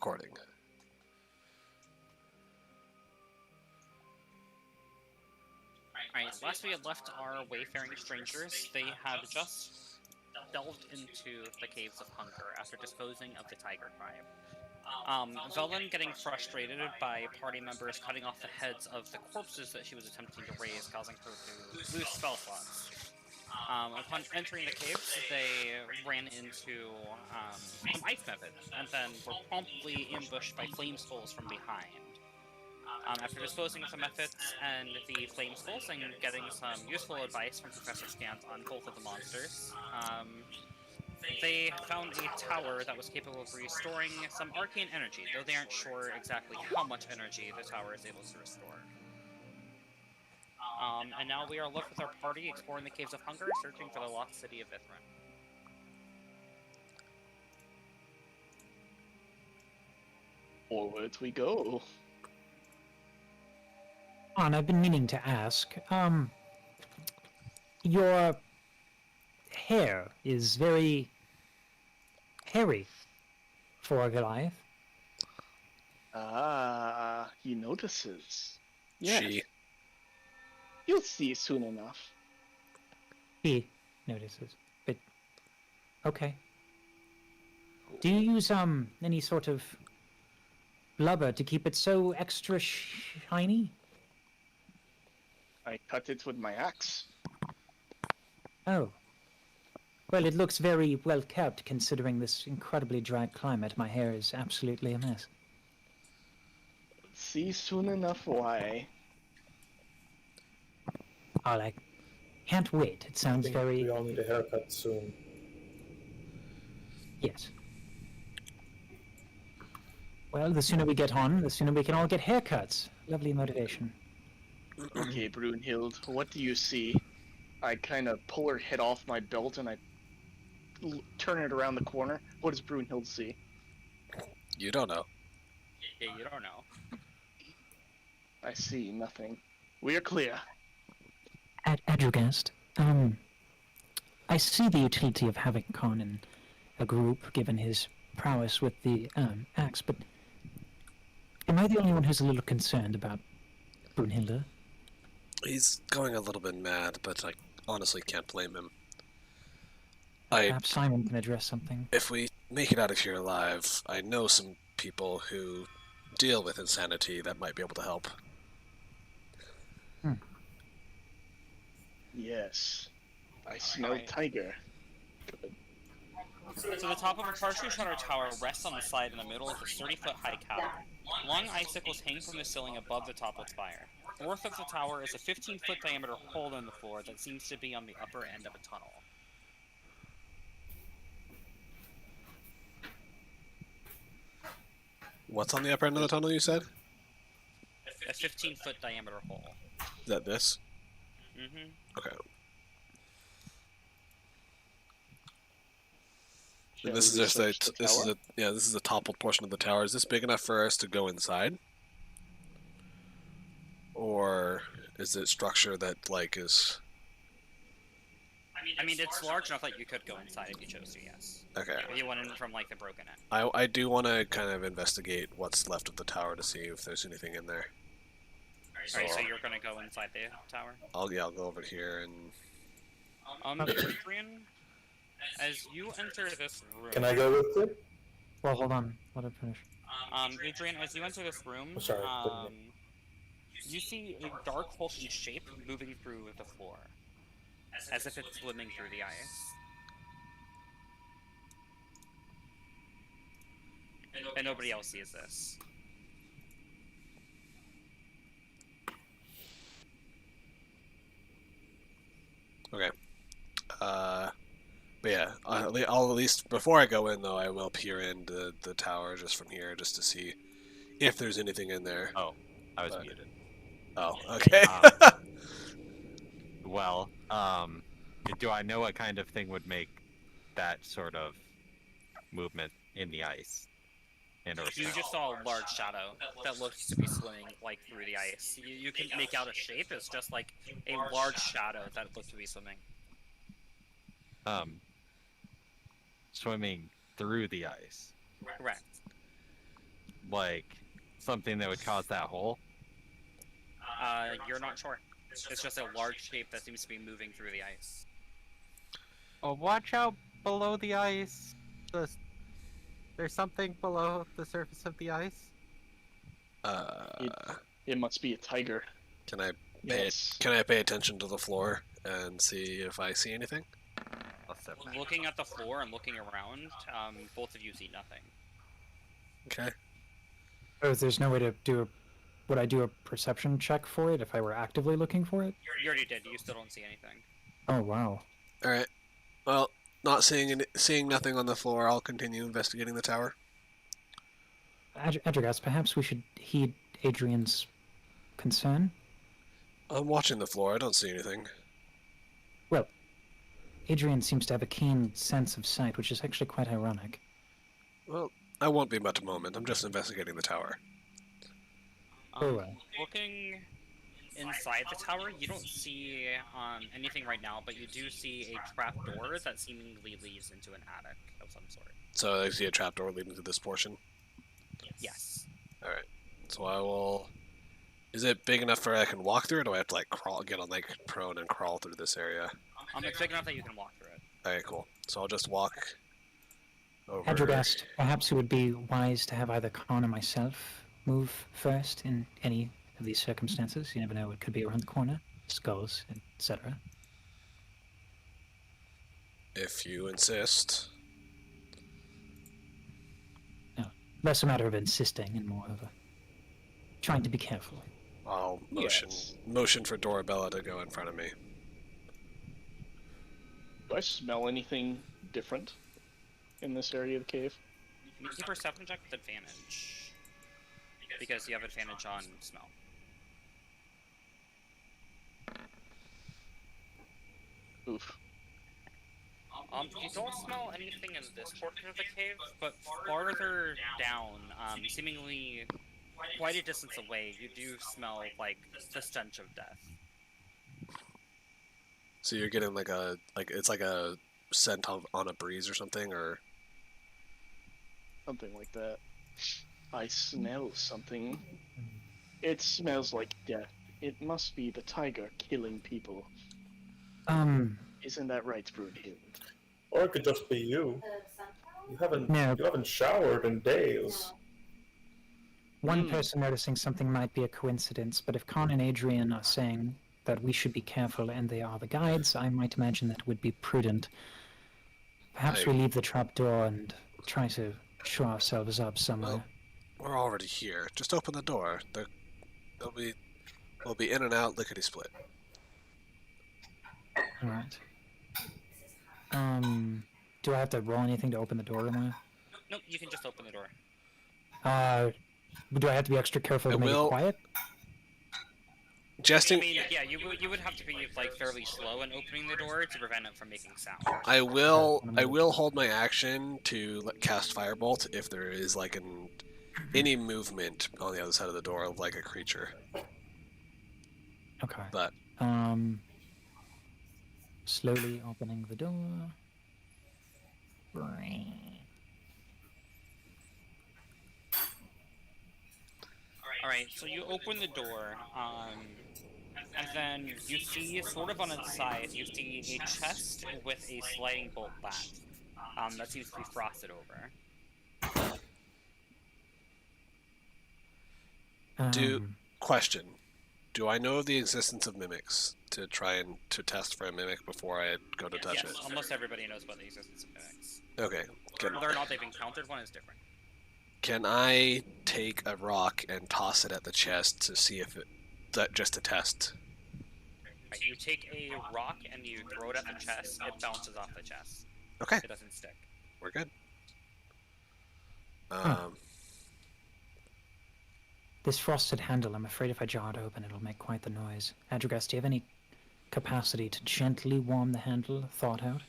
recording. Alright, last we had left our wayfaring strangers, they had just delved into the Caves of Hunger after disposing of the tiger tribe. Velen getting frustrated by party members cutting off the heads of the corpses that she was attempting to raise, causing her to lose spell slots. Upon entering the caves, they ran into some ice methods, and then were promptly ambushed by flame skulls from behind. After disposing of the methods and the flame skulls and getting some useful advice from Professor Scant on both of the monsters, they found a tower that was capable of restoring some arcane energy, though they aren't sure exactly how much energy the tower is able to restore. And now we are left with our party exploring the Caves of Hunger, searching for the lost city of Ithran. Forward we go. I've been meaning to ask. Your hair is very hairy for a Goliath. Ah, he notices. Yes. She. You'll see soon enough. He notices, but okay. Do you use any sort of blubber to keep it so extra shiny? I cut it with my axe. Oh. Well, it looks very well kept considering this incredibly dry climate. My hair is absolutely a mess. See soon enough why. Oh, I can't wait. It sounds very... We all need a haircut soon. Yes. Well, the sooner we get on, the sooner we can all get haircuts. Lovely motivation. Okay, Brunhild, what do you see? I kind of pull her head off my belt and I turn it around the corner. What does Brunhild see? You don't know. Yeah, you don't know. I see nothing. We are clear. Adjugast, I see the utility of having Khan in a group, given his prowess with the axe, but am I the only one who's a little concerned about Brunhilde? He's going a little bit mad, but I honestly can't blame him. Perhaps Simon can address something. If we make it out of here alive, I know some people who deal with insanity that might be able to help. Yes. I smell tiger. Good. So the top of a partially shuttered tower rests on the side in the middle of a 30-foot-high cavern. Long icicles hang from the ceiling above the top of the spire. North of the tower is a 15-foot diameter hole in the floor that seems to be on the upper end of a tunnel. What's on the upper end of the tunnel, you said? A 15-foot diameter hole. Is that this? Mm-hmm. Okay. Shall And this we is just research the tower? this is a toppled portion of the tower. Is this big enough for us to go inside? Or is it structure that like is... I mean, it's large enough that you could go inside if you chose to, yes. Okay. If you went in from, like, the broken end. I do want to kind of investigate what's left of the tower to see if there's anything in there. Alright, so you're gonna go inside the tower? I'll go over here and... Adrian, as you enter this room... Can I go with you? Well, hold on. Let it finish. Adrian, as you enter this room, I'm sorry, you see a dark hulking shape moving through the floor, as if it's swimming through the ice. And nobody else sees this. Okay. But yeah, I'll at least, before I go in though, I will peer into the tower just from here, just to see if there's anything in there. Oh, I was muted. Oh, okay. Well, do I know what kind of thing would make that sort of movement in the ice? You just saw a large shadow that looks to be swimming, like, through the ice. You can make out a shape, it's just like a large shadow that looks to be swimming. Swimming through the ice. Correct. like something that would cause that hole? You're not sure. It's just a large shape that seems to be moving through the ice. Oh, watch out below the ice. There's something below the surface of the ice. It must be a tiger. Can I Yes. can I pay attention to the floor and see if I see anything? I'll step back. Looking at the floor and looking around, both of you see nothing. Okay. Oh, there's no way to do a. Would I do a perception check for it if I were actively looking for it? You already did. You still don't see anything. Oh wow. All right. Well, not seeing nothing on the floor, I'll continue investigating the tower. Adrigast, perhaps we should heed Adrian's concern. I'm watching the floor. I don't see anything. Well, Adrian seems to have a keen sense of sight, which is actually quite ironic. Well, I won't be much a moment. I'm just investigating the tower. Very well. Looking inside the tower, you don't see anything right now, but you do see a trap door that seemingly leads into an attic of some sort. So I see a trapdoor leading to this portion. Yes. All right. So I will. Is it big enough for I can walk through, or do I have to like crawl, get on like prone and crawl through this area? It's big enough that you can walk through it. All right, cool. So I'll just walk over. Adrigast, perhaps it would be wise to have either Khan or myself move first in any of these circumstances. You never know; it could be around the corner, skulls, etc. If you insist. No, less a matter of insisting and more of a trying to be careful. I'll Yes. motion for Dorabella to go in front of me. Do I smell anything different in this area of the cave? Make a perception check with advantage. Because you have advantage on smell. Oof. You don't smell anything in this portion of the cave, but farther down, seemingly quite a distance away, you do smell like the stench of death. So you're getting it's like a scent on a breeze or something, or Something like that. I smell something. It smells like death. It must be the tiger killing people. Isn't that right, Brunhild? Or it could just be you. You haven't No. you haven't showered in days. One person noticing something might be a coincidence, but if Khan and Adrian are saying that we should be careful and they are the guides, I might imagine that would be prudent. Perhaps we leave the trapdoor and try to show ourselves up somewhere. Well, we're already here. Just open the door. We'll be in and out lickety split. Alright. Do I have to roll anything to open the door, am Nope, you can just open the door. I? Do I have to be extra careful to I make it will. quiet? Just I in, mean, yeah, you would have to be like fairly slow in opening the door to prevent it from making sound. I will hold my action to cast Firebolt if there is like any movement on the other side of the door of like a creature. Okay. But Slowly opening the door. Alright, so you open the door, and then you see, sort of on its side, you see a chest with a sliding bolt back, that seems to be frosted over. Question: do I know of the existence of mimics to try and to test for a mimic before I go to touch Yes, it? almost everybody knows about the existence of mimics. Okay. Whether or not they've encountered one is different. Can I take a rock and toss it at the chest to see if just to test? Right, you take a rock and you throw it at the chest, it bounces off the chest. Okay, It doesn't stick. we're good. This frosted handle, I'm afraid if I jar it open, it'll make quite the noise. Adrigast, do you have any capacity to gently warm the handle, thought out?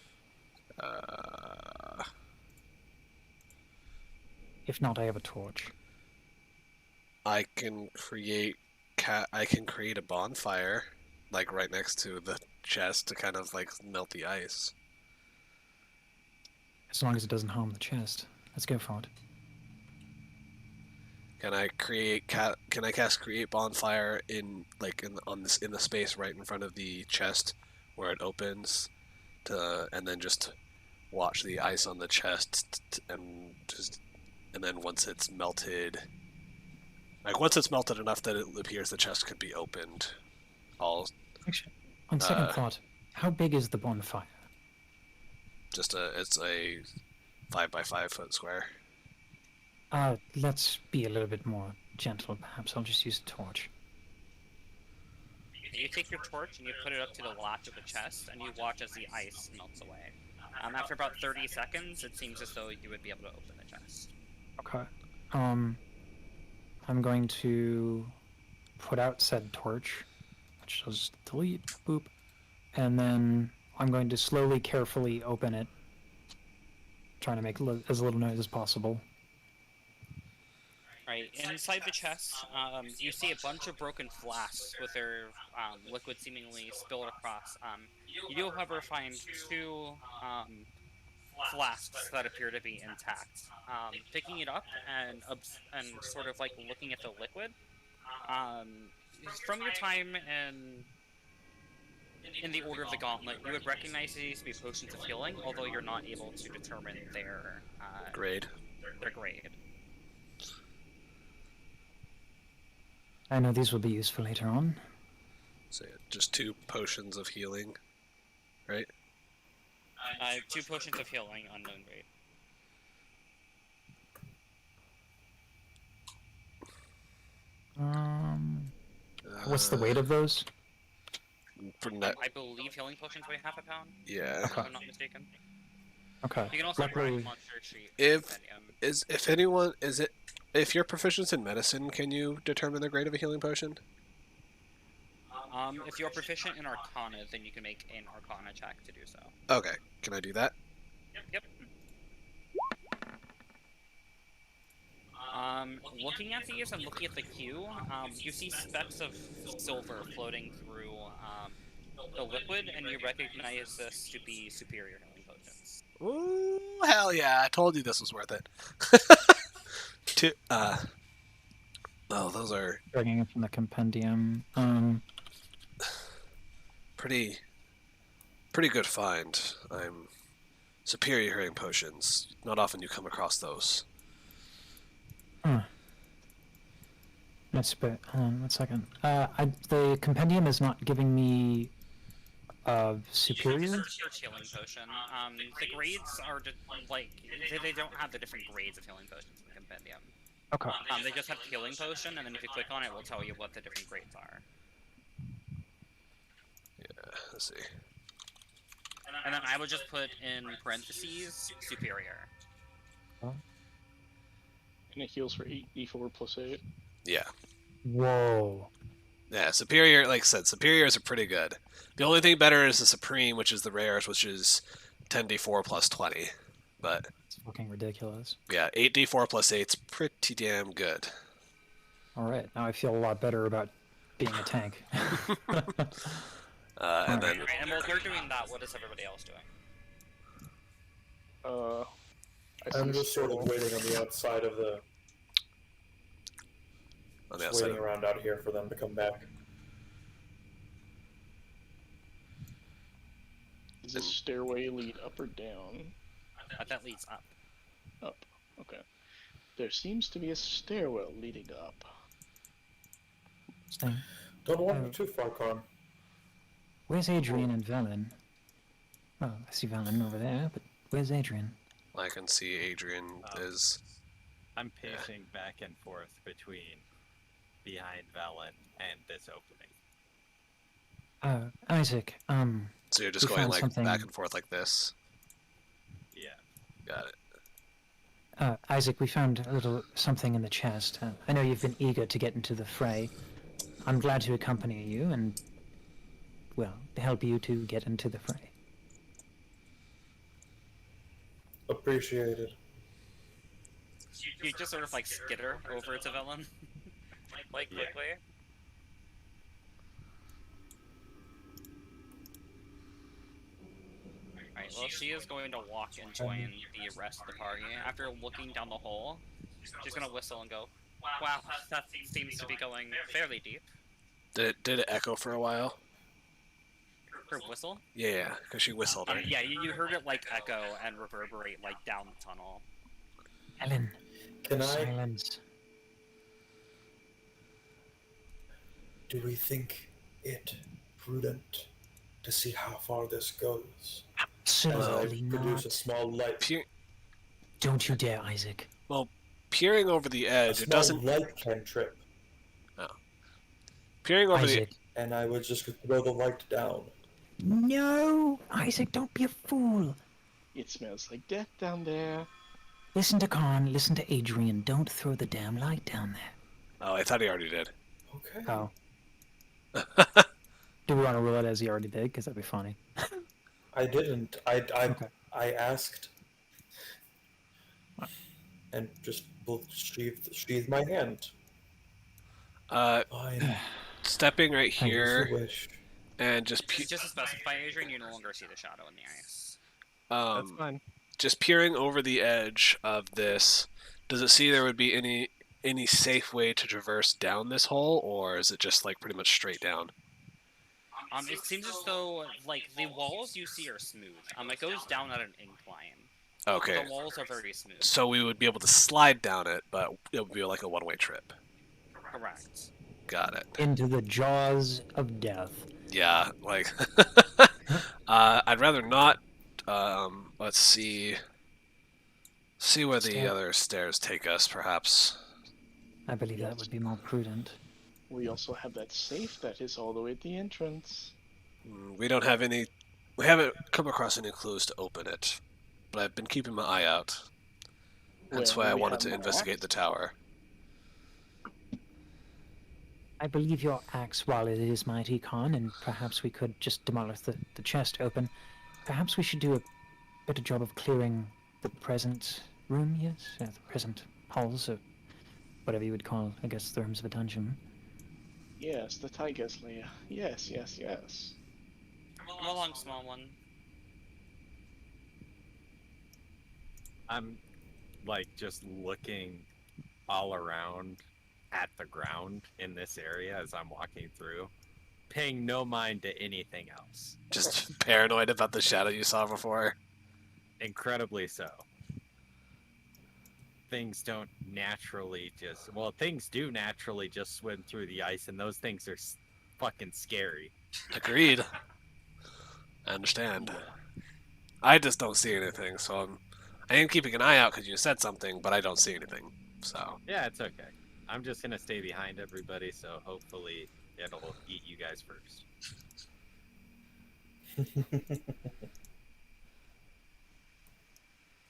If not, I have a torch. I can create a bonfire, like right next to the chest to kind of like melt the ice. As long as it doesn't harm the chest. Let's go for it. Can I Can I cast create bonfire in in the space right in front of the chest where it opens, and then just watch the ice on the chest and then once it's melted, once it's melted enough that it appears the chest could be opened, I'll Actually, on second thought, how big is the bonfire? it's a 5 by 5 foot square. Let's be a little bit more gentle, perhaps. I'll just use a torch. You take your torch and you put it up to the latch of the chest, and you watch as the ice melts away. After about 30 seconds, it seems as though you would be able to open the chest. Okay. I'm going to put out said torch, which I'll just delete, boop, and then I'm going to slowly, carefully open it, trying to make as little noise as possible. Right, inside the chest, you see a bunch of broken flasks with their liquid seemingly spilled across. You do, however, find two flasks that appear to be intact. Picking it up and sort of like looking at the liquid, from your time in the Order of the Gauntlet, you would recognize these to be potions of healing, although you're not able to determine their Grade. Their grade. I know these will be useful later on. So yeah, just 2 potions of healing, right? 2 potions of healing, unknown grade. What's the weight of those? I believe healing potions weigh half a pound. Yeah. If I'm not mistaken. Okay. You can also Luckily, grind monster sheet. If you're proficient in medicine, can you determine the grade of a healing potion? If you're proficient in Arcana, then you can make an Arcana check to do so. Okay, can I do that? Yep. Looking at these and looking at the queue, you see specks of silver floating through the liquid, and you recognize this to be superior healing potions. Ooh, hell yeah! I told you this was worth it. Oh, those are bringing it from the compendium. pretty good find. I'm superior healing potions. Not often you come across those. Let's put. Hold on 1 second. The compendium is not giving me superior. This is a church healing potion. The grades are just like they don't have the different grades of healing potions in the compendium. Okay. They just have healing potion, and then if you click on it, it will tell you what the different grades are. Yeah, let's see. And then I would just put in parentheses superior. And it heals for 8d4 plus 8. Yeah. Whoa. Yeah, superior, like I said, superiors are pretty good. The only thing better is the supreme, which is the rarest, which is 10d4 plus 20. But it's fucking ridiculous. Yeah, 8d4 plus 8's pretty damn good. Alright, now I feel a lot better about being a tank. And then... Right, and while they're doing that, what is everybody else doing? I'm just sort of waiting on the outside of the... On the outside waiting around out here for them to come back. Does this stairway lead up or down? That leads up. Up. Okay. There seems to be a stairwell leading up. Staying. Don't wander too far, Con. Where's Adrian and Velen? Oh, I see Velen over there, but where's Adrian? I can see Adrian is... I'm pacing back and forth between behind Velen and this opening. Isaac, So you're just we going found like something... back and forth like this? Yeah. Got it. Isaac, we found a little something in the chest. I know you've been eager to get into the fray. I'm glad to accompany you and, well, help you to get into the fray. Appreciated. You just sort of like skitter over to Velen, like quickly. Alright, well, she is going to walk and join the rest of the party. After looking down the hole, she's gonna whistle and go, Wow, that seems to be going fairly deep. Did it echo for a while? Her whistle? Yeah, because she whistled, right? Yeah, you heard it like echo and reverberate like down the tunnel. Ellen, Can I? silence. Do we think it prudent to see how far this goes? As I Absolutely produce a not. small light. Pe- Don't you dare, Isaac. well, peering over the A edge, it small doesn't. light cantrip. Peering over Isaac. And I would just throw the light down. No! Isaac, don't be a fool. It smells like death down there. Listen to Khan, listen to Adrian. Don't throw the damn light down there. Oh, I thought he already did. Okay. Oh. Do we want to rule it as he already did? Because that'd be funny. I didn't. Okay. I asked. And just sheathed my hand. Fine. Stepping right As you here wish. and just Just to specify, Adrian, you no longer see the shadow in the ice. That's fine. just peering over the edge of this. Does it see there would be any safe way to traverse down this hole, or is it just like pretty much straight down? It seems as though like the walls you see are smooth. It goes down at an incline. Okay, The walls are very smooth. so we would be able to slide down it, but it would be like a one-way trip. Correct. Got it. Into the jaws of death. Yeah, like I'd rather not. Let's see where the Stair. other stairs take us, perhaps. I believe that would be more prudent. We also have that safe that is all the way at the entrance. We don't have any. We haven't come across any clues to open it, but I've been keeping my eye out. That's Well, why I we wanted have to more investigate axe. the tower. I believe your axe, while it is mighty, Khan, and perhaps we could just demolish the chest open, perhaps we should do a better job of clearing the present room, yes? The present halls, or whatever you would call, I guess, the rooms of a dungeon. Yes, the tiger's lair. Yes, yes, yes. Come along, small one. I'm like just looking all around at the ground in this area as I'm walking through, paying no mind to anything else. Just paranoid about the shadow you saw before. Incredibly so. Things don't naturally just, well, things do naturally just swim through the ice, and those things are fucking scary. Agreed. I understand. I just don't see anything, so I am keeping an eye out because you said something, but I don't see anything. So Yeah, it's okay. I'm just gonna stay behind everybody, so hopefully it'll eat you guys first.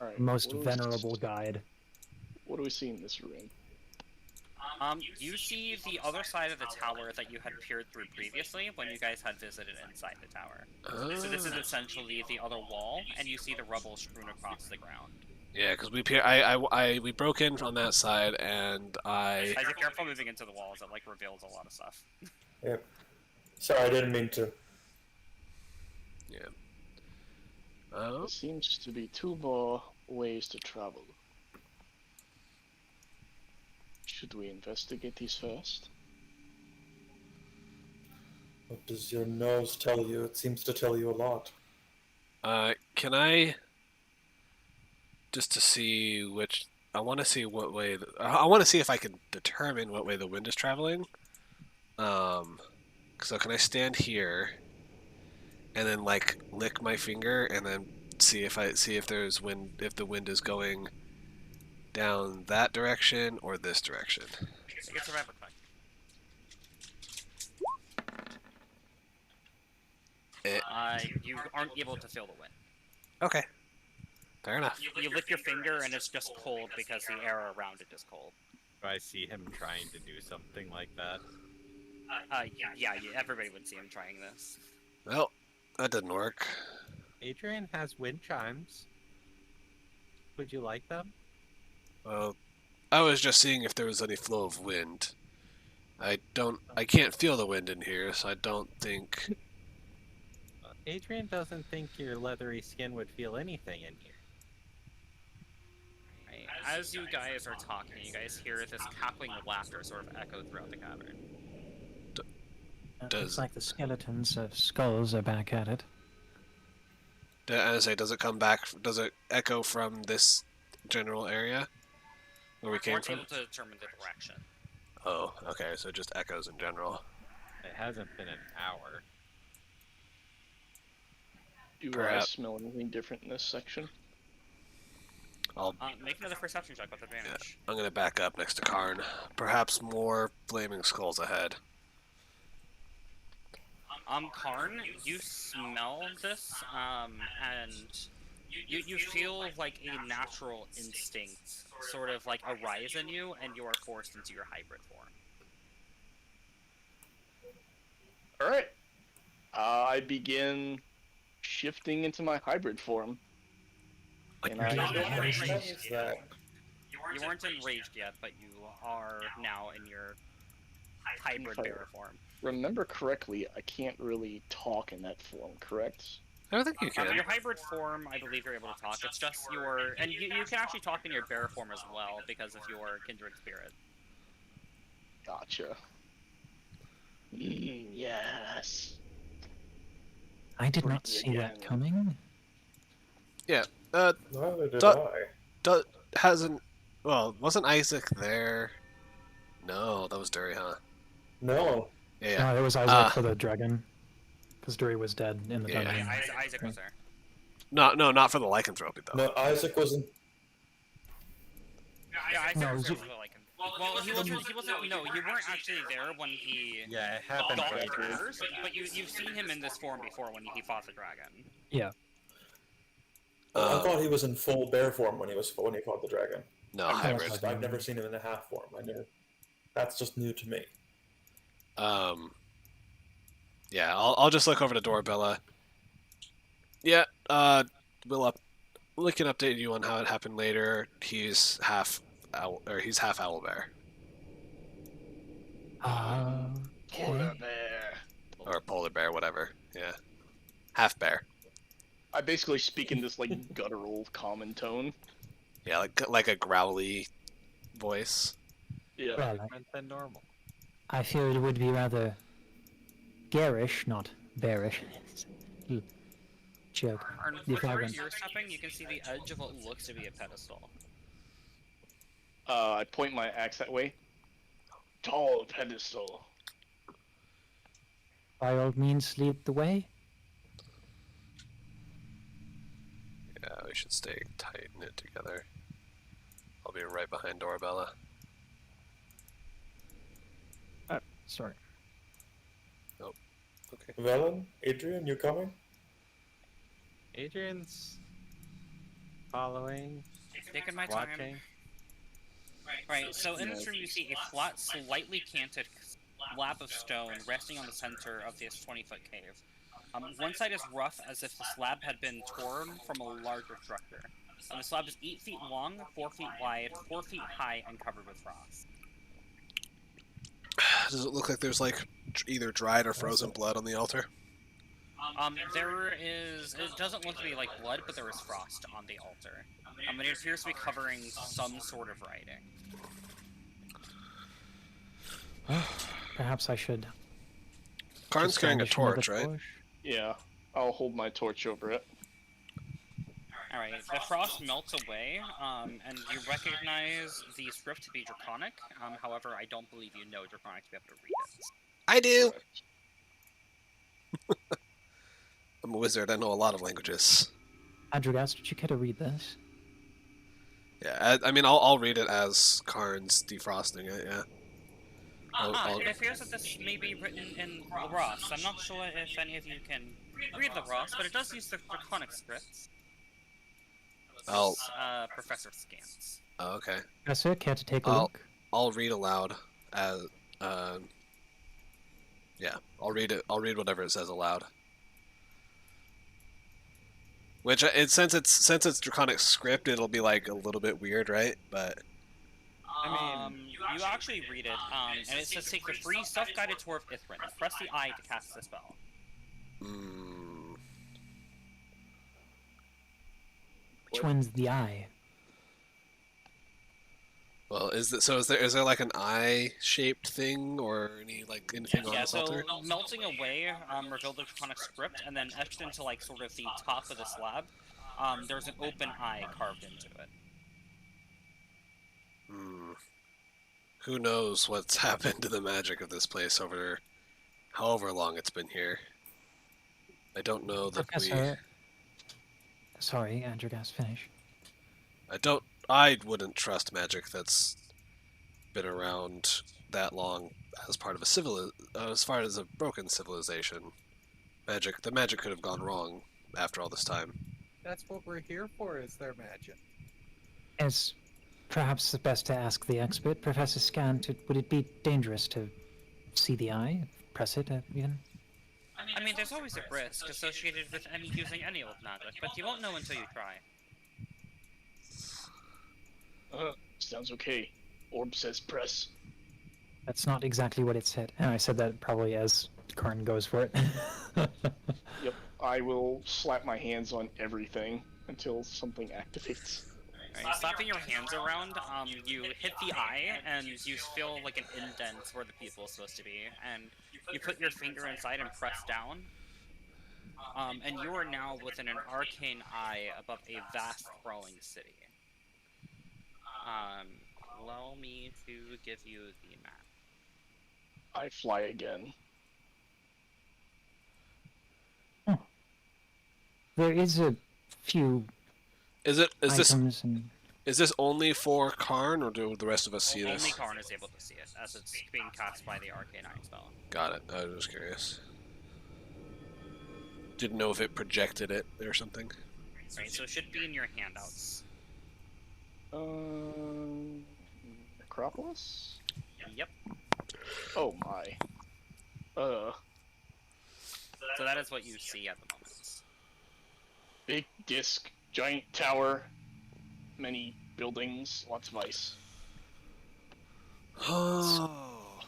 Alright. Most what do we- venerable guide. What do we see in this room? You see the other side of the tower that you had peered through previously when you guys had visited inside the tower. So this is essentially the other wall, and you see the rubble strewn across the ground. yeah, because we broke in on that side, and I Isaac, careful moving into the walls, it like reveals a lot of stuff. Yep. Sorry, I didn't mean to. oh, There seems to be two more ways to travel. Should we investigate these first? What does your nose tell you? It seems to tell you a lot. can I just to see which I want to see what way I want to see if I can determine what way the wind is traveling. So can I stand here and then like lick my finger and then see if there's wind, if the wind is going down that direction or this direction? Make a survivor check. You aren't able to feel the wind. Okay, fair enough. You lick your finger and it's just cold because the air around it is cold. Do I see him trying to do something like that? Yeah, everybody would see him trying this. Well, that didn't work. Adrian has wind chimes. Would you like them? Well, I was just seeing if there was any flow of wind. I can't feel the wind in here, so I don't think. Adrian doesn't think your leathery skin would feel anything in here. Right. As you guys are talking, you guys hear this cackling laughter sort of echo throughout the cavern. It looks Does like the skeletons of skulls are back at it. I say, does it come back? Does it echo from this general area where we came Weren't from? able to determine the direction. Oh, okay. So it just echoes in general. It hasn't been an hour. Do I Perhaps. smell anything different in this section? Make another perception check with advantage. I'm gonna back up next to Karn. Perhaps more flaming skulls ahead. Karn, you smell this, and you feel like a natural instinct sort of like arise in you, and you are forced into your hybrid form. Alright. I begin shifting into my hybrid form. Like And you're I- just- How is that? You weren't enraged yet, but you are now in your hybrid bear form. Remember correctly, I can't really talk in that form, correct? I don't think you can. Your hybrid form, I believe you're able to talk. It's just your... And you can actually talk in your bear form as well, because of your kindred spirit. Gotcha. Yes. I did not Breathe see that again. coming. Neither did Duh. I. Hasn't. Well, wasn't Isaac there? No, that was Dury, huh? No. Yeah. No, it was Isaac for the dragon. Because Dury was dead in the Yeah. dungeon. Isaac was there. No, not for the lycanthropy though. No, Isaac wasn't. Yeah, Isaac No, was there you- for the like. Well, he wasn't. No, you weren't actually there when he Yeah, it happened. got right the there. curse, but you've seen him in this form before when he fought the dragon. Yeah. I thought he was in full bear form when he fought the dragon. No, I've hybrid. never, I've never seen him in a half form. That's just new to me. Yeah, I'll just look over to Dorabella. Yeah, we can update you on how it happened later. He's half owl bear Polar Okay. bear. or polar bear, whatever. Yeah, half bear. I basically speak in this like guttural common tone. Yeah, like a growly voice. Yeah. Well, Different than normal. I feel it would be rather garish, not bearish. Joke. And The with where dragon. you're stepping, you can see the edge of what looks to be a pedestal. I point my axe that way. Tall pedestal. By all means, lead the way. Yeah, we should stay tight knit together. I'll be right behind Dorabella. Sorry. Okay. Velen, Adrian, you coming? Adrian's following, Taking my time. watching. Right, so in this room you see a flat, slightly canted slab of stone resting on the center of this 20-foot cave. One side is rough, as if the slab had been torn from a larger structure. The slab is 8 feet long, 4 feet wide, 4 feet high, and covered with frost. Does it look like there's like either dried or frozen blood on the altar? There is... It doesn't look to be like blood, but there is frost on the altar. And it appears to be covering some sort of writing. Perhaps I should. Karn's just carrying a brandish another torch, right? torch. Yeah. I'll hold my torch over it. Alright, the frost melts away, and you recognize the script to be Draconic. However, I don't believe you know Draconic to be able to read it. I do! I'm a wizard, I know a lot of languages. Adrigas, did you care to read this? Yeah, I mean, I'll read it as Karn's defrosting it, yeah. It appears that this may be written in Ross. I'm not sure if any of you can read the Ross, but it does use the Draconic scripts. I'll- Professor Scans. Oh, okay. Professor, care to take a I'll- look? I'll read aloud as, yeah, I'll read whatever it says aloud. Which, since it's Draconic script, it'll be like a little bit weird, right? But You actually read it, and it says take the free self-guided tour of Ithrin. Press the eye to cast the spell. Which one's the eye? Well, is there like an eye-shaped thing or anything on Yeah, this so altar? melting away revealed the draconic script, and then etched into like sort of the top of the slab, there's an open eye carved into it. Hmm. Who knows what's happened to the magic of this place over however long it's been here. I don't know that Professor. Sorry, Androgast, finish. I wouldn't trust magic that's been around that long as part of as far as a broken civilization. The magic could have gone wrong after all this time. That's what we're here for, is their magic. It's perhaps best to ask the expert, Professor Scant. Would it be dangerous to see the eye, press it even? I mean, there's always a risk associated with using any old magic, but you won't know until you try. Sounds okay. Orb says press. That's not exactly what it said. And I said that probably as Karn goes for it. Yep, I will slap my hands on everything until something activates. Right, slapping your hands around, you hit the eye, and you feel like an indent where the pupil is supposed to be, and you put your finger inside and press down, and you are now within an arcane eye above a vast crawling city. Allow me to give you the map. I fly again. There is a few Is items and this only for Karn, or do the rest of us see Only this? Karn is able to see it, as it's being cast by the arcane eye spell. Got it. I was just curious. Didn't know if it projected it or something. Right, so it should be in your handouts. Necropolis? Yep. Oh my. So that is what you see at the moment. Big disc, giant tower, many buildings, lots of ice. Oh.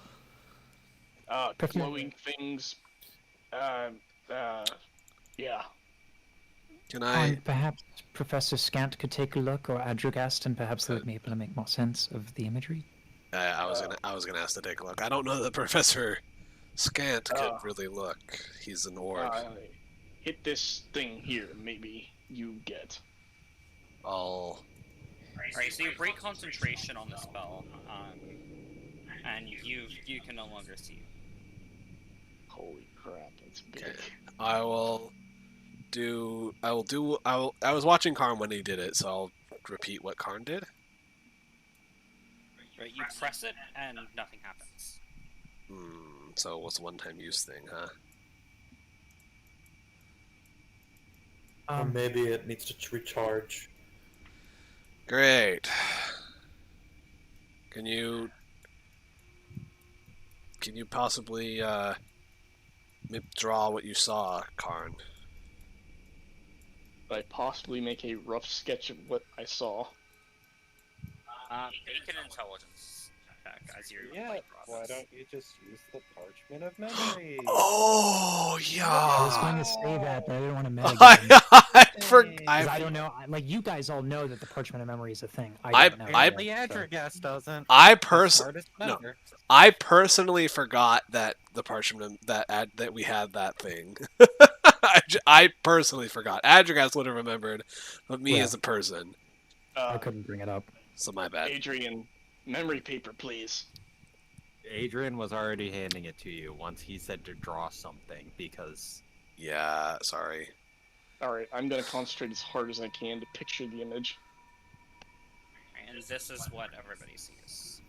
Glowing things. Yeah. Can I? perhaps Professor Scant could take a look, or Adrogast, and perhaps they would be able to make more sense of the imagery. I was gonna ask to take a look. I don't know that Professor Scant could really look. He's an orc. Hit this thing here. Maybe you get. I'll. Alright, so you break concentration on the spell, and you can no longer see. Holy crap, that's big. Okay. I was watching Karn when he did it, so I'll repeat what Karn did. Right, you press it, and nothing happens. So it was a one-time use thing, huh? Or maybe it needs to recharge. Great. Can you possibly draw what you saw, Karn? Could I possibly make a rough sketch of what I saw? Make an intelligence check as you Why don't you just use the parchment of memory? Oh, yeah. I was going to say that, but I didn't want to metagame. I don't know. Like, you guys all know that the parchment of memory is a thing. I don't know. Apparently Adrogast doesn't. I Smartest personally forgot that the parchment that we had that thing. I personally forgot. Adrogast would have remembered, but me as a person. I couldn't bring it up. So my bad. Adrian, memory paper, please. Adrian was already handing it to you once he said to draw something, because... Yeah, sorry. Alright, I'm gonna concentrate as hard as I can to picture the image. And this is what everybody sees.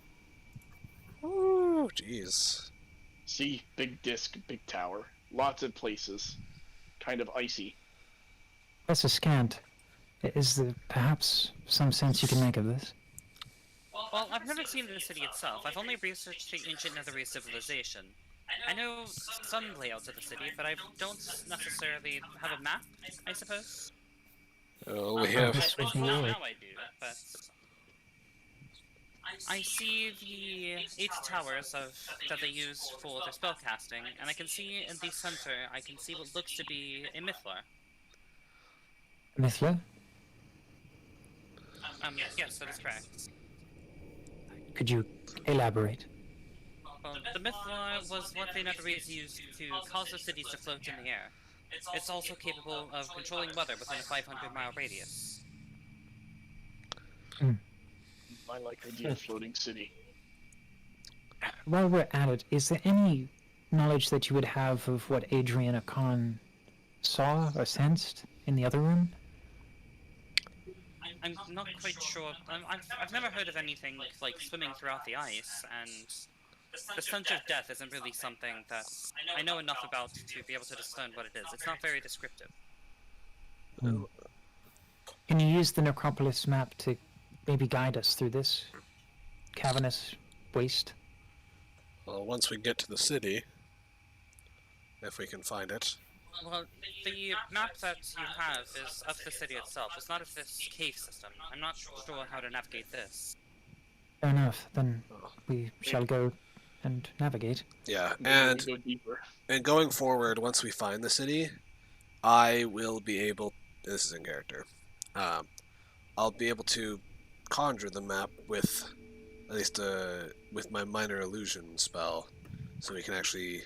Ooh, jeez. See, big disc, big tower. Lots of places. Kind of icy. Professor Scant, is there perhaps some sense you can make of this? Well, I've never seen the city itself. I've only researched the ancient Netherese civilization. I know some layouts of the city, but I don't necessarily have a map, I suppose. Oh, we have... Now I do, but... I see the 8 towers that they use for their spellcasting, and I can see in the center, I can see what looks to be a Mithler. Mithla? Yes, that is correct. Could you elaborate? Well, the myth was what the netherrees used to cause the cities to float in the air. It's also capable of controlling weather within a 500-mile radius. I like the idea of floating city. While we're at it, is there any knowledge that you would have of what Adrian Khan saw or sensed in the other room? I'm not quite sure. I've never heard of anything like swimming throughout the ice, and the stench of death isn't really something that I know enough about to be able to discern what it is. It's not very descriptive. Can you use the Necropolis map to maybe guide us through this cavernous waste? Well, once we get to the city, if we can find it. Well, the map that you have is of the city itself. It's not of this cave system. I'm not sure how to navigate this. Fair enough. Then we shall go and navigate. Yeah, And we go deeper. and going forward, once we find the city, I will be able. This is in character. I'll be able to conjure the map with, at least with my minor illusion spell, so we can actually.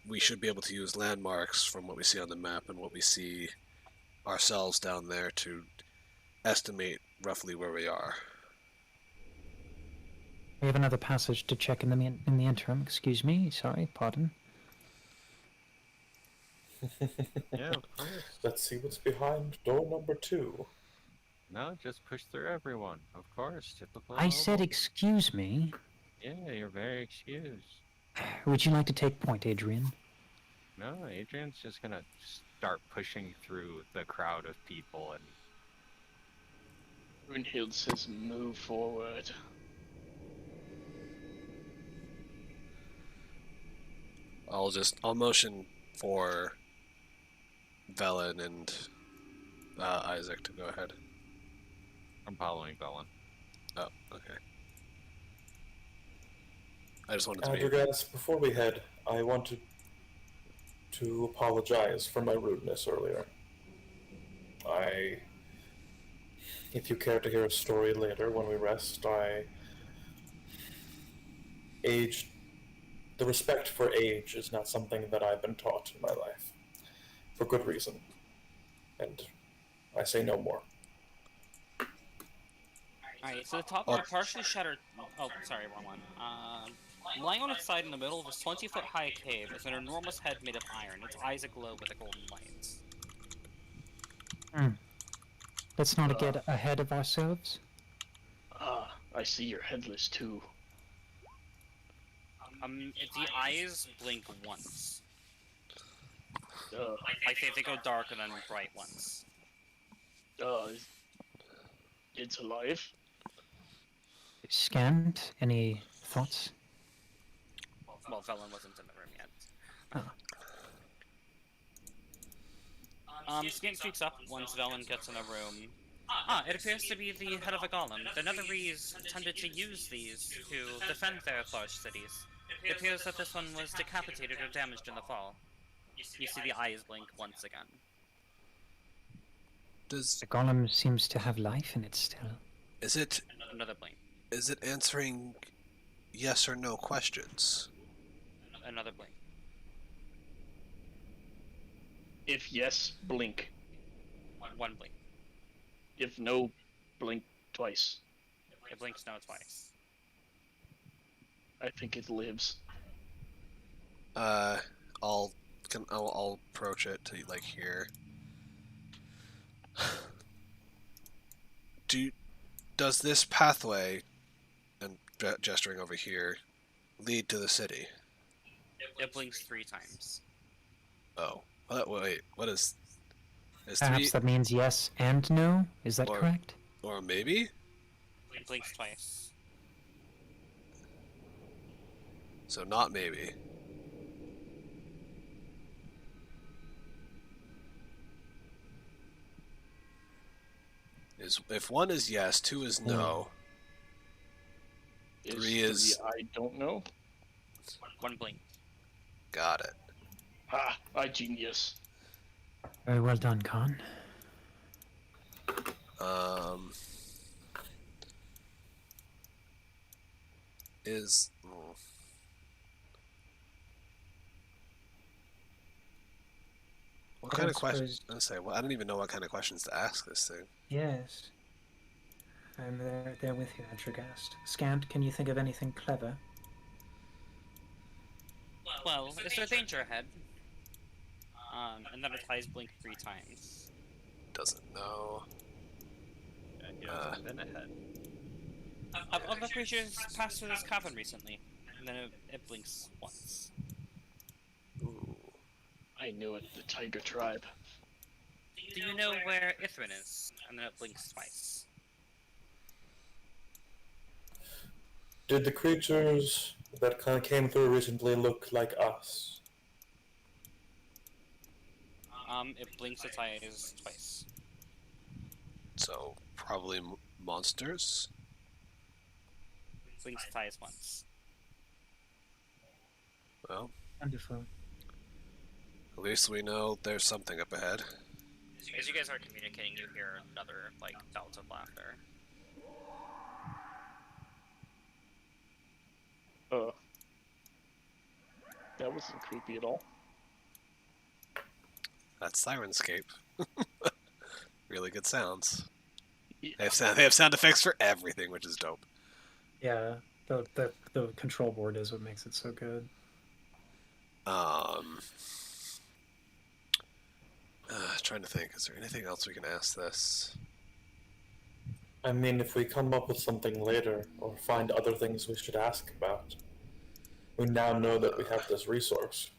We should be able to use landmarks from what we see on the map and what we see ourselves down there to estimate roughly where we are. We have another passage to check in the interim. Excuse me. Sorry. Pardon. Yeah, of course. Let's see what's behind door number 2. No, just push through everyone. Of course, typical. I said noble. excuse me. Yeah, you're very excused. Would you like to take point, Adrian? No, Adrian's just gonna start pushing through the crowd of people and Brunhild says move forward. I'll motion for Velen and Isaac to go ahead. I'm following Velen. Oh, okay. I just wanted to be. Adrigas, before we head, I wanted to apologize for my rudeness earlier. If you care to hear a story later when we rest, the respect for age is not something that I've been taught in my life, for good reason, and I say no more. Alright, so the top of a partially shattered. Oh, sorry, wrong one. Lying on its side in the middle of this 20-foot-high cave is an enormous head made of iron. Its eyes aglow with a golden light. Let's not get ahead of ourselves. I see you're headless too. The eyes blink once. Uh, Like they go dark and then bright once. it's alive. Scanned. Any thoughts? Well, Velen wasn't in the room yet. Skink speaks up once Velen gets in a room. It appears to be the head of a golem. The Netherese tended to use these to defend their large cities. It appears that this one was decapitated or damaged in the fall. You see the eyes blink once again. The golem seems to have life in it still. Is it Another blink. answering yes or no questions? Another blink. If yes, blink. One blink. If no, blink twice. It blinks no twice. I think it lives. I'll approach it to like here. Does this pathway, and gesturing over here, lead to the city? It blinks 3 times. Oh, wait. What is? Is Perhaps that means yes and no? Is that correct? Or maybe? It blinks twice. So not maybe. If 1 is yes, 2 is no. 3 is I don't know. 1 blink. got it. I genius. Very well done, Khan. is. What I kind don't of question? suppose. I say, well, I don't even know what kind of questions to ask this thing. Yes. I'm there with you, Adrigast. Scant, can you think of anything clever? Well, is there danger ahead? And then its eyes blink 3 times. Doesn't know. He hasn't been ahead. Have other creatures passed through this cavern recently? And then it blinks once. Ooh. I knew it. The Tiger Tribe. Do you know where Icewind is? And then it blinks twice. Did the creatures that kind of came through recently look like us? It blinks its eyes twice. So probably monsters. Blinks its eyes once. Well, Wonderful. at least we know there's something up ahead. As you guys are communicating, you hear another bout of laughter. That wasn't creepy at all. That's Sirenscape. Really good sounds. Yeah. They have sound effects for everything, which is dope. Yeah, the control board is what makes it so good. Trying to think. Is there anything else we can ask this? I mean, if we come up with something later, or find other things we should ask about, we now know that we have this resource.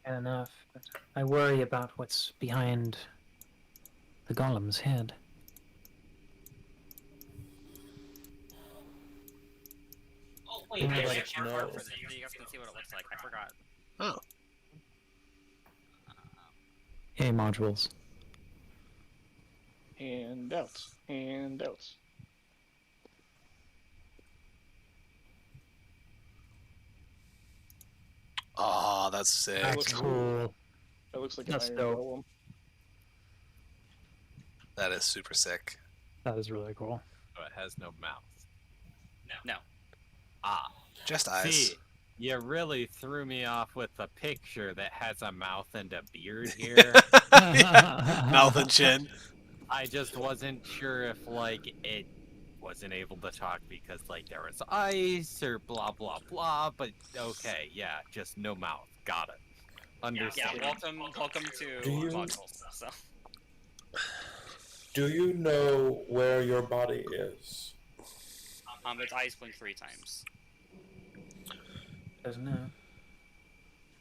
Fair enough, but I worry about what's behind the golem's head. Oh, wait, Yeah, I like, have no. art for this so you guys can see what it looks like. I forgot. Oh, Hey, modules. Handouts. Handouts. oh, that's sick. That's Cool. That looks like That's an iron dope. golem. That is super sick. That is really cool. Oh, it has no mouth. No. Ah, Just eyes. see, you really threw me off with a picture that has a mouth and a beard here. Mouth and chin. I just wasn't sure if it wasn't able to talk because there was ice or blah blah blah. But okay, yeah, just no mouth. Got it. Yeah, Understand. welcome to Do you- modules. So. Do you know where your body is? Its eyes blink 3 times. Doesn't know.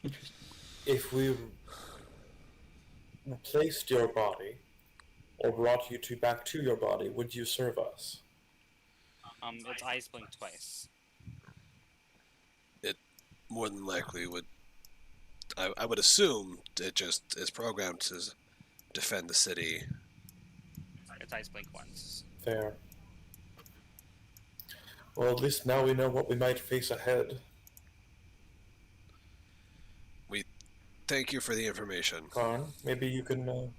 Interesting. If we replaced your body, or brought you back to your body, would you serve us? Its eyes blink twice. It more than likely would. I would assume it just is programmed to defend the city. Its eyes blink once. Fair. Well, at least now we know what we might face ahead. Thank you for the information. Karn, maybe you can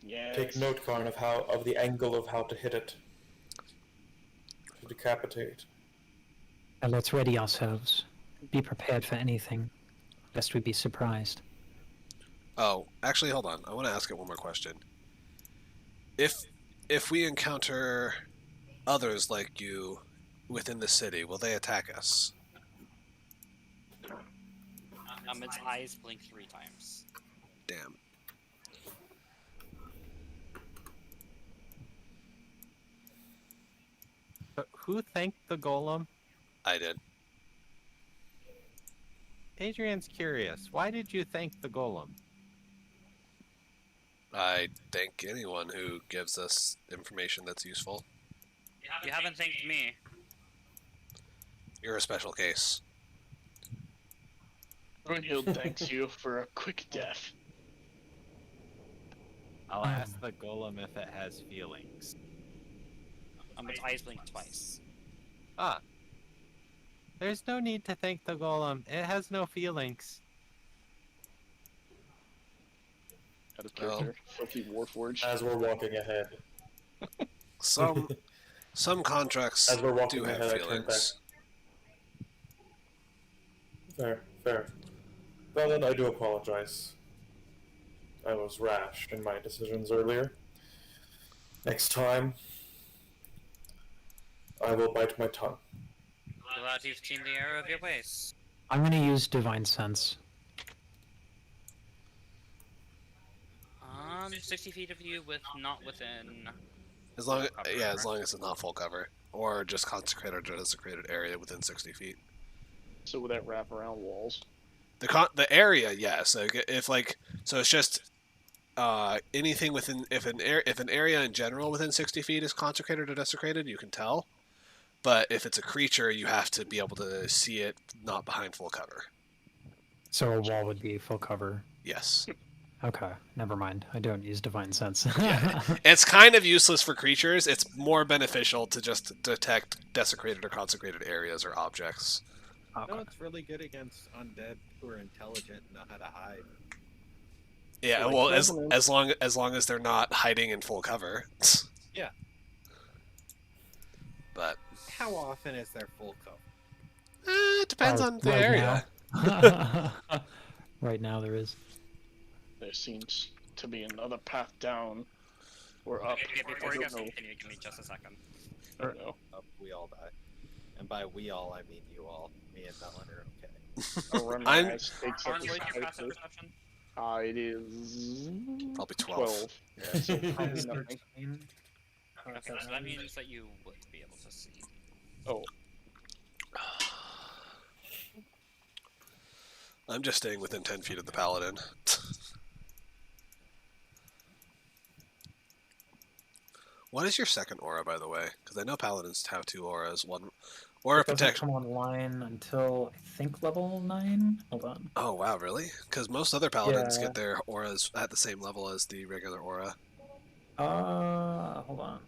Yes. take note, Karn, of the angle of how to hit it. To decapitate. Now let's ready ourselves. Be prepared for anything, lest we be surprised. Oh, actually, hold on. I want to ask it one more question. If we encounter others like you within the city, will they attack us? Its eyes blink 3 times. Damn. But who thanked the golem? I did. Adrian's curious. Why did you thank the golem? I thank anyone who gives us information that's useful. You haven't thanked me. You're a special case. Brunhild thanks you for a quick death. I'll ask the golem if it has feelings. Its eyes blink twice. Ah. There's no need to thank the golem. It has no feelings. Out of character. Filthy Warforged. As we're walking ahead. Some Some contracts As we're walking do have ahead, I turn back. feelings. Fair, fair. Well then, I do apologize. I was rash in my decisions earlier. Next time, I will bite my tongue. Glad you've seen the error of your ways. I'm gonna use Divine Sense. 60 feet of you with not within. As long, Cover, yeah, as right? long as it's not full cover, or just consecrated or desecrated area within 60 feet. So would that wrap around walls? The area, yes. If so it's just anything within if an area in general within 60 feet is consecrated or desecrated, you can tell. But if it's a creature, you have to be able to see it not behind full cover. So a wall would be full cover. Yes. Okay, never mind. I don't use Divine Sense. Yeah. It's kind of useless for creatures. It's more beneficial to just detect desecrated or consecrated areas or objects. Okay. No, it's really good against undead who are intelligent and know how to hide. Yeah, Like well, Revenant. as long as they're not hiding in full cover. Yeah. But How often is there full cover? it depends on the right area. now. Right now there is. There seems to be another path down or up. Okay, before I you don't guys know. continue, give me just a second. I don't know. We all die. And by we all, I mean you all. Me and Melon are okay. I'll run my I'm eyes, take Arn, some what is your passive first. perception? It is Probably 12. Yeah, so probably nothing. Okay, so that means that you would be able to see. Oh, I'm just staying within 10 feet of the paladin. What is your second aura, by the way? Because I know paladins have 2 auras. One aura It doesn't protection. come online until I think level 9. Hold on. Oh wow, really? Because most other paladins Yeah. get their auras at the same level as the regular aura. Hold on.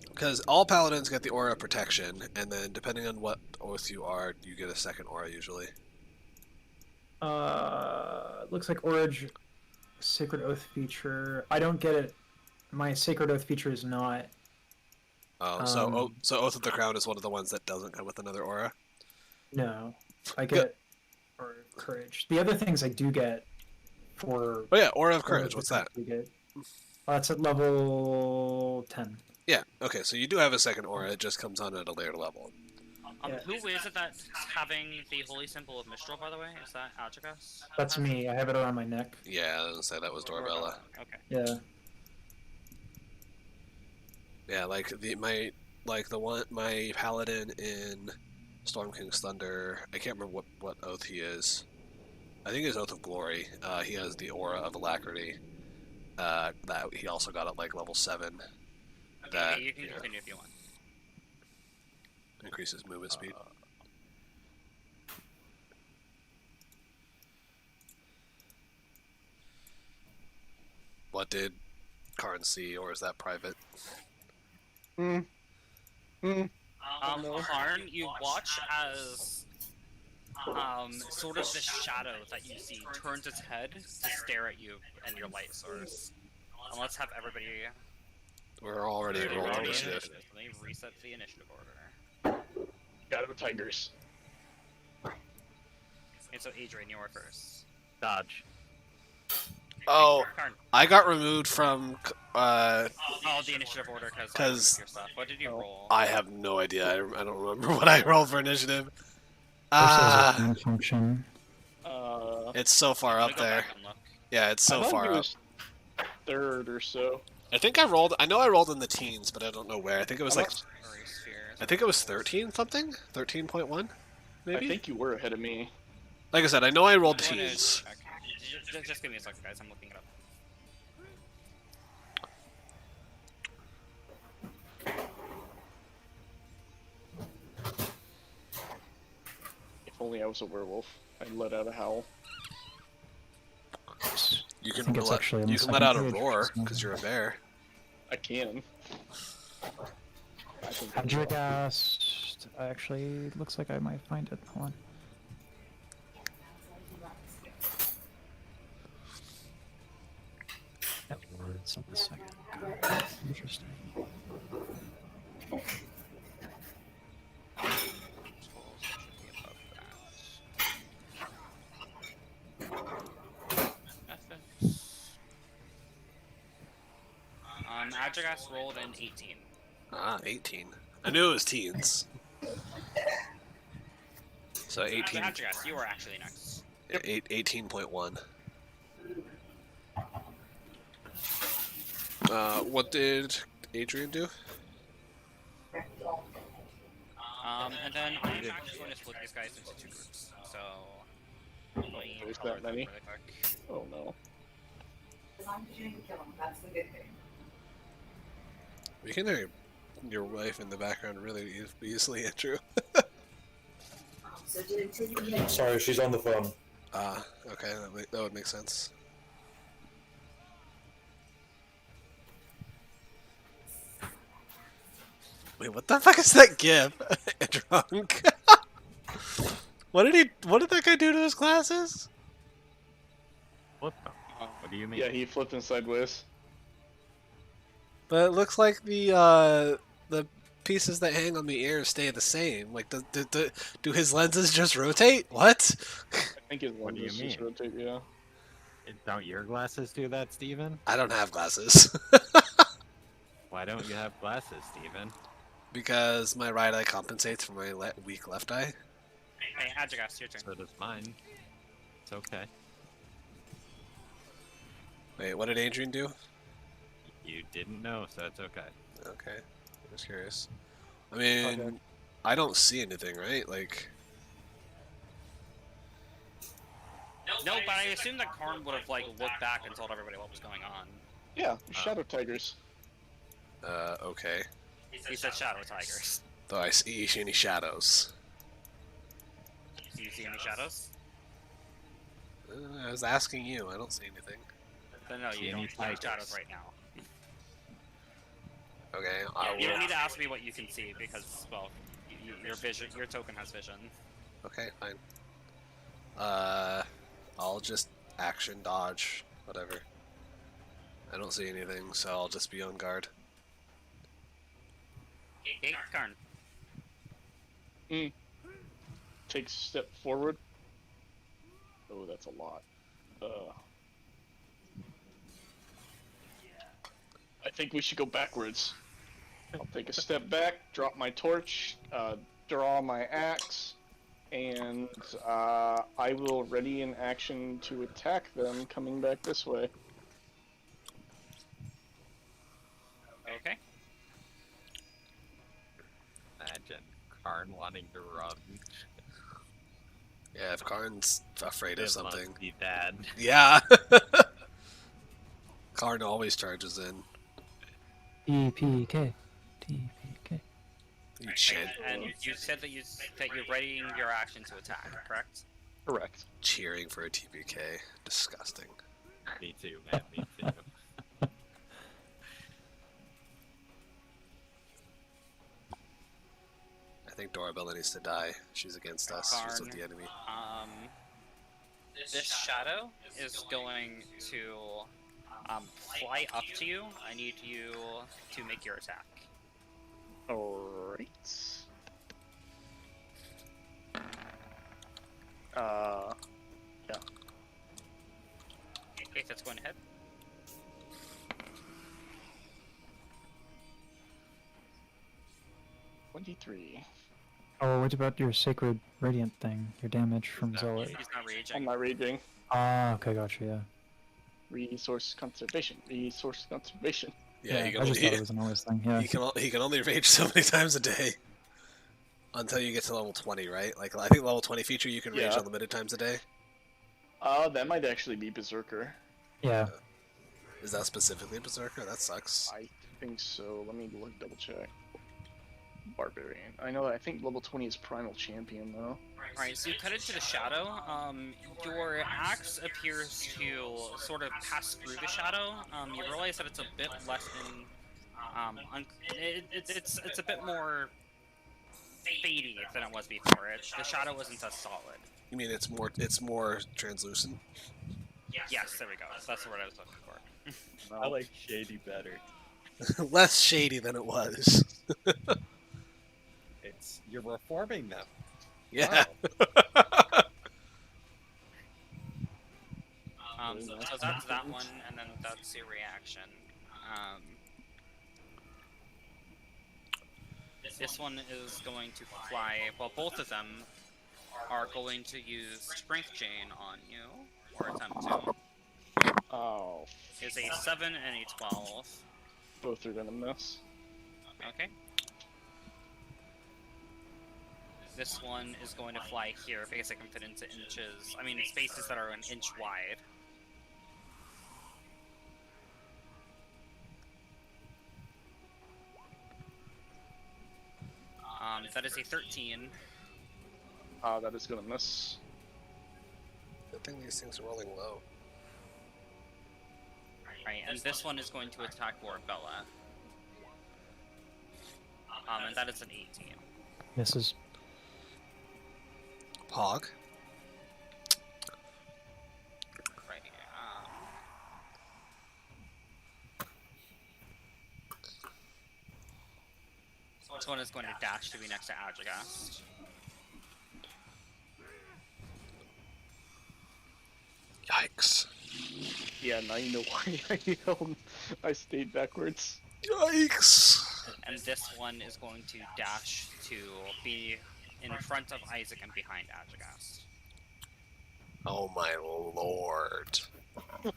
Because all paladins get the aura of protection, and then depending on what oath you are, you get a second aura usually. Looks like Orage Sacred Oath feature. I don't get it. My Sacred Oath feature is not. Oh, so Oath of the Crown is one of the ones that doesn't come with another aura. No, I get or Courage. The other things I do get for. Oh yeah, Aura of Courage. What's that? That's at level 10. Yeah. Okay, so you do have a second aura. It just comes on at a later level. Yeah. Who is it that's having the holy symbol of Mistral, by the way? Is that Algigas? That's me. I have it around my neck. Yeah, I was gonna say that was Dorbella. Okay. Yeah. Yeah, like my paladin in Storm King's Thunder. I can't remember what oath he is. I think it's Oath of Glory. He has the aura of Alacrity. That he also got at like level 7. That Okay, you can continue if you want. increases movement speed. What did Karn see, or is that private? no. Karn, you watch as sort of this shadow that you see turns its head to stare at you and your light source. And let's have everybody We're already roll rolling the initiative. Let me reset the initiative order. Gotta go Tigers. And so Adrian, you are first. Dodge. Oh, Karn. I got removed from. Oh, the initiative order because 'Cause- your stuff. What did you roll? I have no idea. I don't remember what I rolled for initiative. Ah. Function. It's so far Let me up go there. back and look. Yeah, it's so I thought far he up. was third or so. I think I rolled. I know I rolled in the teens, but I don't know where. I think it was I'm like. not- Fairy spheres. I think it was 13 something. 13.1, maybe. I think you were ahead of me. Like I said, I know I rolled I'm gonna teens. check. Just give me a second, guys. I'm looking it up. If only I was a werewolf, I'd let out a howl. You I can think it's actually on you the can let out a second page, roar so- because you're a bear. I can. I think Adrigast. Actually, looks like I might find it. Hold on. Yep, it's on the second. Interesting. Adrigas rolled an 18. Ah, 18. I knew it was teens. So 18. Adrigas, you are actually next. 18.1. What did Adrian do? And then I'm actually going to split these guys into 2 groups. So, let me There's color that them many? really quick. Oh no. As long as you didn't kill him, that's the good thing. We can hear your wife in the background really easily, Andrew. So did it take you? Sorry, she's on the phone. Ah, okay, that would make sense. Wait, what the fuck is that gif? Drunk. What did that guy do to his glasses? What the? What do you mean? Yeah, he flipped them sideways. But it looks like the pieces that hang on the ears stay the same. Like, do his lenses just rotate? What? I think his What do you lenses just mean? rotate, yeah. Don't your glasses do that, Steven? I don't have glasses. Why don't you have glasses, Steven? Because my right eye compensates for my weak left eye. Hey, Adrigas, your turn. So does mine. It's okay. Wait, what did Adrian do? You didn't know, so it's okay. Okay, I'm just curious. I mean, Okay. I don't see anything, right? Like, No, but I assume that Karn would have, like, looked back and told everybody what was going on. Yeah, shadow tigers. okay. He said shadow tigers. Though I see any shadows. Do you see any shadows? I was asking you. I don't see anything. Then no, See you any don't see any tigers? shadows right now. Okay, I You don't will. need to ask me what you can see because, well, your token has vision. Okay, fine. I'll just action dodge, whatever. I don't see anything, so I'll just be on guard. Okay, Karn. Takes a step forward. Oh, that's a lot. I think we should go backwards. I'll take a step back, drop my torch, draw my axe, and I will ready an action to attack them coming back this way. Okay. Imagine Karn wanting to run. Yeah, if Karn's afraid of It something. must be bad. Yeah! Karn always charges in. TPK. TPK. You chant, And you said that you're readying your action to attack, correct? Correct. cheering for a TPK. Disgusting. Me too, man. Me too. I think Dorabella needs to die. She's against us. She's with Karn. the enemy. This shadow is going to fly up to you. I need you to make your attack. Alright. Yeah. Okay, that's going ahead. $23. Oh, what about your sacred radiant thing? Your damage from Zoe? He's not I'm raging. not raging. Ah, okay, gotcha. Yeah. Resource conservation. Resource conservation. Yeah, he I can just only, thought it was an always thing. Yeah. he can only rage so many times a day. Until you get to level 20, right? Like, I think level 20 feature you can rage Yeah. unlimited times a day. That might actually be Berserker. Yeah. Is that specifically Berserker? That sucks. I think so. Let me double check. Barbarian. I think level 20 is Primal Champion, though. Alright, so you cut into the shadow. Your axe appears to sort of pass through the shadow. You realize that it's a bit less than. It's a bit more fadey than it was before. The shadow isn't as solid. You mean it's more translucent? Yes, there we go. That's the word I was looking for. I like shady better. Less shady than it was. It's you're reforming them. Yeah. So that's that one, and then that's your reaction. This one is going to fly. Well, both of them are going to use Strength Chain on you, or attempt to. Oh, Is a 7 and a 12. both are gonna miss. Okay. This one is going to fly here because it can fit into inches. I mean, spaces that are an inch wide. That is a 13. That is gonna miss. Good thing these things are rolling low. Right, and this one is going to attack Bella. And that is an 18. Misses. Pog. Right. This one is going to dash to be next to Adjagast. Yikes. Yeah, now you know why I stayed backwards. Yikes. And this one is going to dash to be in front of Isaac and behind Adjagast. Oh my lord.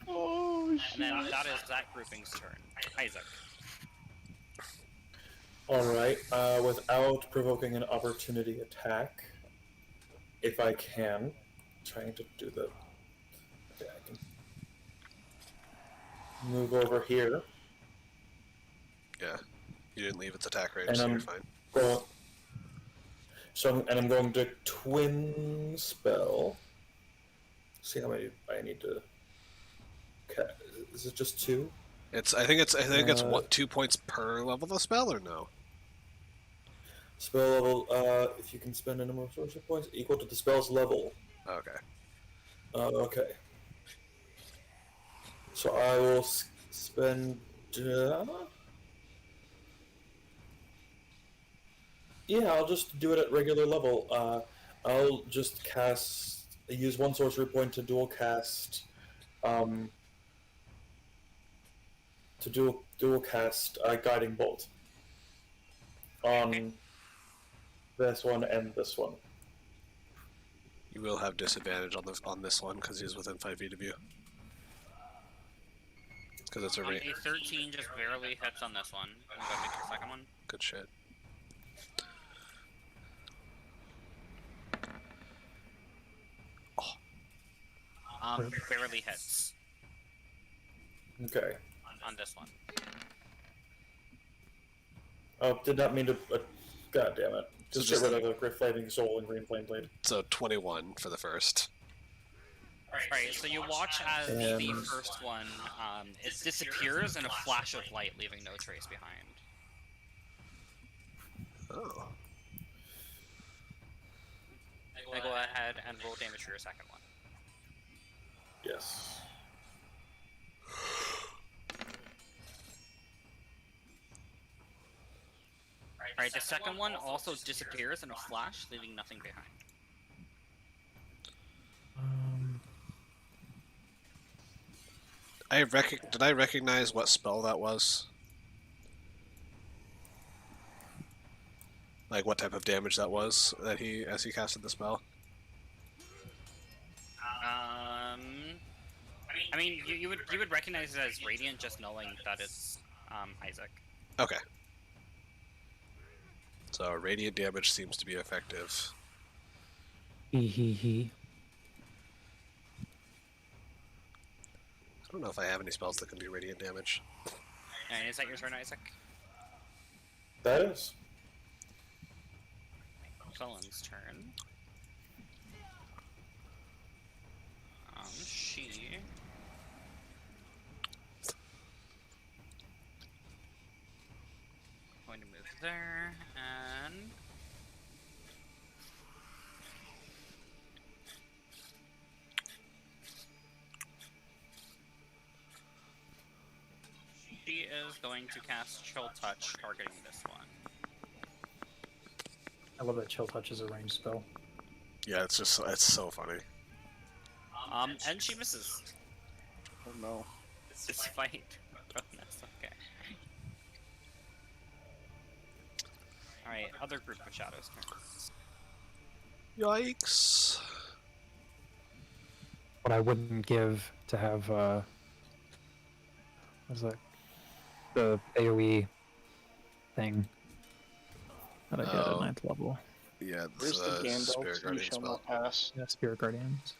Oh, And then that is that grouping's turn. Isaac. Alright, without provoking an opportunity attack, if I can, trying to do the... Okay, I can move over here. Yeah. You didn't leave its attack range, And so I'm you're fine. going... I'm going to twin spell. See how many I need to... Is it just 2? I think it's what, 2 points per level of spell, or no? Spell level, if you can spend a number of sorcery points equal to the spell's level. Okay. Okay. So I will spend... Yeah, I'll just do it at regular level. I'll just use 1 sorcery point to dual cast, Guiding Bolt on this one and this one. You will have disadvantage on this one because he's within 5 feet of you. Because it's a range. A 13 just barely hits on this one. I'm going to make your second one. Good shit. Barely hits Okay. on this one. Oh, did not mean to... God damn it. So Just just- get rid of the Flaming Soul and Green Flame Blade. So 21 for the first. Right, so you watch as the And- first one, it disappears in a flash of light, leaving no trace behind. Oh. I go ahead and roll damage for your second one. Yes. Right, the second one also disappears in a flash, leaving nothing behind. Did I recognize what spell that was? Like what type of damage that was as he casted the spell? I mean, you would recognize it as radiant just knowing that it's Isaac. Okay. So radiant damage seems to be effective. He. I don't know if I have any spells that can do radiant damage. And is that your turn, Isaac? That is. Cullen's turn. She going to move there and she is going to cast Chill Touch, targeting this one. I love that Chill Touch is a ranged spell. Yeah, it's so funny. And she misses. Oh no. Despite bonus, okay. Alright, other group of shadows turns. Yikes. What I wouldn't give to have what's that? The AoE thing that I get Oh. at 9th level. Yeah, Where's the Spirit Gandalf? You Guardian shall spell. not pass. Yeah, Spirit Guardians.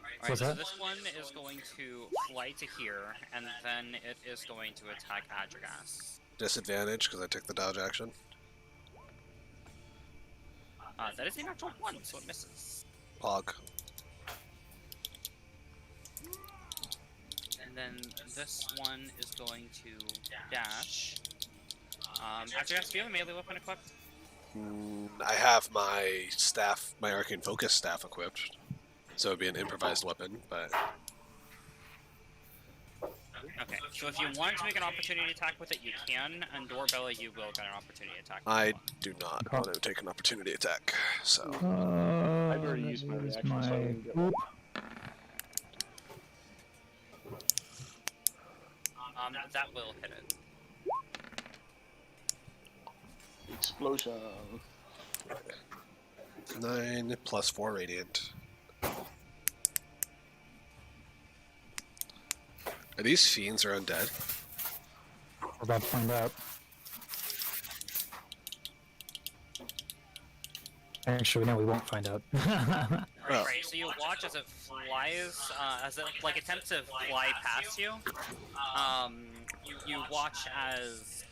Alright, What's so that? this one is going to fly to here, and then it is going to attack Adrigas. Disadvantage because I took the dodge action. That is a natural 1, so it misses. Pog. And then this one is going to dash. Adrigas, do you have a melee weapon equipped? I have my staff, my arcane focus staff equipped, so it'd be an improvised weapon. But Okay, so if you want to make an opportunity attack with it, you can, and Doorbella, you will get an opportunity attack. with I that one. do not want to take an opportunity attack. So I've already used my that is reaction, so I my didn't get whoop. That will hit it. explosion. 9 plus 4 radiant. Are these fiends or undead? We're about to find out. Actually, no, we won't find out. Oh. Right, so you watch as it flies, as it like attempts to fly past you. You watch as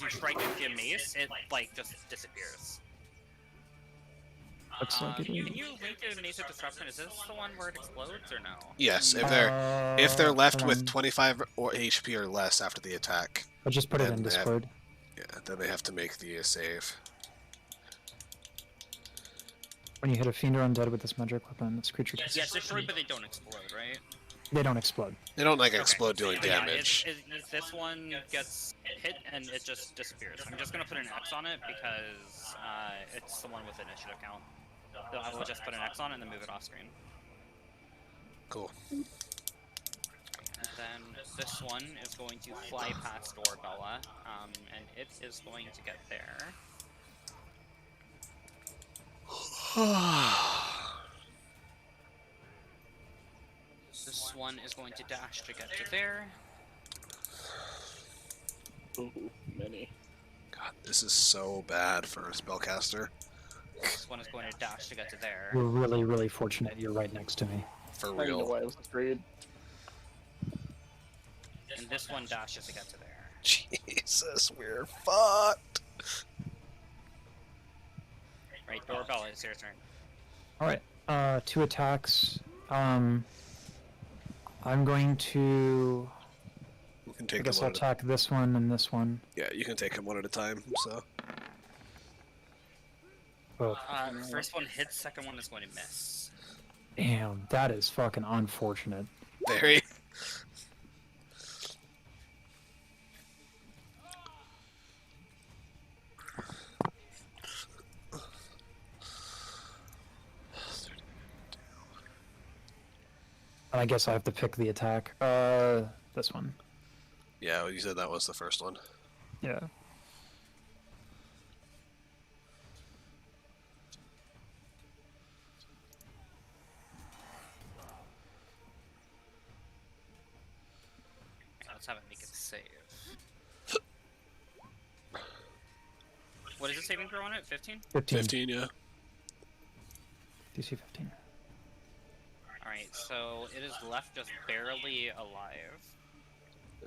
you strike it with your mace, it like just disappears. Looks like it Can is. you link to Mace of Disruption? Is this the one where it explodes or no? Yes, if they're left with 25 or HP or less after the attack, I just put it then in they have- Discord. yeah, then they have to make the save. When you hit a fiend or undead with this magic weapon, this creature does. Yes, destroyed, but they don't explode, right? They don't explode. They don't like Okay. explode doing But yeah, damage. this one gets hit and it just disappears. I'm just gonna put an X on it because it's the one with initiative count. So I will just put an X on it and then move it off screen. Cool. And then this one is going to fly past Doorbella, and it is going to get there. This one is going to dash to get to there. Ooh, many. God, this is so bad for a spellcaster. This one is going to dash to get to there. We're really, really fortunate you're right next to me. For I don't know real. why I was afraid. And this one dashes to get to there. Jesus, we're fucked. Right, Doorbella, it's your turn. Alright, 2 attacks. I'm going to... You can I take guess them I'll one at attack this one and this one. yeah, you can take them one at a time. So Oh, First one hits, second one is going to miss. damn, that is fucking unfortunate. very. And I guess I have to pick the attack. This one. Yeah, you said that was the first one. Yeah. Let's have it make it save. What is the saving throw on it? 15? 15. 15, yeah. DC 15. Alright, so it is left just barely alive.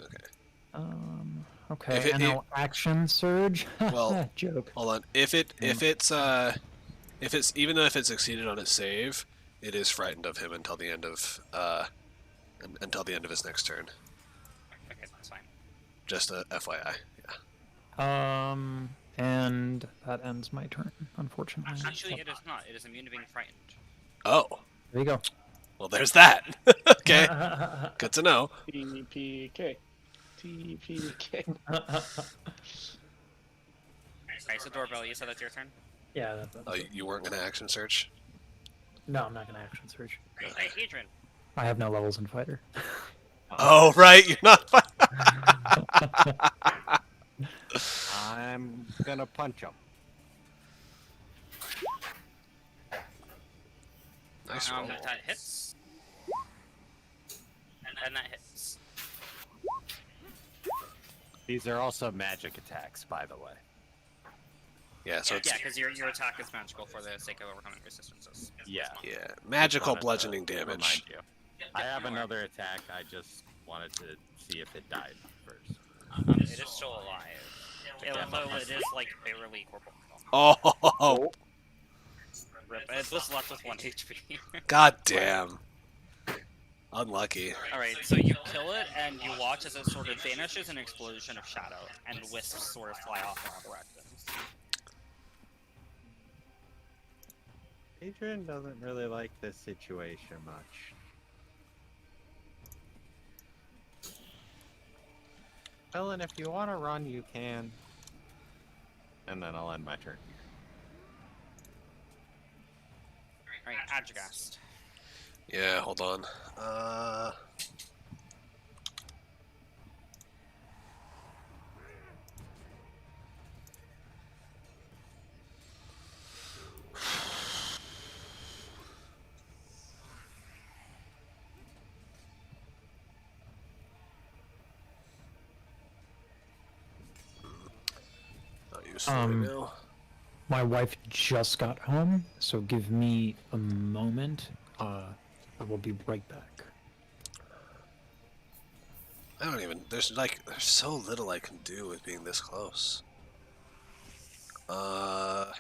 Okay. Okay, If it- and now action surge. Well, joke. Hold on. If it's even though if it succeeded on its save, it is frightened of him until the end of his next turn. Okay, that's fine. Just a FYI. Yeah. And that ends my turn, unfortunately. Actually, it is not. It is immune to being frightened. Oh. There you go. Well, there's that. Okay. Good to know. TPK. TPK. Alright, so Doorbell, you said that's your turn? Yeah. Oh, you weren't gonna action search? No, I'm not gonna action surge. Hey, Adrian. I have no levels in fighter. Oh, right. You're not. I'm gonna punch him. Nice roll. That hits. And that hits. These are also magic attacks, by the way. Yeah, so it's Yeah, because your attack is magical for the sake of overcoming resistances. Yeah. yeah, magical Wanted to bludgeoning damage. remind you. I have another attack. I just wanted to see if it died first. It is still alive. Although it is like barely corporeal. Oh, Rip. It was left with 1 HP. god damn. Unlucky. Alright, so you kill it, and you watch as it sort of vanishes in an explosion of shadow, and wisps sort of fly off in all directions. Adrian doesn't really like this situation much. Ellen, if you want to run, you can. And then I'll end my turn here. Alright, Adjugast. Yeah, hold on. Not useful right now. My wife just got home, so give me a moment. I will be right back. I don't even. There's so little I can do with being this close. I'll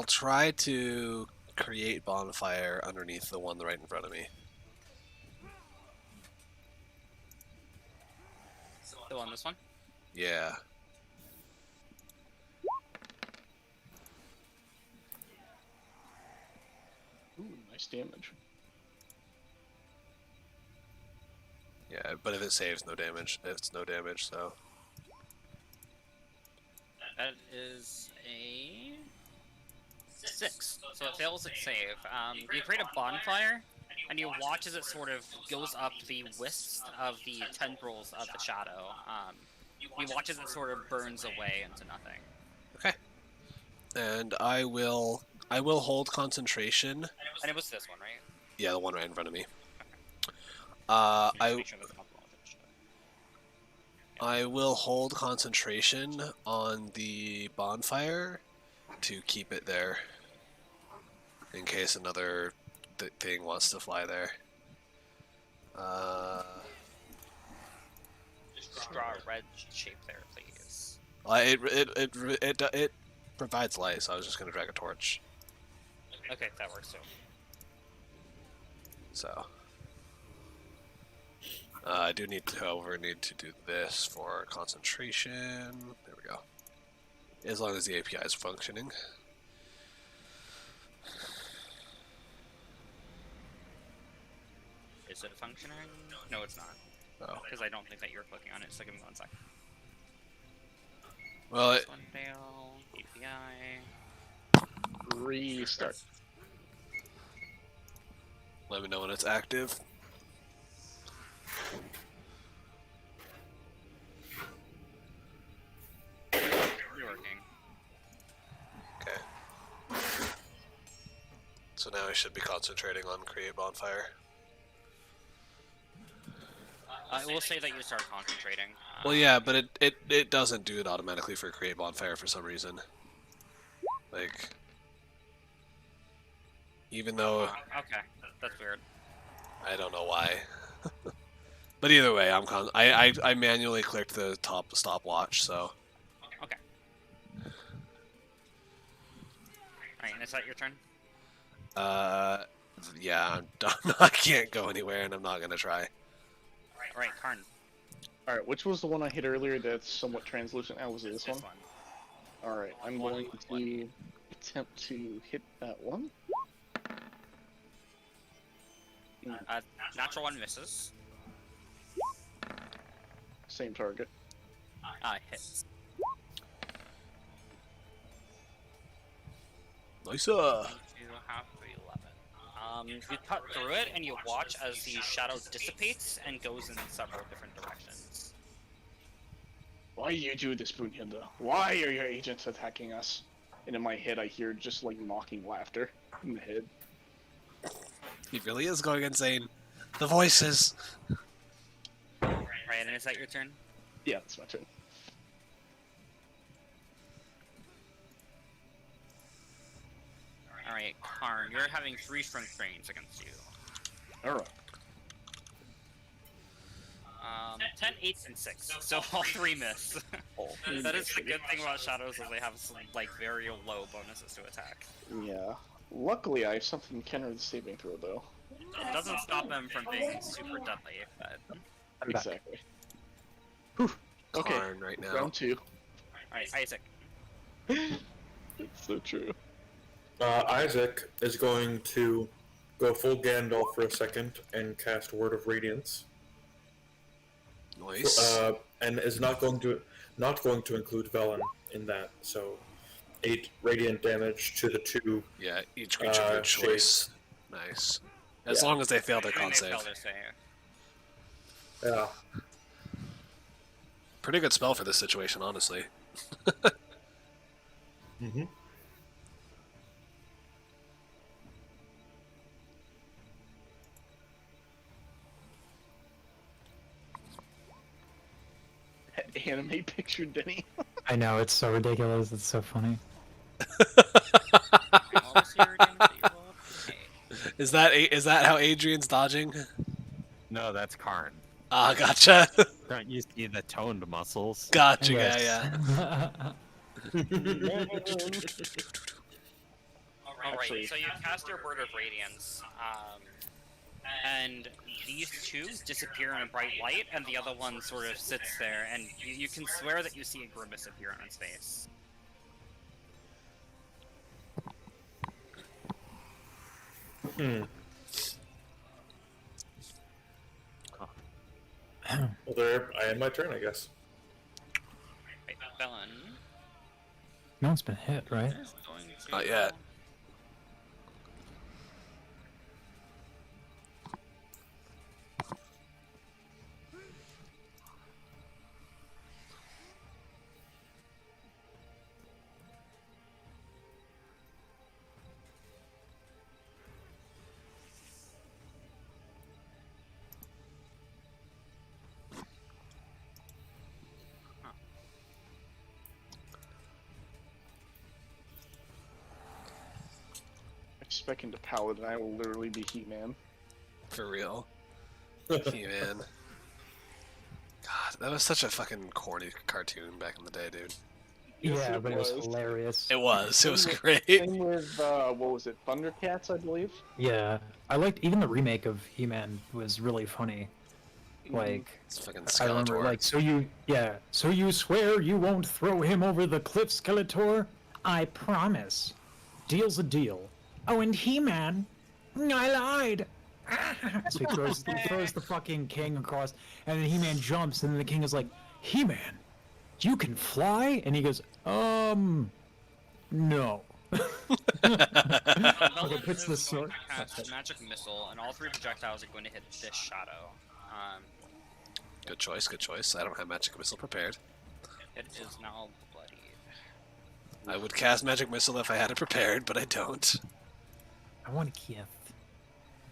try to create bonfire underneath the one right in front of me. Still on this one? Yeah. Ooh, nice damage. Yeah, but if it saves, no damage. It's no damage, so. That is a 6. So it fails its save. You create a bonfire, and you watch as it sort of goes up the wisps of the tendrils of the shadow. You watch as it sort of burns away into nothing. Okay. And I will hold concentration. And it was this one, right? Yeah, the one right in front of me. Just I make sure that's not blocking. I will hold concentration on the bonfire to keep it there in case another thing wants to fly there. Just draw a red shape there, please. It provides light, so I was just gonna drag a torch. Okay, that works too. So I do need to, however, need to do this for concentration. There we go. As long as the API is functioning. Is it functioning? No, it's not. Oh. Because I don't think that you're clicking on it, so give me 1 second. Well, This one fail, API. Restart. let me know when it's active. You're working. Okay. So now I should be concentrating on create bonfire. I will say that you start concentrating. Well, yeah, but it doesn't do it automatically for create bonfire for some reason. Like, even though Okay, that's weird. I don't know why. But either way, I manually clicked the top stopwatch, so Okay. Alright, is that your turn? yeah, I'm done. I can't go anywhere, and I'm not gonna try. Alright, Karn. Alright, which was the one I hit earlier that's somewhat translucent? Was it this one? Alright, I'm going to attempt to hit that one. Natural one misses. Same target. Hits. Nice. Two, half of 11. You cut through it, and you watch as the shadow dissipates and goes in several different directions. Why do you do this, Brunhilde? Why are your agents attacking us? And in my head, I hear just like mocking laughter in the head. He really is going insane. The voices. Right, and is that your turn? Yeah, that's my turn. Alright, Karn, you're having 3 strength drains against you. Alright. 10, 8, and 6. So all 3 miss. That is the good thing about shadows, is they have some, like, very low bonuses to attack. Yeah. Luckily, I have something to counter the saving throw, though. It doesn't stop them from being super deadly, but... I'm back. Exactly. Whew. Okay, Karn right now. round 2. Alright, Isaac. It's so true. Isaac is going to go full Gandalf for a second and cast Word of Radiance. Nice. And is not going to include Velen in that. So 8 radiant damage to the 2. Yeah, each creature of your choice. Nice. As long as they fail their con save. Yeah. Pretty good spell for this situation, honestly. Mm-hmm. That anime picture, Denny. I know, it's so ridiculous. It's so funny. Is that how Adrian's dodging? No, that's Karn. Ah, gotcha. Don't you see the toned muscles? Gotcha, Yes. yeah. Alright, so you cast your Word of Radiance, and these 2 disappear in a bright light, and the other one sort of sits there, and you can swear that you see a grimace appear on its face. Well, there, I end my turn, I guess. Right, Velen No one's been hit, right? is going to... Not yet. Expecting to Paladin, I will literally be He-Man. For real. He-Man. God, that was such a fucking corny cartoon back in the day, dude. Yes, Yeah, it but it was was. hilarious. It was. It was great. Same with, what was it, Thundercats, I believe? Yeah, I liked even the remake of He-Man was really funny. Like, It's fucking I remember, Skeletor. like, so you swear you won't throw him over the cliff, Skeletor? I promise. Deal's a deal. Oh, and He-Man, I lied. So he throws the fucking king across, and then He-Man jumps, and then the king is like, He-Man, you can fly? And he goes, no. Velen puts is the sword- going to cast Magic Missile, and all 3 projectiles are going to hit this shadow. Good choice, good choice. I don't have Magic Missile prepared. It is now bloodied. I would cast Magic Missile if I had it prepared, but I don't. I want to kill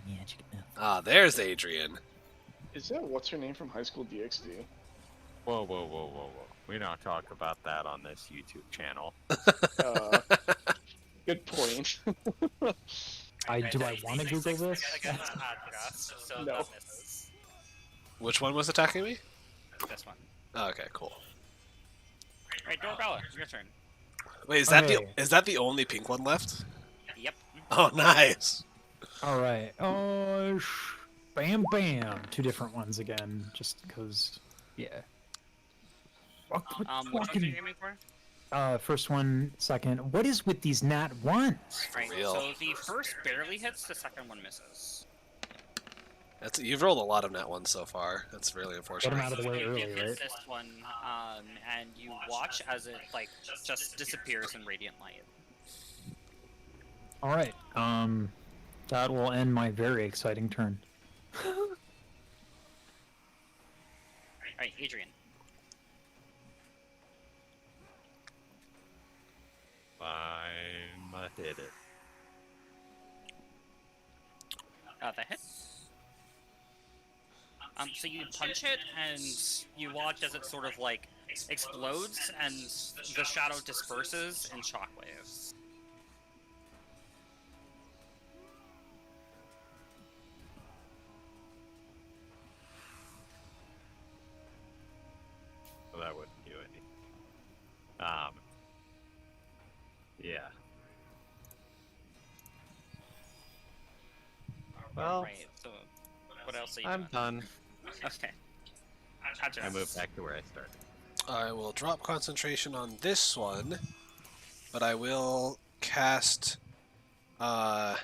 magic missile. Ah, there's Adrian. Is that what's her name from High School DxD? Whoa, whoa, whoa, whoa, whoa. We don't talk about that on this YouTube channel. Good point. Do I want to Google this? Against Adras, so No. that misses. Which one was attacking me? This one. Oh, okay, cool. Alright, Dorabella, your turn. Wait, is that Okay. the only pink one left? Yep. Oh, nice. All right. Oh, bam, bam. 2 different ones again, just because. Yeah. Which ones are you aiming for? First one, second. What is with these nat ones? Right, real. so the first barely hits, the second one misses. You've rolled a lot of nat ones so far. That's really Get unfortunate. him out of the way You early, hit right? this one, and you watch as it, like, just disappears in radiant light. All right. That will end my very exciting turn. Alright, Adrian. I'm hit it. That hits. So you punch it, and you watch as it sort of like explodes, and the shadow disperses in shockwaves. Well, that wouldn't do anything. Yeah. Well, Right. So, what else are you I'm doing? done. Okay. I move back to where I started. I will drop concentration on this one, but I will cast. I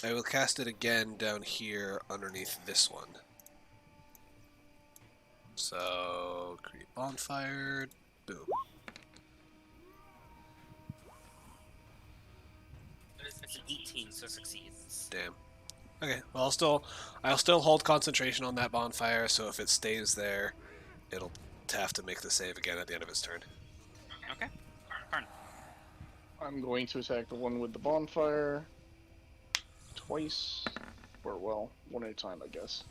will cast it again down here underneath this one. So create bonfire. Boom. It's an 18, so succeeds. Damn. Okay. Well, I'll still hold concentration on that bonfire. So if it stays there, it'll have to make the save again at the end of its turn. Okay. Karn. I'm going to attack the one with the bonfire twice, or well, one at a time, I guess.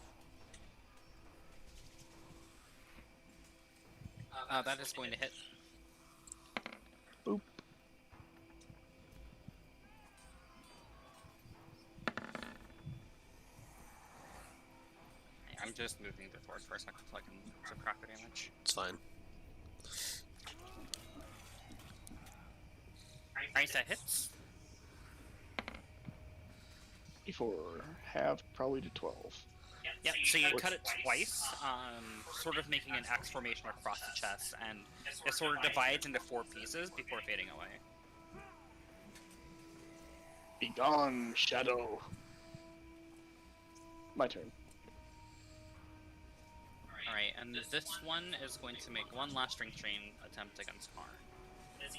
That is going to hit. Boop. I'm just moving the torch for a second so I can subtract the damage. It's fine. Alright, that hits. Before half, probably to 12. Yep, so you cut it twice, sort of making an X formation across the chest, and it sort of divides into 4 pieces before fading away. Be gone, shadow. My turn. Alright, and this one is going to make one last strength strain attempt against Karn.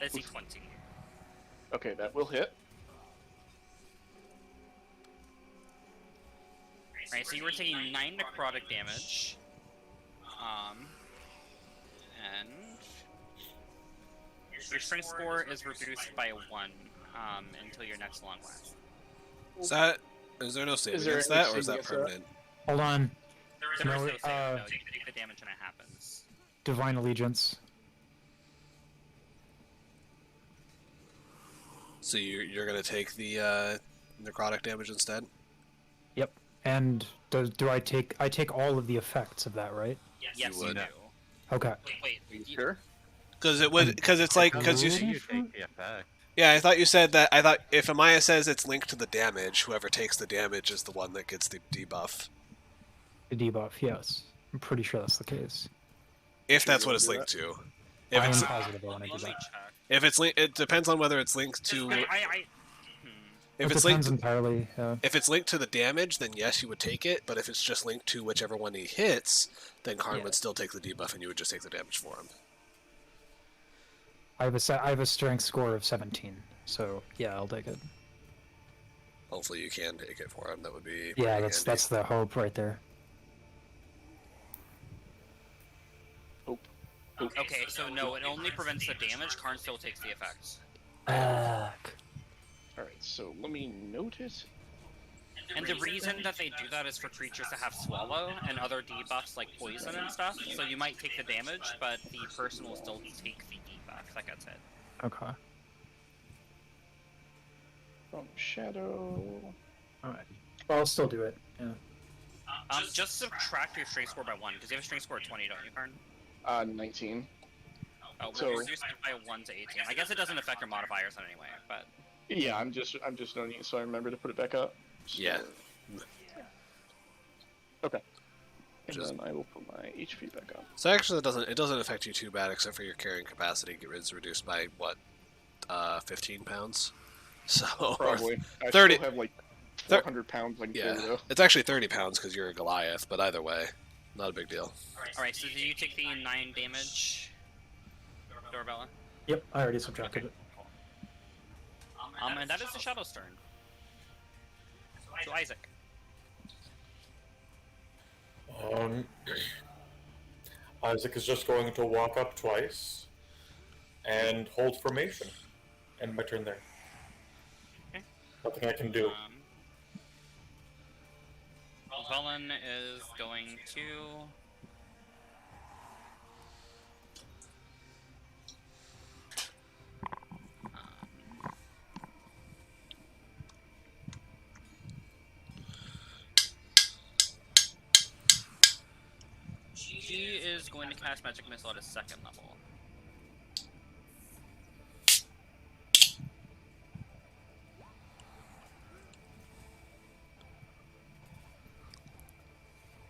It's a 20. Okay, that will hit. Alright, so you were taking 9 necrotic damage. And your strength score is reduced by 1 until your next long rest. Is there no save Is there against any that, or is save that against that? permanent? Hold on. There is No, no save, no, you take the damage and it happens. Divine Allegiance. So you're gonna take the necrotic damage instead? Yep. And do I take all of the effects of that, right? Yes, you would. do. Okay. Wait, Are you sure? Because it's like because You you take the effect. yeah, I thought you said that. I thought if Amaya says it's linked to the damage, whoever takes the damage is the one that gets the debuff. The debuff, yes. I'm pretty sure that's the case. If that's you what it's wanna do linked to. If I it's am positive I want to do let me that. check. if it's it depends on whether it's linked to. Hmm. If It it's depends linked entirely. if it's linked to the damage, then yes, you would take it. But if it's just linked to whichever one he hits, then Karn Yeah. would still take the debuff, and you would just take the damage for him. I have a strength score of 17, so yeah, I'll take it. Hopefully, you can take it for him. That would be Yeah, pretty handy. that's the hope right there. Okay, so no, it only prevents the damage. Karn still takes the effects. Fuck. Alright, so let me note it. And the reason that they do that is for creatures that have swallow and other debuffs like poison and stuff. So you might take the damage, but the person will still take the debuff that gets hit. Okay. From shadow. Alright. Well, I'll still do it. Yeah. Just subtract your strength score by 1, because you have a strength score of 20, don't you, Karn? 19. Oh, we'll So- reduce it by 1 to 18. I guess it doesn't affect your modifiers in any way, but... Yeah, I'm just noting it so I remember to put it back up. So- Yeah. Okay. And Just- then I will put my HP back on. So actually, it doesn't affect you too bad, except for your carrying capacity is reduced by what, 15 pounds. So Probably. I 30 still have like thir- 400 pounds I can yeah, carry though. it's actually 30 pounds because you're a Goliath. But either way, not a big deal. Alright, so did you take the 9 damage, Dorabella? Yep, I already subtracted it. And that is the Shadow's turn. So Isaac. Isaac is just going to walk up twice and hold formation. End my turn there. Okay. Nothing I can do. Velen is going to... She is going to cast Magic Missile at a 2nd level.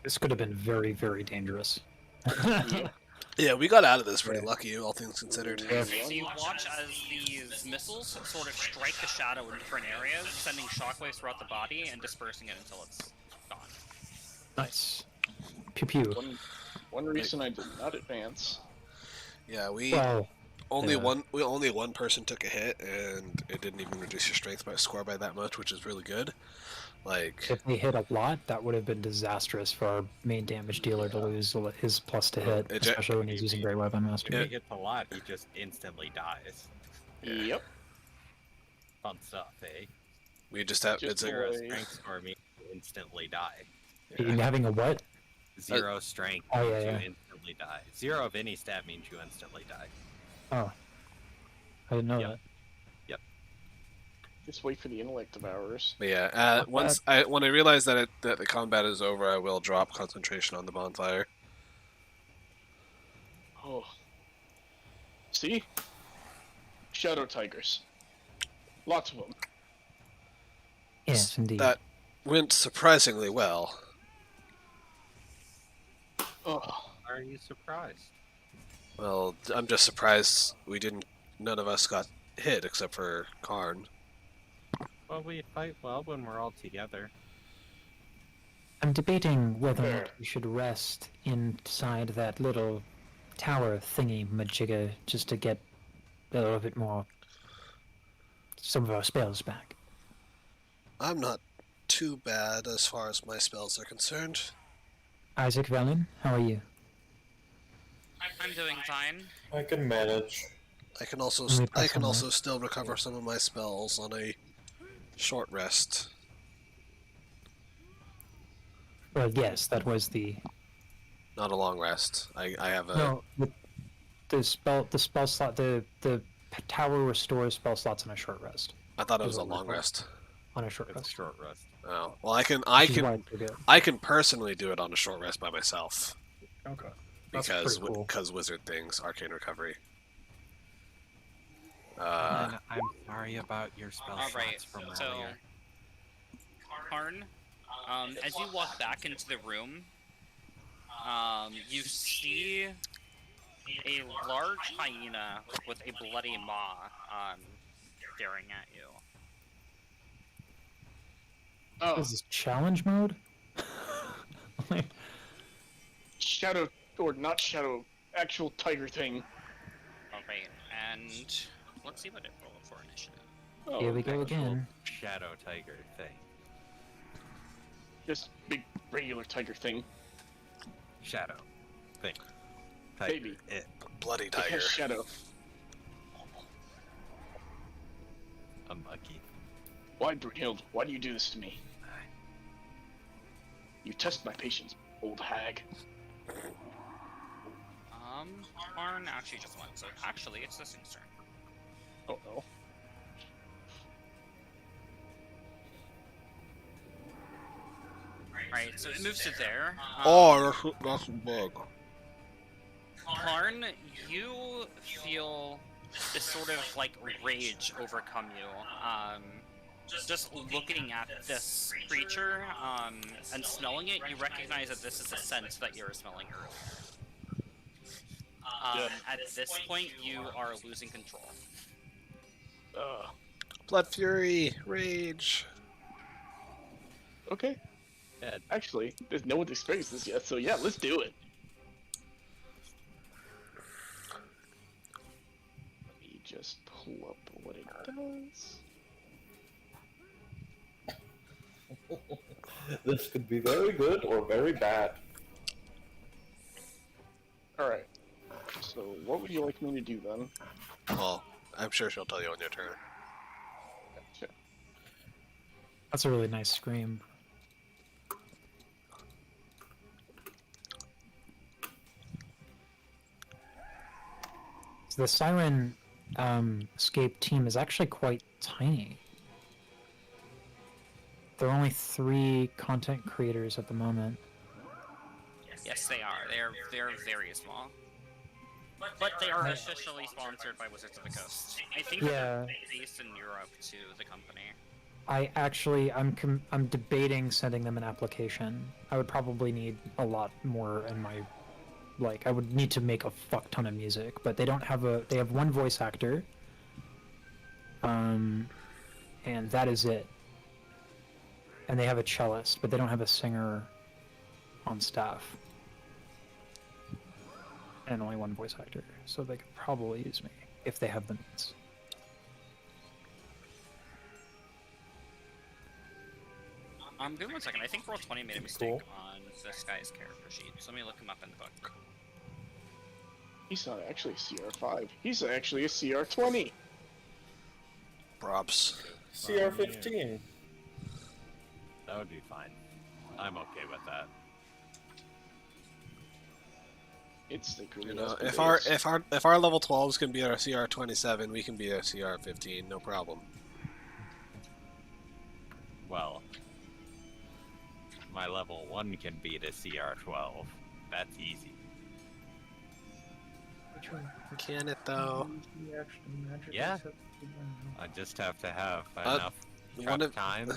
This could have been very, very dangerous. Yeah, we got out of this pretty lucky, all things considered. Yeah. So you watch as these missiles sort of strike the shadow in different areas, sending shockwaves throughout the body and dispersing it until it's gone. Nice. Pew pew. One reason I did not advance. Yeah, Well, only yeah. one person took a hit, and it didn't even reduce your strength by score by that much, which is really good. Like, if they hit a lot, that would have been disastrous for our main damage dealer to lose his plus to hit, especially when he's using Great Weapon Master. If he hits a lot, he just instantly dies. Yep. Fun stuff, eh? we just have Just it's a, Zero Boy. strength score means you instantly die. Having a what? Zero strength Oh, means yeah, you yeah. instantly die. Zero of any stat means you instantly die. Oh. I didn't know Yep. that. Just wait for the intellect of ours. But yeah, when I realize that the combat is over, I will drop concentration on the bonfire. Oh. See? Shadow tigers. Lots of them. Yes, indeed. That went surprisingly well. Oh. Are you surprised? Well, I'm just surprised none of us got hit except for Karn. Well, we fight well when we're all together. I'm debating whether or Fair. not we should rest inside that little tower thingy majigga just to get a little bit more some of our spells back. I'm not too bad as far as my spells are concerned. Isaac Velen, how are you? I'm doing fine. I can manage. I can also Let me press on that. still recover some of my spells on a short rest. Well, yes, that was the Not a long rest. I have a no. The spell slot. The tower restores spell slots on a short rest. I thought it Is was a what we're long called. rest. On a short It's a rest. short rest. Oh well, I Which is why it's so good. I can personally do it on a short rest by myself Okay. That's because pretty cool. wizard things, arcane recovery. And I'm sorry about your spell Alright, slots from so... earlier. Karn, as you walk back into the room, you see a large hyena with a bloody maw staring at you. Oh, Is this challenge mode? shadow, or not shadow, actual tiger thing. Alright, and let's see what it rolled for initiative. Oh, Here we go again. Shadow tiger thing. Just big regular tiger thing. Shadow thing. Tiger. Baby. bloody It tiger. has shadow. A monkey. Why, Brunhild? Why do you do this to me? You test my patience, old hag. Karn actually just went, so actually it's this thing's turn. Oh no. Right, so it moves to there. That's a bug. Karn, you feel this sort of like rage overcome you. Just looking at this creature and smelling it, you recognize that this is a scent that you were smelling earlier. At this point, you are losing control. Blood fury, rage. Okay. Yeah. Actually, there's no one's experienced this yet, so yeah, let's do it. Let me just pull up what it does. This could be very good or very bad. Alright. So, what would you like me to do then? Well, I'm sure she'll tell you on your turn. Gotcha. That's a really nice scream. So the Siren Escape team is actually quite tiny. There are only 3 content creators at the moment. Yes, they are. They're very small. But they are officially sponsored by Wizards of the Coast. I think Yeah. they're based in Europe too, the company. I'm debating sending them an application. I would probably need a lot more in my, like, I would need to make a fuck ton of music, but they have 1 voice actor, and that is it. And they have a cellist, but they don't have a singer on staff. And only 1 voice actor, so they could probably use me if they have the means. Give me 1 second. I think Roll20 made a mistake on this guy's character sheet, so let me look him up in the book. He's not actually a CR5. He's actually a CR20. Props. CR15. That would be fine. I'm okay with that. It's the You know, if our level 12s can be our CR27, we can be our CR15, no problem. Well, my level 1 can beat a CR12. That's easy. Can it though? Yeah. I just have to have enough one of- time.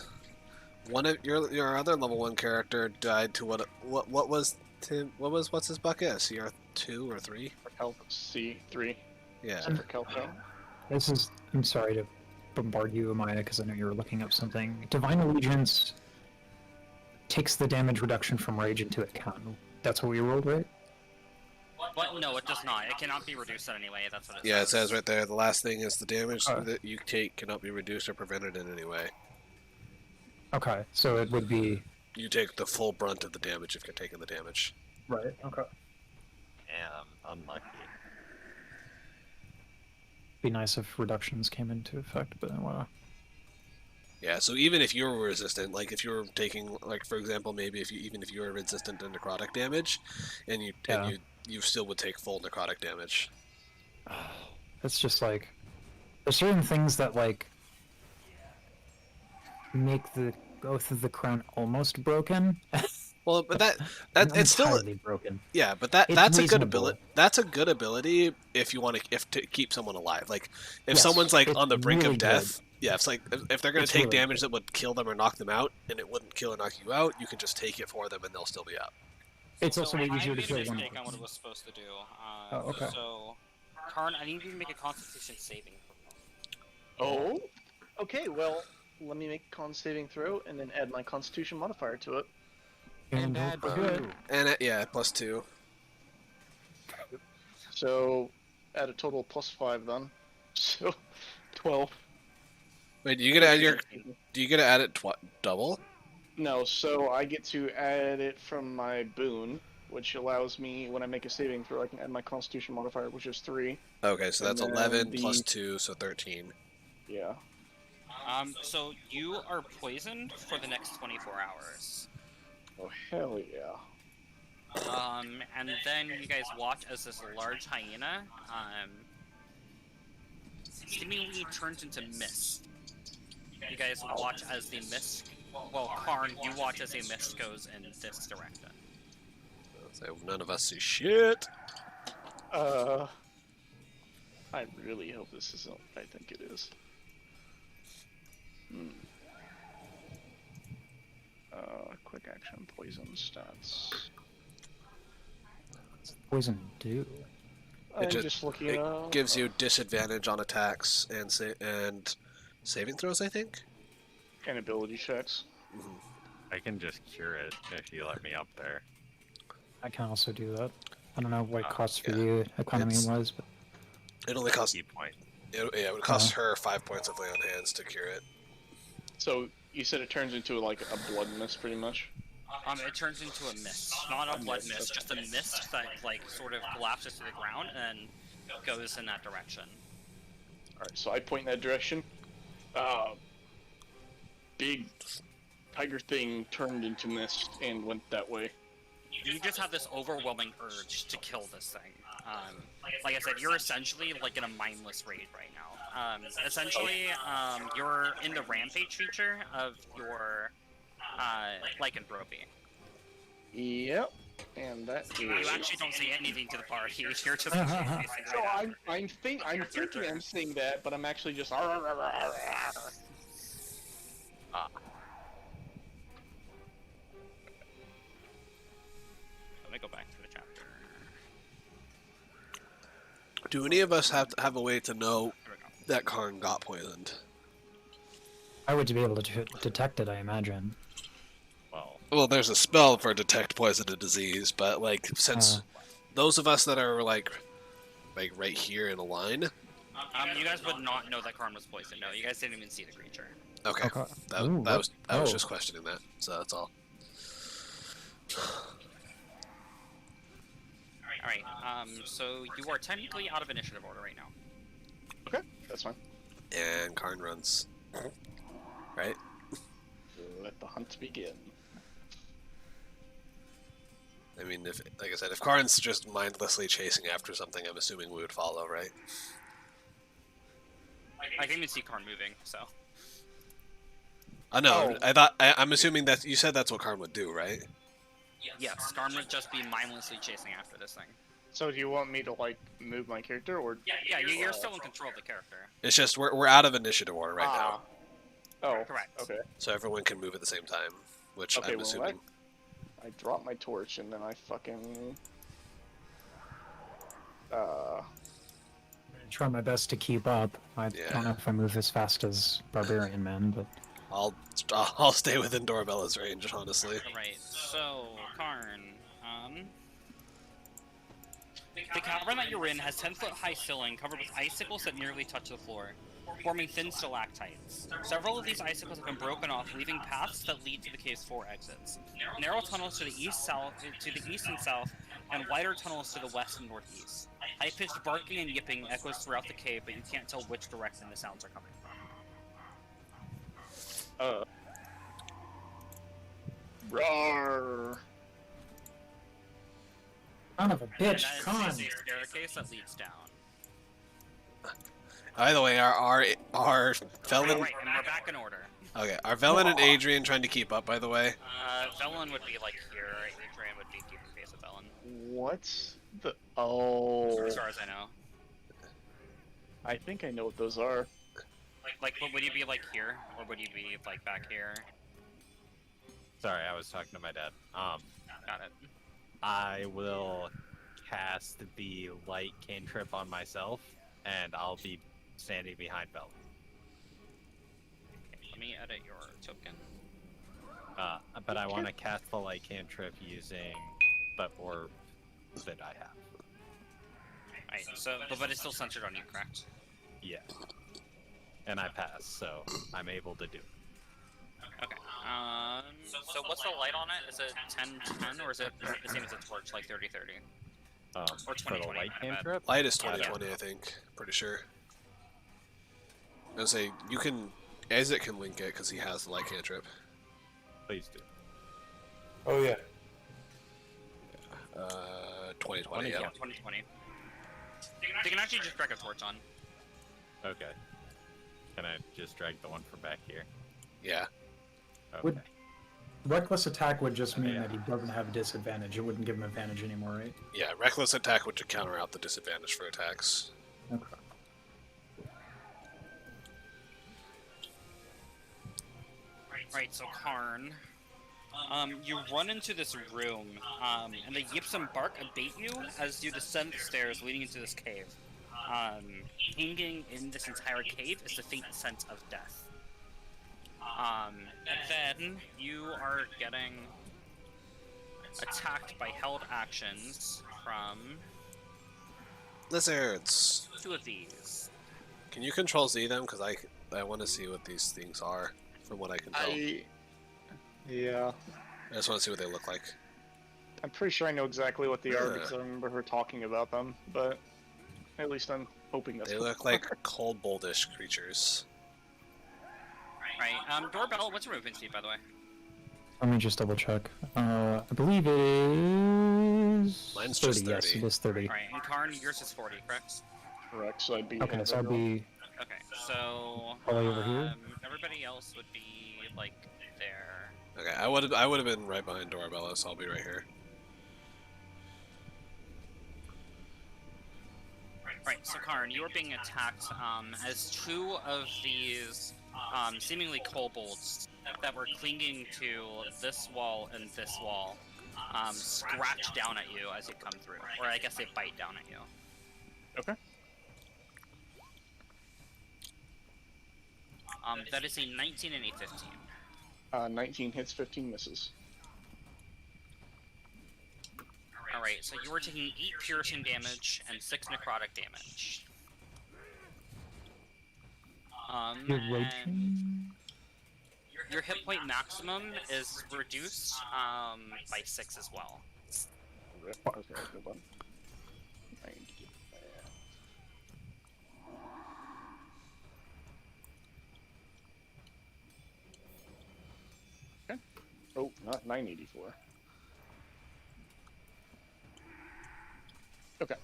One of your other level 1 character died to what's his bucket? A CR2 or 3? For Kelp, C3. Yeah. For Kelpo. I'm sorry to bombard you, Amaya, because I know you were looking up something. Divine Allegiance takes the damage reduction from Rage into account. That's what we rolled, right? But no, it does not. It cannot be reduced in any way. That's what it says. Yeah, it says right there. The last thing is the damage that you take cannot be reduced or prevented in any way. Okay, so it would be... You take the full brunt of the damage if you're taking the damage. Right, okay. Unlucky. Be nice if reductions came into effect, but Yeah, so even if you were resistant, like if you were taking, like for example, maybe if you were resistant to necrotic damage, and you still would take full necrotic damage. it's just like there's certain things that like make the Oath of the Crown almost broken. Well, but that it's still entirely broken. Yeah, but It's that's a good reasonable. ability. That's a good ability if you want to keep someone alive. Like if Yes, someone's like it's on the brink really of death. Yeah, it's like if they're going It's to take really damage that would kill them or knock them out, and it wouldn't kill or knock you out, you can just take it for them and they'll still be out. It's also way I easier to made kill a one mistake on what person. it was supposed to do. Oh, okay. So, Karn, I need you to make a Constitution saving throw. Oh? Okay, well, let me make a con saving throw and then add my Constitution modifier to it. And add hope for good. And +2. So, add a total +5 then. So, 12. Wait, do you get to add Do you get to add it double? No, so I get to add it from my boon, which allows me, when I make a saving throw, I can add my Constitution modifier, which is 3. Okay, so that's And then 11 the- plus 2, so 13. Yeah. So you are poisoned for the next 24 hours. Oh, hell yeah. And then you guys watch as this large hyena, seemingly turns into mist. You guys watch as the mist, well, Karn, you watch as a mist goes in this direction. So none of us see shit. I really hope this isn't what I think it is. Quick action, poison stats. Poison do. I'm ju- just looking It up. gives you disadvantage on attacks and saving throws, I think. And ability checks. I can just cure it if you let me up there. I can also do that. I don't know what it costs for yeah. you economy It's- was, but It only costs. Key point. It would cost her 5 points of lay on hands to cure it. So You said it turns into like a blood mist, pretty much. It turns into a mist, not a blood mist, just a mist that like sort of collapses to the ground and goes in that direction. All right, so I point in that direction. Big tiger thing turned into mist and went that way. You just have this overwhelming urge to kill this thing. Like I said, you're essentially like in a mindless raid right now. Essentially, you're in the rampage feature of your lycanthropy. Yep, and that is. You actually don't say anything to the party. You're just facing So right at I'm thinking I'm saying that, but I'm actually just. Let me go back to the chapter. Do any of us have a way to know Here we go. that Karn got poisoned? I would be able to detect it, I imagine. Well, there's a spell for detect poison and disease, but like since those of us that are like right here in a line. You guys would not know that Karn was poisoned. No, you guys didn't even see the creature. Okay, I was just questioning that, so that's all. Alright, so you are technically out of initiative order right now. Okay, that's fine. And Karn runs. Right? Let the hunt begin. I mean, if like I said, if Karn's just mindlessly chasing after something, I'm assuming we would follow, right? I can even see Karn moving, so. I know. Oh. I'm assuming that you said that's what Karn would do, right? Yes, Karn would just be mindlessly chasing after this thing. So do you want me to like move my character or? Yeah, you're still in control of the character. It's just we're out of initiative order right now, Oh, Correct. okay. so everyone can move at the same time, which Okay, I'm well, assuming. I drop my torch and then I fucking. Try my best to keep up. I don't know if I move as fast as Barbarian Man, but I'll stay within Dorabella's range, honestly. Alright, so, Karn, the cavern that you're in has 10-foot high ceiling covered with icicles that nearly touch the floor, forming thin stalactites. Several of these icicles have been broken off, leaving paths that lead to the cave's 4 exits. Narrow tunnels to the east and south, and wider tunnels to the west and northeast. High-pitched barking and yipping echoes throughout the cave, but you can't tell which direction the sounds are coming from. Roar! son of a bitch, And Con. that is the staircase that leads down. Either way, our Velen. Right, and we're back in order. Okay, are Velen and Adrian trying to keep up? By the way. Velen would be like here, Adrian would be keeping pace with Velen. What's the? Oh. As far as I know. I think I know what those are. Like, would you be like here, or would you be like back here? Sorry, I was talking to my dad. Got it. I will cast the light cantrip on myself, and I'll be standing behind Bell. Okay, let me edit your token. But I want to cast the light cantrip using the orb that I have. Right, so, but it's still centered on you, correct? Yeah. And I pass, so I'm able to do it. Okay. So what's the light on it? Is it 10-10, or is it the same as a torch, like 30-30? Or For the 20-20, light my bad. cantrip? Light is I don't 20/20, I think. Pretty sure. I was gonna say you can. Isaac can link it because he has the light cantrip. Please do. Oh yeah. 20/20. Yeah, Yeah. 20-20. They can actually just drag a torch on. Okay. Can I just drag the one from back here? Yeah. Okay. Would reckless attack would just mean that he doesn't have a disadvantage. It wouldn't give him advantage anymore, right? Yeah. Reckless attack would counter out the disadvantage for attacks. Okay. Right, so Karn, you run into this room, and the yips and bark abate you as you descend the stairs leading into this cave. Hanging in this entire cave is the faint scent of death. And then you are getting attacked by held actions from Lizards. 2 of these. Can you control Z them? Because I want to see what these things are. from what I can tell. Yeah. I just want to see what they look like. I'm pretty sure I know exactly what they are Yeah. because I remember her talking about them, but at least I'm hoping that's They what look like cold boldish creatures. Right. Doorbell, what's your movement speed, by the way? Let me just double check. I believe it is Mine's 30. just Yes, 30. it is 30. Alright, and Karn, yours is 40, correct? correct, so I'd be Okay, ahead so of I'll everyone. be. Okay, so All the way over here? everybody else would be like there. Okay, I would have been right behind Dorabella, so I'll be right here. Right, so Karn, you are being attacked as two of these seemingly kobolds that were clinging to this wall and this wall scratch down at you as you come through, or I guess they bite down at you. Okay. That is a 19 and a 15. 19 hits, 15 misses. Alright, so you are taking 8 piercing damage and 6 necrotic damage. You're And roaching? your hit point maximum is reduced by 6 as well. Rip. Okay, hold on. 90. Okay. Oh, not 984. Okay.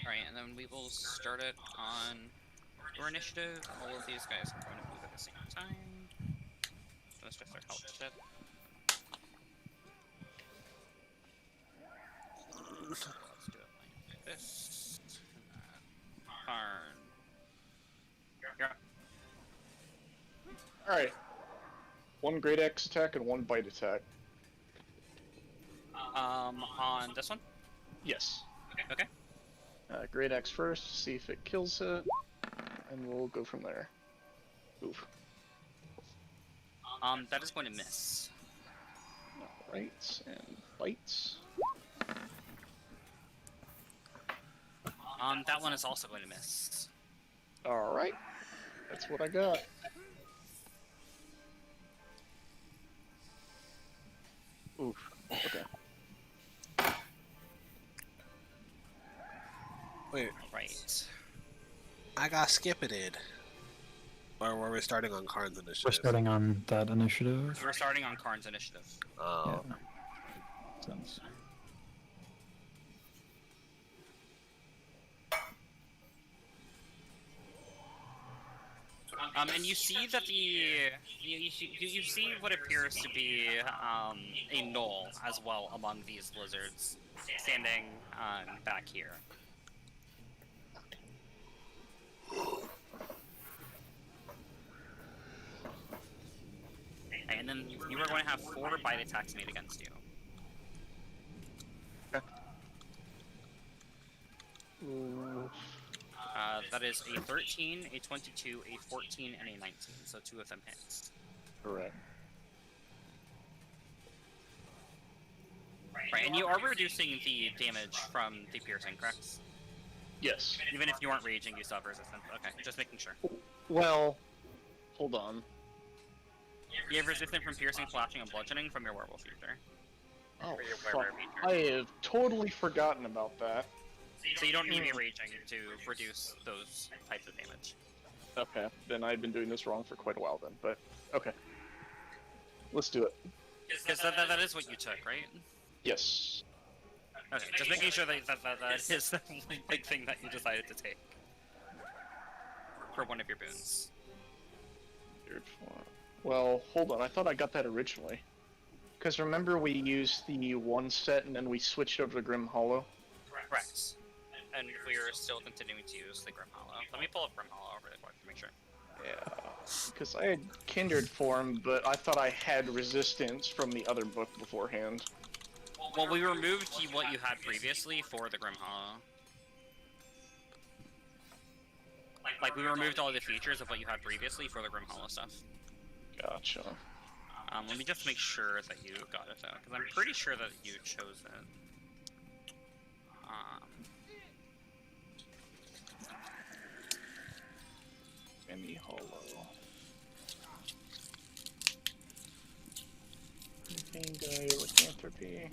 Alright, and then we will start it on your initiative. All of these guys are going to move at the same time. That's just their health tip. Let's do it like this. Karn. You're up. Alright. One Great Axe attack and one Bite attack. On this one? Yes. Okay. Great Axe first, see if it kills it, and we'll go from there. Oof. That is going to miss. Alright, and bites. That one is also going to miss. Alright. That's what I got. Oof. Okay. Wait, Right. I got skippeted. Or were we starting on Karn's initiative? We're starting on that initiative. We're starting on Karn's initiative. Oh. Yeah. Sounds. And you see that you see what appears to be a knoll as well among these lizards, standing back here. And then you are going to have 4 bite attacks made against you. Oof. That is a 13, a 22, a 14, and a 19. So 2 of them hits. Correct. Right, and you are reducing the damage from the piercing, correct? Yes. Even if you aren't raging, you still have resistance. Okay, just making sure. Well, hold on. You have resistance from piercing, slashing, and bludgeoning from your werewolf feature. Oh, Or your fuck. werewolf feature. I have totally forgotten about that. So you don't need to be raging to reduce those types of damage. Okay, then I've been doing this wrong for quite a while then, but okay. Let's do it. Because that is what you took, right? Yes. Okay, just making sure that is the big thing that you decided to take. For one of your boons. Weird form. Well, hold on, I thought I got that originally. Because remember we used the one set and then we switched over to Grim Hollow? Correct. And we are still continuing to use the Grim Hollow. Let me pull up Grim Hollow really quick to make sure. Yeah. Because I had Kindred form, but I thought I had resistance from the other book beforehand. Well, we removed what you had previously for the Grim Hollow. Like, we removed all the features of what you had previously for the Grim Hollow stuff. Gotcha. Let me just make sure that you got it though, because I'm pretty sure that you chose it. any hollow. Pain die, lycanthropy.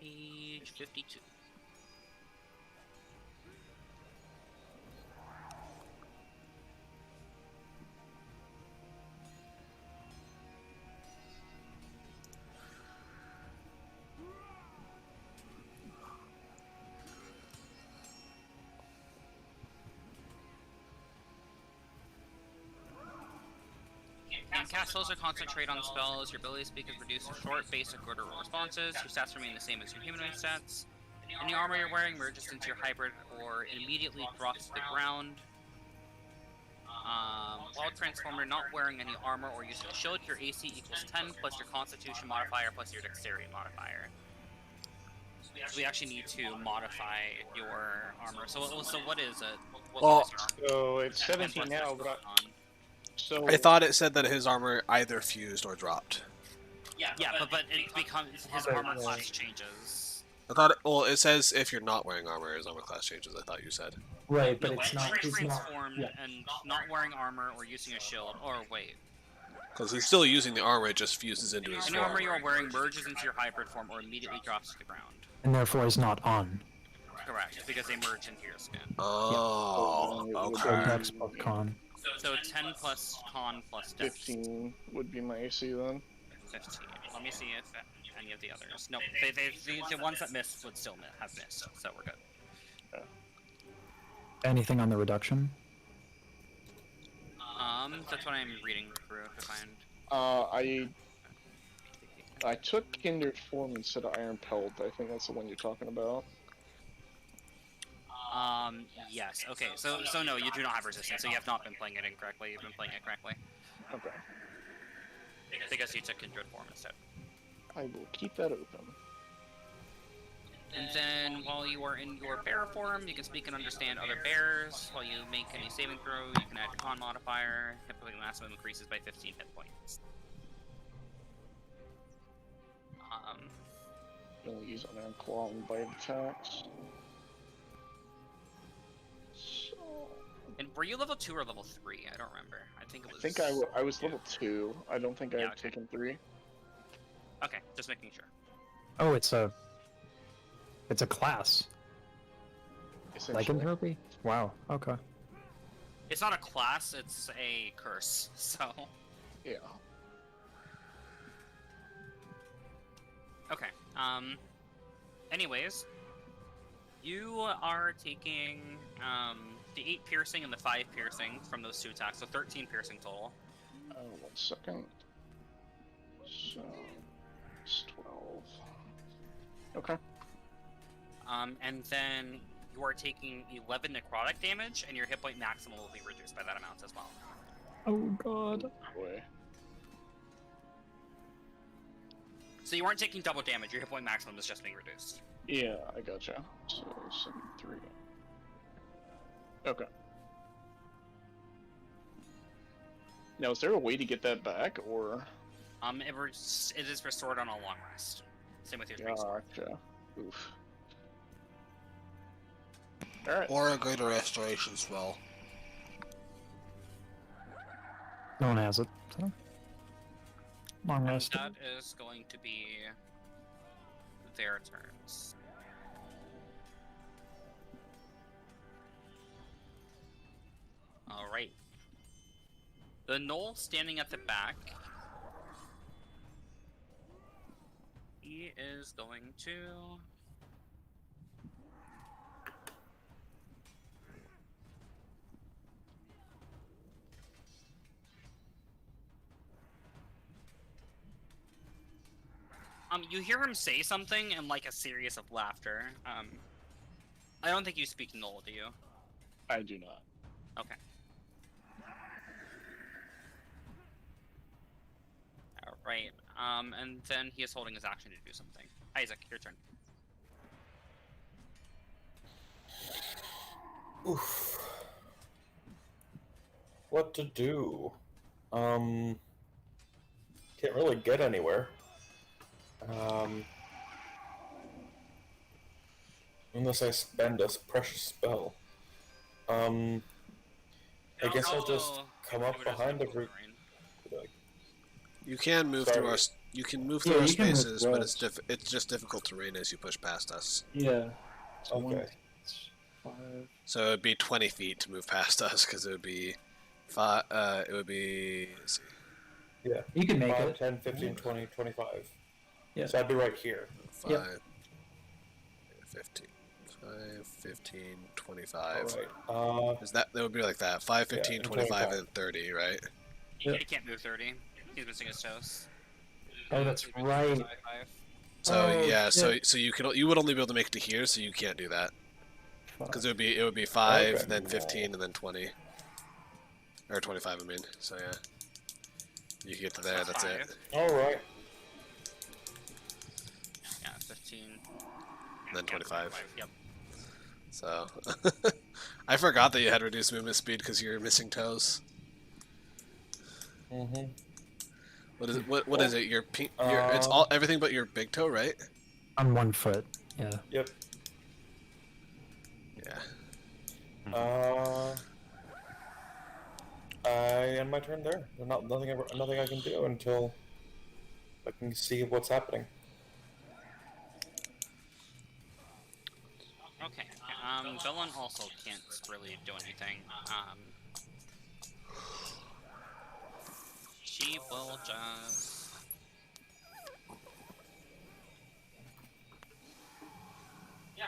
Page 52. And cast spells or concentrate on spells. Your ability to speak is reduced to short, basic, or literal responses. Your stats remain the same as your humanoid stats. Any armor you're wearing merges into your hybrid or immediately drops to the ground. While Transformer not wearing any armor or using a shield, your AC equals 10 plus your Constitution modifier plus your Dexterity modifier. So we actually need to modify your armor. So what is it? What Well, is your armor? So it's 10 17 plus now, your but con. so I thought it said that his armor either fused or dropped. Yeah, but it becomes his armor class changes. I thought it says if you're not wearing armor, his armor class changes. I thought you said. Right, but No, it's not. It's not. transformed Yeah. and not wearing armor or using a shield. Or wait, Because he's still using the armor, it just fuses into his any form. armor you are wearing merges into your hybrid form or immediately drops to the ground. And therefore is not on. Correct, because they merge into your skin. Oh, So okay. Dex plus con. So 10 plus con plus dex. 15 would be my AC then. 15. Let me see if any of the others. No, the ones that missed would still have missed, so we're good. Anything on the reduction? That's what I'm reading through to find. I took Kindred Form instead of Iron Pelt. I think that's the one you're talking about. Yes. Okay. So no, you do not have resistance. So you have not been playing it incorrectly. You've been playing it correctly. Okay. Because you took Kindred Form instead. I will keep that open. And then, while you are in your bear form, you can speak and understand other bears. While you make any saving throw, you can add your con modifier. Hit point maximum increases by 15 hit points. Only use Iron Claw and Bite attacks. So, And were you level 2 or level 3? I don't remember. I think it was... I think I was level 2. I don't think I had okay. taken 3. Okay, just making sure. Oh, it's a class. Essentially. Lycanthropy? Wow. Okay. It's not a class, it's a curse, so... Yeah. Okay, anyways, you are taking, the 8 piercing and the 5 piercing from those 2 attacks, so 13 piercing total. 1 second. So, it's 12. Okay. And then you are taking 11 necrotic damage, and your hit point maximum will be reduced by that amount as well. Oh god. Boy. So you aren't taking double damage, your hit point maximum is just being reduced. Yeah, I gotcha. So, 73. Okay. Now, is there a way to get that back, or? It is restored on a long rest. Same with your three sword. Gotcha. Oof. Alright. Or a greater restoration spell. No one has it. So. Long And rest. that is going to be their turns. Alright. The gnoll standing at the back. He is going to... you hear him say something and like a series of laughter. I don't think you speak Gnoll, do you? I do not. Okay. Alright, And then he is holding his action to do something. Isaac, your turn. Oof. What to do? Can't really get anywhere. Unless I spend a precious spell. I guess I'll just come up behind every. You can move Sorry. through our. You can move Yeah, through our you can move spaces, through but us. it's just difficult terrain as you push past us. Yeah. So Okay. 5. So it would be 20 feet to move past us because it would be 5. It would be. Let's see. Yeah. You can make 5, it. 10, 15, 20, 25. Yeah. So I'd be right here. 5, Yep. 15, 5, 15, 25. Alright. Is that would be like that? 5, 15, and 25, 25. and 30, right? He can't move 30. He's missing his toes. Oh, that's He's missing right. his I-5. So Oh, yeah, shit. so you would only be able to make it to here, so you can't do that because it would be 5, Okay. then 15, and then 20, or 25. I mean, so yeah, you can get to there. That's it. Alright. Yeah, 15. And then 25. Yep. So I forgot that you had reduced movement speed because you're missing toes. Mm-hmm. What is it? What is it? Your it's all everything but your big toe, right? On 1 foot. Yeah. Yep. Yeah. I end my turn there. There's nothing I can do until I can see what's happening. Okay. Villain also can't really do anything. She will just.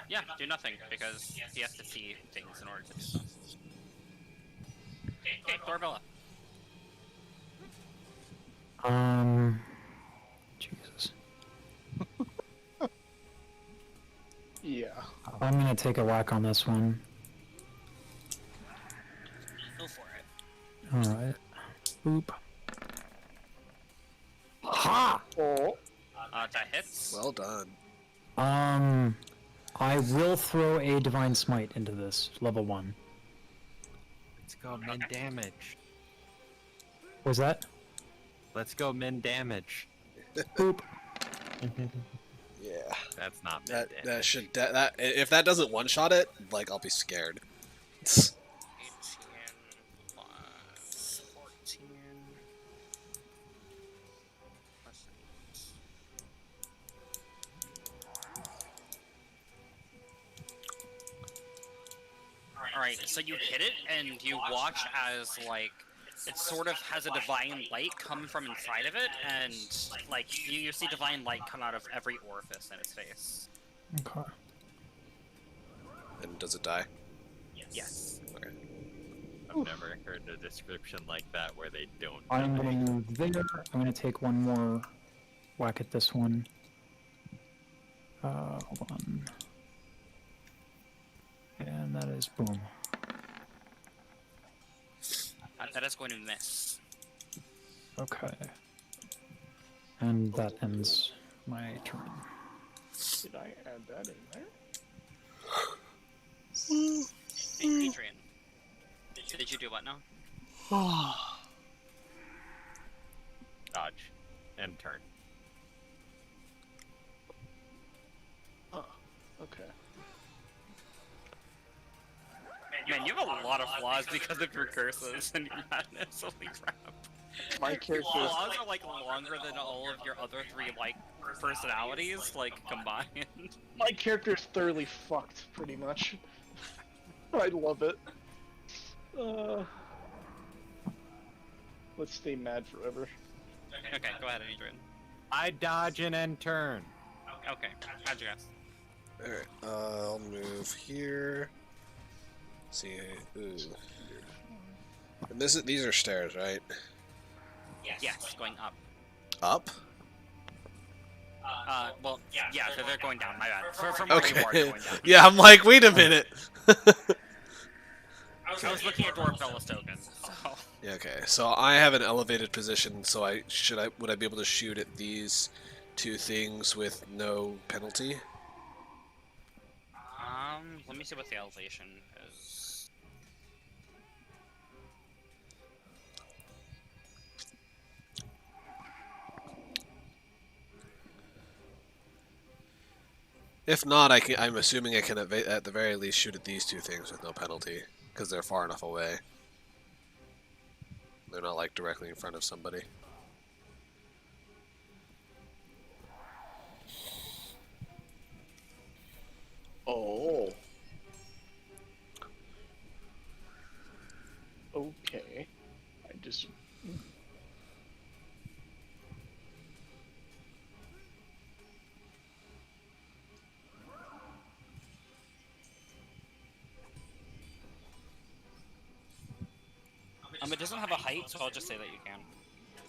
Yeah, do nothing because he has to see things in order to do so. Okay, Dorbella. Jesus. Yeah. I'm gonna take a whack on this one. Go for it. Alright. Boop. Ha! Oh. That hits. Well done. I will throw a Divine Smite into this, level 1. Let's go min damage. Was that? Let's go min damage. Boop. Yeah. That's not min That damage. should that if that doesn't one shot it, like I'll be scared. 18 plus 14 plus 8. Alright, so you hit it, and you watch as, like, it sort of has a divine light come from inside of it, and, like, you see divine light come out of every orifice in its face. Okay. And does it die? Yes. Okay. I've never heard a description like that where they don't. I'm gonna move there. I'm gonna take one more whack at this one. Hold on. And that is boom. That is going to miss. Okay. And that ends my turn. Did I add that in there? Adrian. Did you do what now? Dodge. And turn. Oh, okay. Man, you have a lot of flaws because of your curses and your madness. Holy crap. My Your character. flaws are like longer than all of your other 3 like personalities like combined. My character is thoroughly fucked, pretty much. I love it. Let's stay mad forever. Okay, go ahead, Adrian. I dodge and end turn. Okay, how'd you guys? Alright, I'll move here. See, ooh. And these are stairs, right? Yes, going up. Up? Well, yeah, they're going down, my bad. From where you are, they're Okay. going down. Yeah, I'm like, wait a minute. I was looking at Dorbella's token, so... Yeah, okay. So I have an elevated position, so would I be able to shoot at these two things with no penalty? Let me see what the elevation is. If not, I'm assuming I can at the very least shoot at these two things with no penalty because they're far enough away. They're not like directly in front of somebody. Oh. Okay. I just. It doesn't have a height, so I'll just say that you can.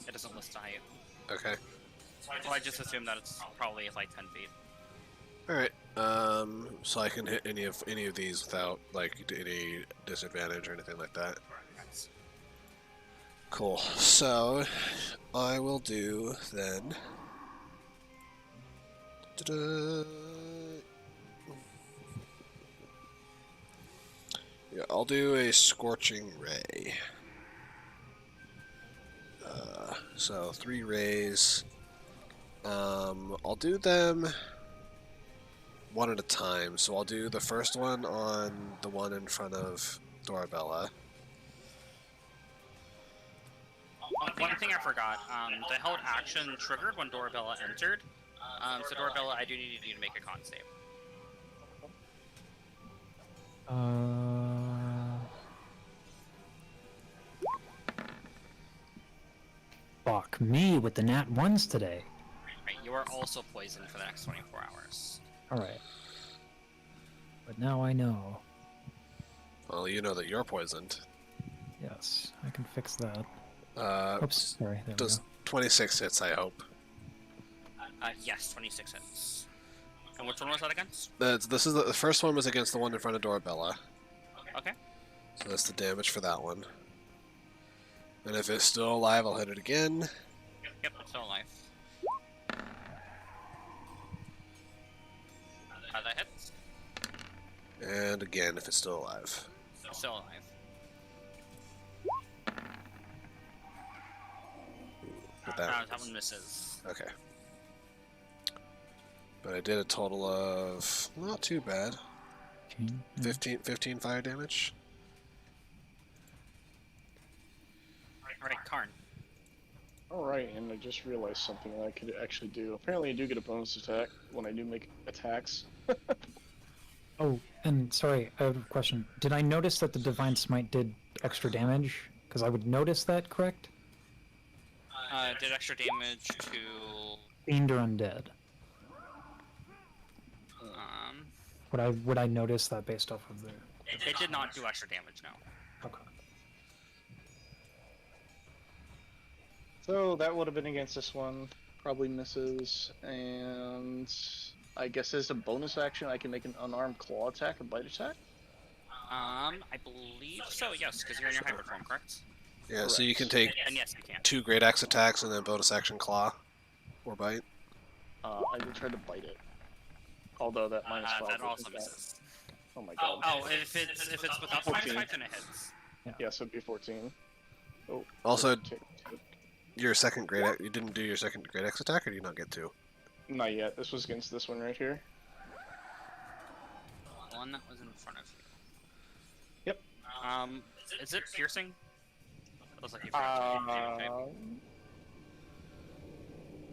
It doesn't list a height. Okay. So I just assume that it's probably like 10 feet. All right. So I can hit any of these without like any disadvantage or anything like that. Cool. So I will do then. Ta-da. Yeah, I'll do a scorching ray. So 3 rays. I'll do them one at a time. So I'll do the first one on the one in front of Dorabella. One thing I forgot, the held action triggered when Dorabella entered. So Dorabella, I do need you to make a con save. Fuck me with the nat ones today. Right, you are also poisoned for the next 24 hours. Alright. But now I know. Well, you know that you're poisoned. Yes, I can fix that. Uh, Oops, sorry. There we does go. 26 hits, I hope. Yes, 26 hits. And which one was that against? This is the first one was against the one in front of Dorabella. Okay. So that's the damage for that one. And if it's still alive, I'll hit it again. Yep, it's still alive. That hits. And again, if it's still alive. Still alive. But That one misses. Okay. But I did a total of not too bad. 15 fire damage. Alright, Karn. Alright, and I just realized something that I could actually do. Apparently, I do get a bonus attack when I do make attacks. Oh, and sorry, I have a question. Did I notice that the Divine Smite did extra damage? Because I would notice that, correct? Did extra damage to... Fiend or undead? Would I notice that based off of the... It did not do extra damage, no. Okay. So that would have been against this one. Probably misses. And I guess as a bonus action, I can make an unarmed claw attack, a bite attack? I believe so, yes, because you're in your hyper form, correct? Yeah, so you can take And yes, you can. 2 great axe attacks and then bonus action claw or bite. I will try to bite it. Although that minus 5 That would also hit that. misses. Oh my god. Oh, if it's without the minus 14. 5, then it hits. Yeah, so it'd be 14. Oh. Also, okay. your second great you didn't do your second great axe attack, or do you not get to? Not yet. This was against this one right here. The one that was in front of you. Yep. Is it piercing? It looks like you okay.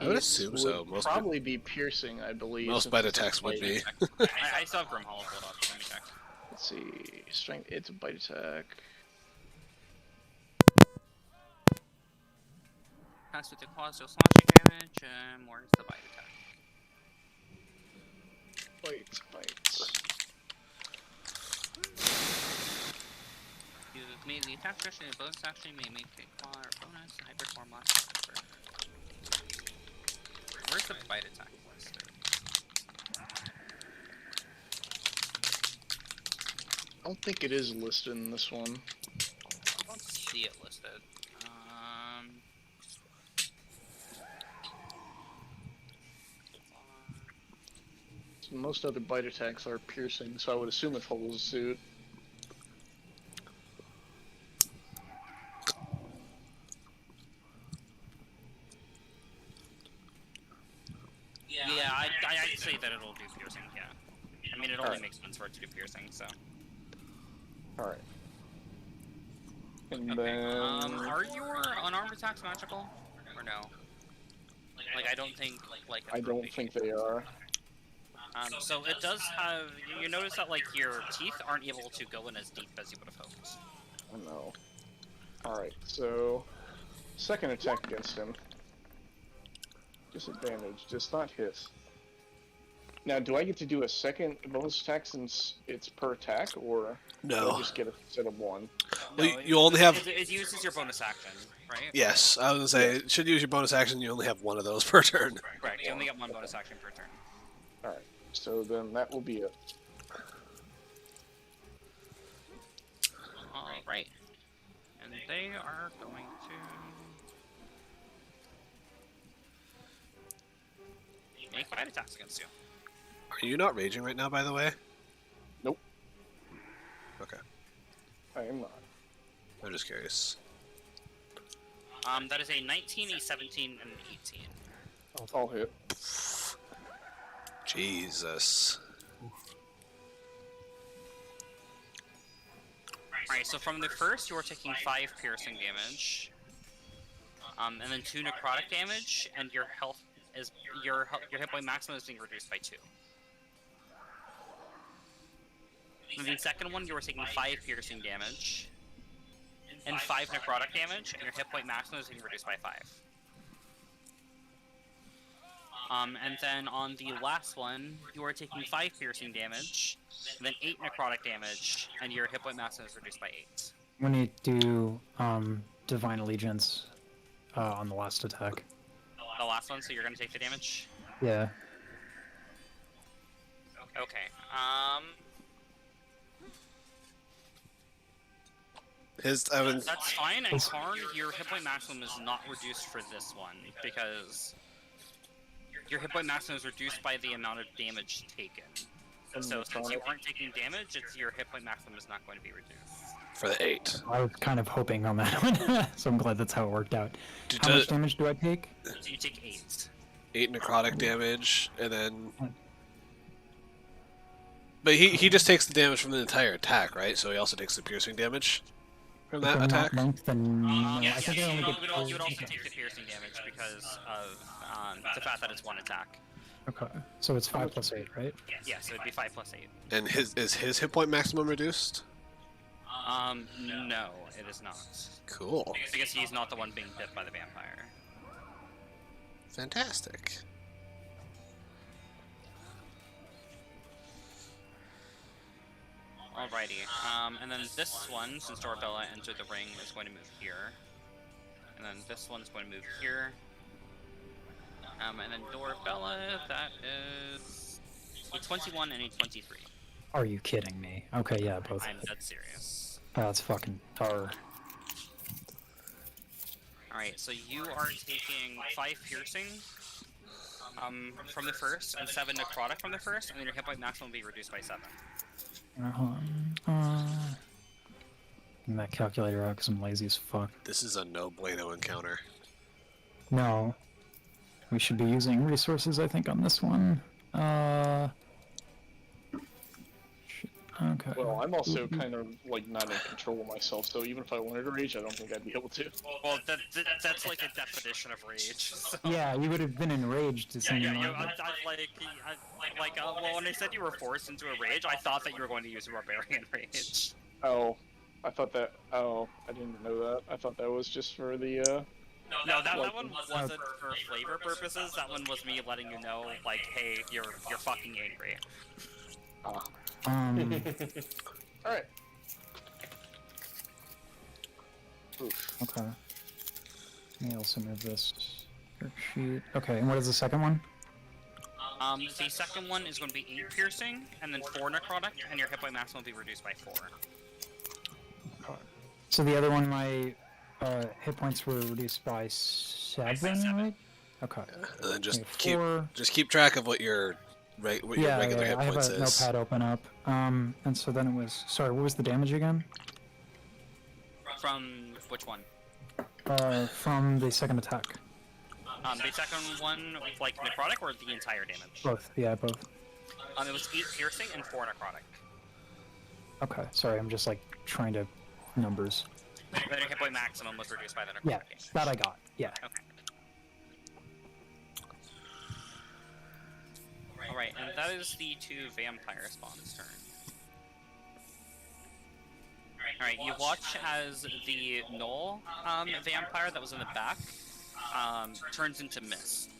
I would It assume so. would probably be piercing, I believe. Most since bite it's a attacks would be. I still have Grim Hollow pulled up. Let me check. Let's see. Strength. It's a bite attack. Pass with the claws, deal slashing damage, and more is the bite attack. Bites. You made the attack action and bonus action may make a claw or bonus hyper form last hyper. Where's the bite attack listed? I don't think it is listed in this one. Let's see it listed. Most other bite attacks are piercing, so I would assume it follows suit. Yeah, I'd say that it'll do piercing, yeah. I mean, it only Alright. makes sense for it to do piercing, so. Alright. And Okay, then... are your unarmed attacks magical? Or no? Like, I don't think, like... I don't think they are. So it does have... You notice that, like, your teeth aren't able to go in as deep as you would have hoped. Oh no. Alright, so... Second attack against him. Disadvantage, does not hit. Now, do I get to do a second bonus attack since it's per attack, or do I No. just get a set of one? Well, you only have. It uses your bonus action, right? Yes, I was gonna say it should use your bonus action. You only have one of those per turn. Correct, you only get one bonus action per turn. Alright, so then that will be it. Alright. And they are going to... make 5 attacks against you. Are you not raging right now, by the way? Nope. Okay, I am not. I'm just curious. That is a 19, a 17, and an 18. I'll hit. Jesus. Alright, so from the first, you are taking 5 piercing damage. And then 2 necrotic damage, and your health is... Your hit point maximum is being reduced by 2. And the second one, you are taking 5 piercing damage, and 5 necrotic damage, and your hit point maximum is being reduced by 5. And then on the last one, you are taking 5 piercing damage, and then 8 necrotic damage, and your hit point maximum is reduced by 8. I'm gonna do Divine Allegiance on the last attack. The last one, so you're gonna take the damage? Yeah. Okay, that's fine, and Karn, your hit point maximum is not reduced for this one, because your hit point maximum is reduced by the amount of damage taken. So since you aren't taking damage, your hit point maximum is not going to be reduced. For the 8. I was kind of hoping on that one, so I'm glad that's how it worked out. How much damage do I take? So you take 8. 8 necrotic damage, and then... But he just takes the damage from the entire attack, right? So he also takes the piercing damage from that If I'm not attack? linked, then I Yes, think I only you get would also take the piercing damage because of the fact that it's 1 attack. Okay, so it's 5 plus 8, right? Yeah, so it'd be 5 plus 8. And is his hit point maximum reduced? No, it is not. Cool. Because he's not the one being bit by the vampire. Fantastic. Alrighty, and then this one, since Dorabella entered the ring, is going to move here. And then this one's going to move here. And then Dorabella, that is a 21 and a 23. Are you kidding me? Okay, yeah, both. I'm dead serious. Oh, that's fucking horror. Alright, so you are taking 5 piercing from the first, and 7 necrotic from the first, and then your hit point maximum will be reduced by 7. Getting that calculator out because I'm lazy as fuck. This is a no bueno encounter. No. We should be using resources, I think, on this one. Shit. Okay. Well, I'm also kind of, like, not in control of myself, so even if I wanted to rage, I don't think I'd be able to. Well, that's like a definition of rage. So. Yeah, you would have been enraged to some well, when I said you were forced into a rage, I thought that you were going to use a barbarian rage. Oh, I thought that... Oh, I didn't know that. I thought that was just for the, No, that one wasn't for flavor purposes. That one was me letting you know, like, hey, you're fucking angry. Alright. Oof. Okay. Let me also move this sheet. Okay, and what is the second one? The second one is going to be 8 piercing, and then 4 necrotic, and your hit point maximum will be reduced by 4. So the other one, my hit points were reduced by 7, right? Okay. And then just Okay, 4. keep track of what your regular hit I have points a is. notepad open up. And so then it was. Sorry, what was the damage again? From which one? From the second attack. The second one, like necrotic, or the entire damage? Both. Yeah, both. It was 8 piercing and 4 necrotic. Okay. Sorry, I'm just like trying to numbers. Then your hit point maximum was reduced by the necrotic. Yeah, that I got. Yeah. Okay. Alright, and that is the 2 vampire spawns' turn. Alright, you watch as the Null vampire that was in the back turns into mist.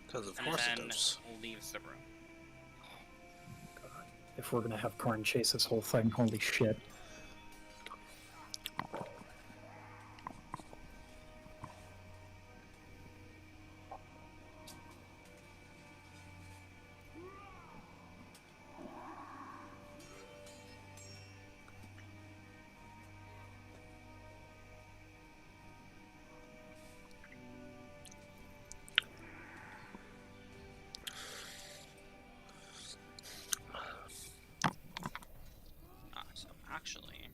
Because of And course it then does. leaves the room. If we're gonna have Karn chase this whole thing, holy shit. So actually,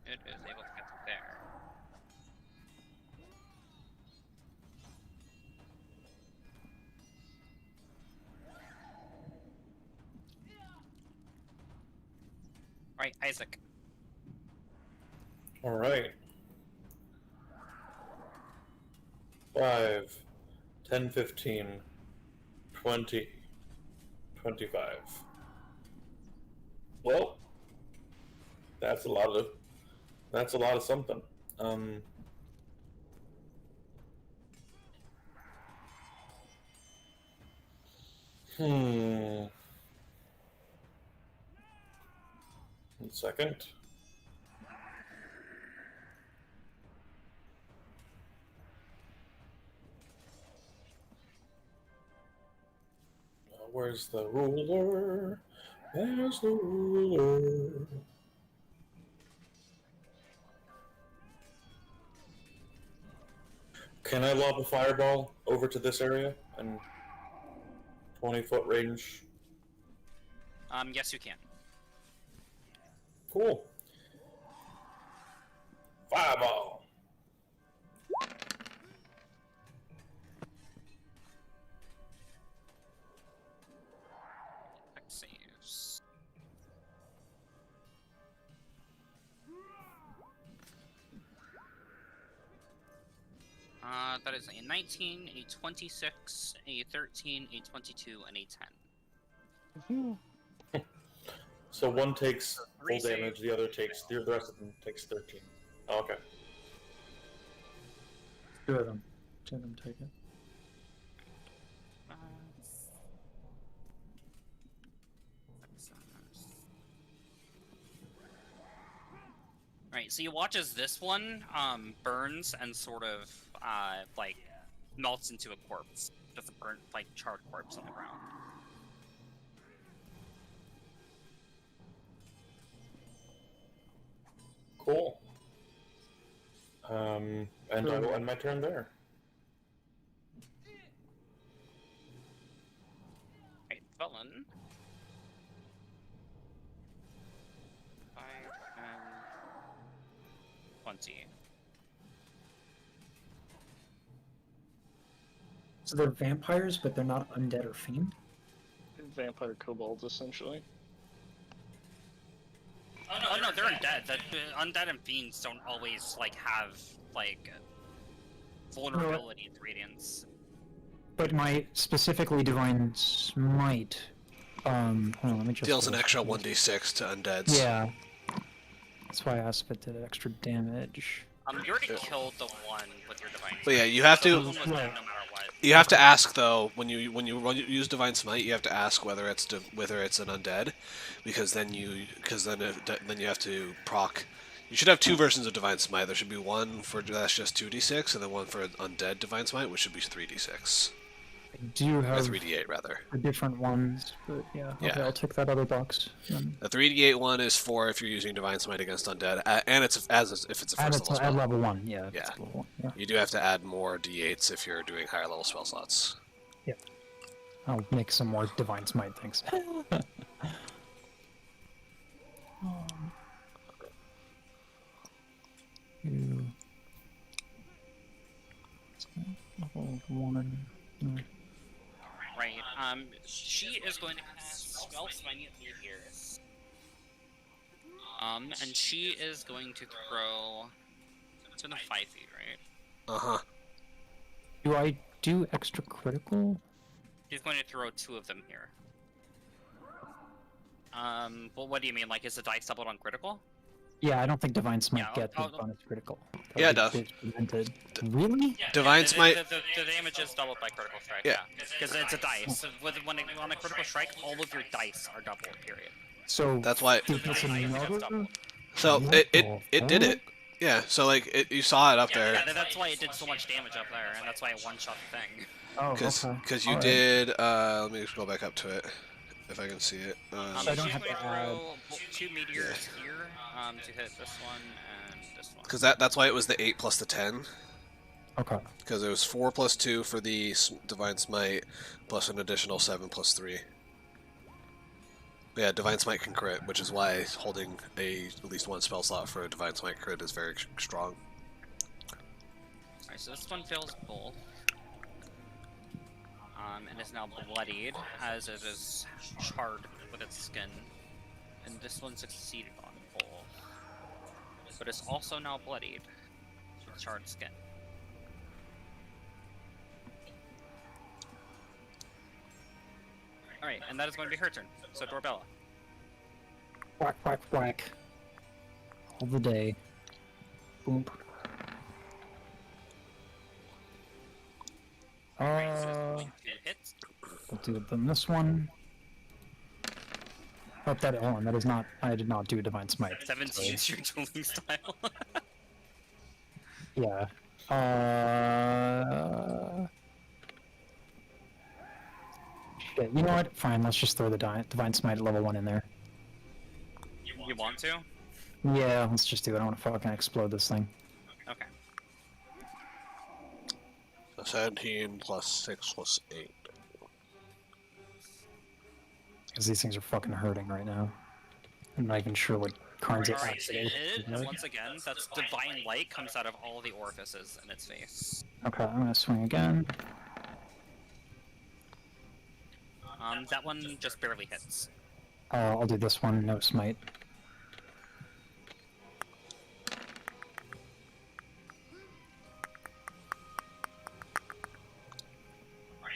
it is able to get to there. Alright, Isaac. All right. 5, 10, 15, 20, 25. Well, that's a lot of something. Hmm. 1 second. Where's the ruler? There's the ruler. Can I lob a fireball over to this area and 20-foot range? Yes, you can. Cool. Fireball. Saves. That is a 19, a 26, a 13, a 22, and a 10. So one takes full Three damage, the other takes the rest of them takes 13. Oh, okay. 2 of them. 2 of them take it. Right, so you watch as this one burns and sort of like melts into a corpse, just a burnt, like charred corpse on the ground. Cool. And I will end my turn there. Right, Velen. 5 and 20. So they're vampires, but they're not undead or fiend? Vampire kobolds, essentially. Oh no, they're undead. The undead and fiends don't always like have like vulnerability to radiance. But my specifically divine smite. Hold on, let me just. Deals an extra 1d6 to undeads. Yeah. That's why I asked if it did extra damage. You already killed the one with your divine. But yeah, you have So to. this one was dead no matter what. You have to ask though when you use divine smite, you have to ask whether it's an undead, because then you have to proc. You should have 2 versions of divine smite. There should be one for that's just 2d6, and then one for undead divine smite, which should be 3d6. I do Or have 3d8 rather. the different ones, but yeah, okay, Yeah. I'll tick that other box. The 3d8 one is for if you're using Divine Smite against undead, and it's if it's a And first it's level at spell. level 1, yeah. Yeah. It's level 1, yeah. You do have to add more d8s if you're doing higher level spell slots. I'll make some more Divine Smite things. Two. Level 1. Right. She is going to cast Spells immediately here. And she is going to throw. It's within 5 feet, right? Uh-huh. Do I do extra critical? She's going to throw 2 of them here. Well, what do you mean? Like, is the dice doubled on critical? Yeah, I don't think Divine Smite Yeah, gets I'll- the bonus critical. Yeah, it does. Prevented. Really? Divine the, Smite. The damage is doubled by critical strike. Yeah. Because it's a dice. When on a critical strike, all of your dice are doubled. Period. So That's why. Did this Nice. another? So What it the did it. fuck? Yeah. So like you saw it up there. Yeah, that's why it did so much damage up there, and that's why it one-shot the thing. Oh, Because okay. you Alright. did. Let me just go back up to it, if I can see it. So I don't She's have going to to add- throw 2 meteors here to hit this one and this one. Because that's why it was the 8 plus the 10. Okay. Because it was 4 plus 2 for the Divine Smite, plus an additional 7 plus 3. But yeah, Divine Smite can crit, which is why holding at least 1 spell slot for a Divine Smite crit is very strong. Alright, so this one fails both. And is now bloodied, as it is charred with its skin. And this one succeeded on both. But it's also now bloodied with charred skin. Alright, and that is going to be her turn. So Dorbella. Whack, whack, whack. All the day. Boom. It hits. We'll do then this one. Oh, that, hold on, that is not, I did not do a Divine Smite. 17 is your dueling style. Yeah. Shit, you know what? Fine, let's just throw the Divine Smite at level 1 in there. You want to? Yeah, let's just do it. I don't want to fucking explode this thing. Okay. 17 plus 6 plus 8. Because these things are fucking hurting right now. I'm not even sure what Karn's Alright, so you accident hit, is. and once again, that's divine light comes out of all the orifices in its face. Okay, I'm gonna swing again. That one just barely hits. I'll do this one, no smite.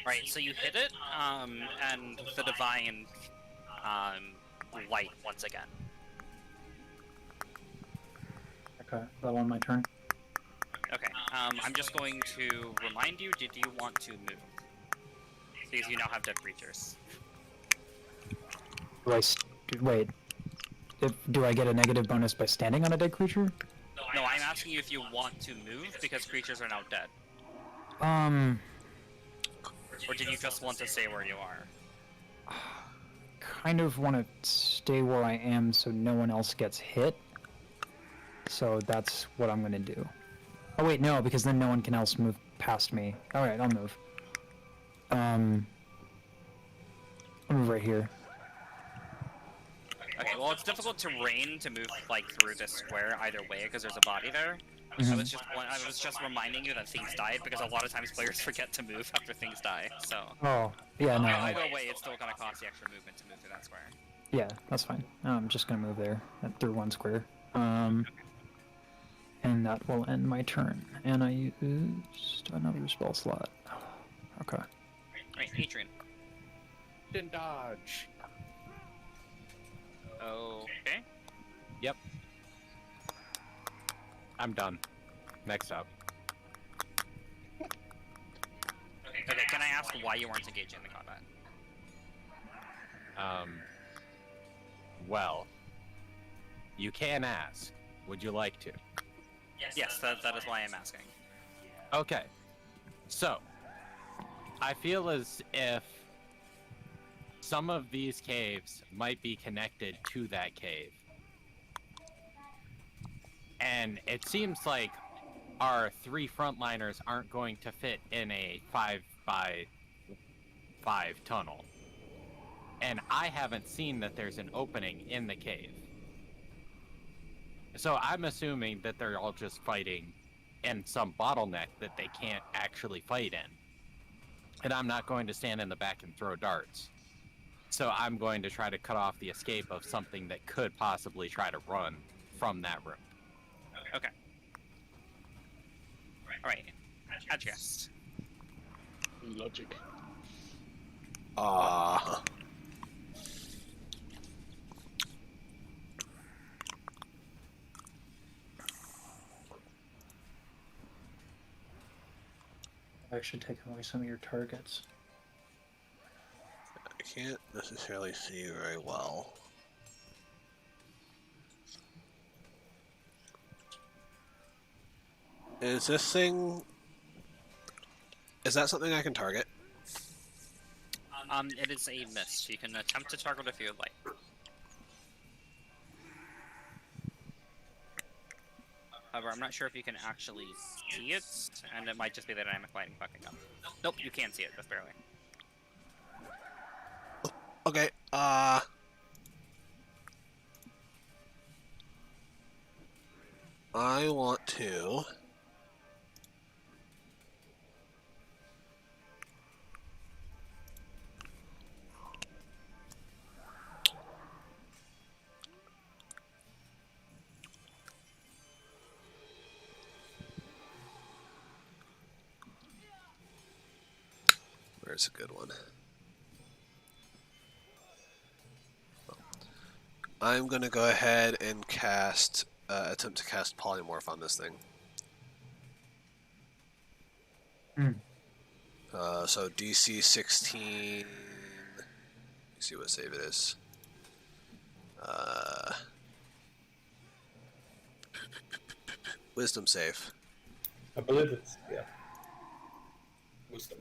Right, so you hit it, and the divine, light once again. Okay, that one my turn. Okay, I'm just going to remind you, did you want to move? Because you now have dead creatures. Do I wait? Do I get a negative bonus by standing on a dead creature? No, I'm asking you if you want to move, because creatures are now dead. Or did you just want to stay where you are? Kind of want to stay where I am so no one else gets hit. So that's what I'm gonna do. Oh wait, no, because then no one can else move past me. Alright, I'll move. I'll move right here. Okay, well, it's difficult to rain to move, like, through this square either way, because there's a body there. Mhm. I was just reminding you that things died, because a lot of times players forget to move after things die, so... Oh, yeah, no. Either way, it's still gonna cost the extra movement to move through that square. Yeah, that's fine. I'm just gonna move there, through one square. And that will end my turn. And I used another spell slot. Okay. Right, Adrian. Didn't dodge. Okay. Yep. I'm done. Next up. Okay, can I ask why you weren't engaging in the combat? Well, you can ask. Would you like to? Yes, that is why I'm asking. Okay. So, I feel as if some of these caves might be connected to that cave. And it seems like our 3 frontliners aren't going to fit in a 5x5 tunnel. And I haven't seen that there's an opening in the cave. So I'm assuming that they're all just fighting in some bottleneck that they can't actually fight in. And I'm not going to stand in the back and throw darts. So I'm going to try to cut off the escape of something that could possibly try to run from that room. Okay. Alright. Adjust. Logic. Ah. Actually, taking away some of your targets. I can't necessarily see very well. Is this thing... Is that something I can target? It is a miss. You can attempt to target if you would like. However, I'm not sure if you can actually see it, and it might just be the dynamic lighting fucking up. Nope, you can see it, just barely. Okay, I want to... Where's a good one? I'm gonna go ahead and cast, attempt to cast Polymorph on this thing. So DC 16. Let's see what save it is. Wisdom save. I believe it's, yeah. Wisdom.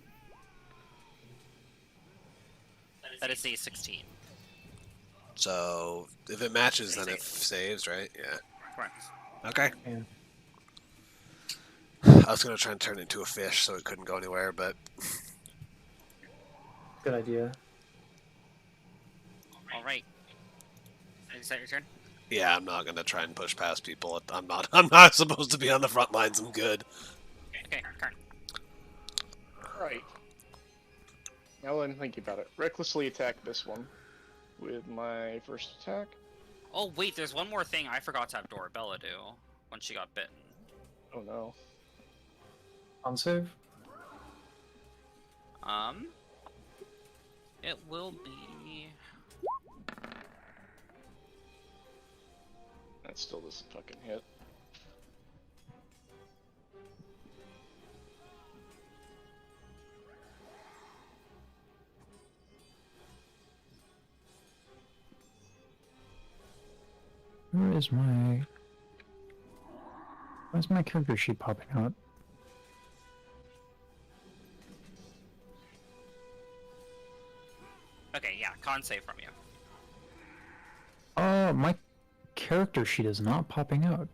That is a 16. So if it matches, then it saves, right? Yeah. Correct. Okay. Yeah. I was gonna try and turn it into a fish, so it couldn't go anywhere, but Good idea. Alright. Is that your turn? yeah, I'm not gonna try and push past people. I'm not. I'm not supposed to be on the front lines. I'm good. Okay, Karn. Right. Now that I'm thinking about it, recklessly attack this one with my first attack. Oh, wait, there's one more thing I forgot to have Dorabella do when she got bitten. Oh no. On save? It will be... That still doesn't fucking hit. Where's my character sheet popping out? Okay, yeah, con save from you. Oh, my character sheet is not popping out.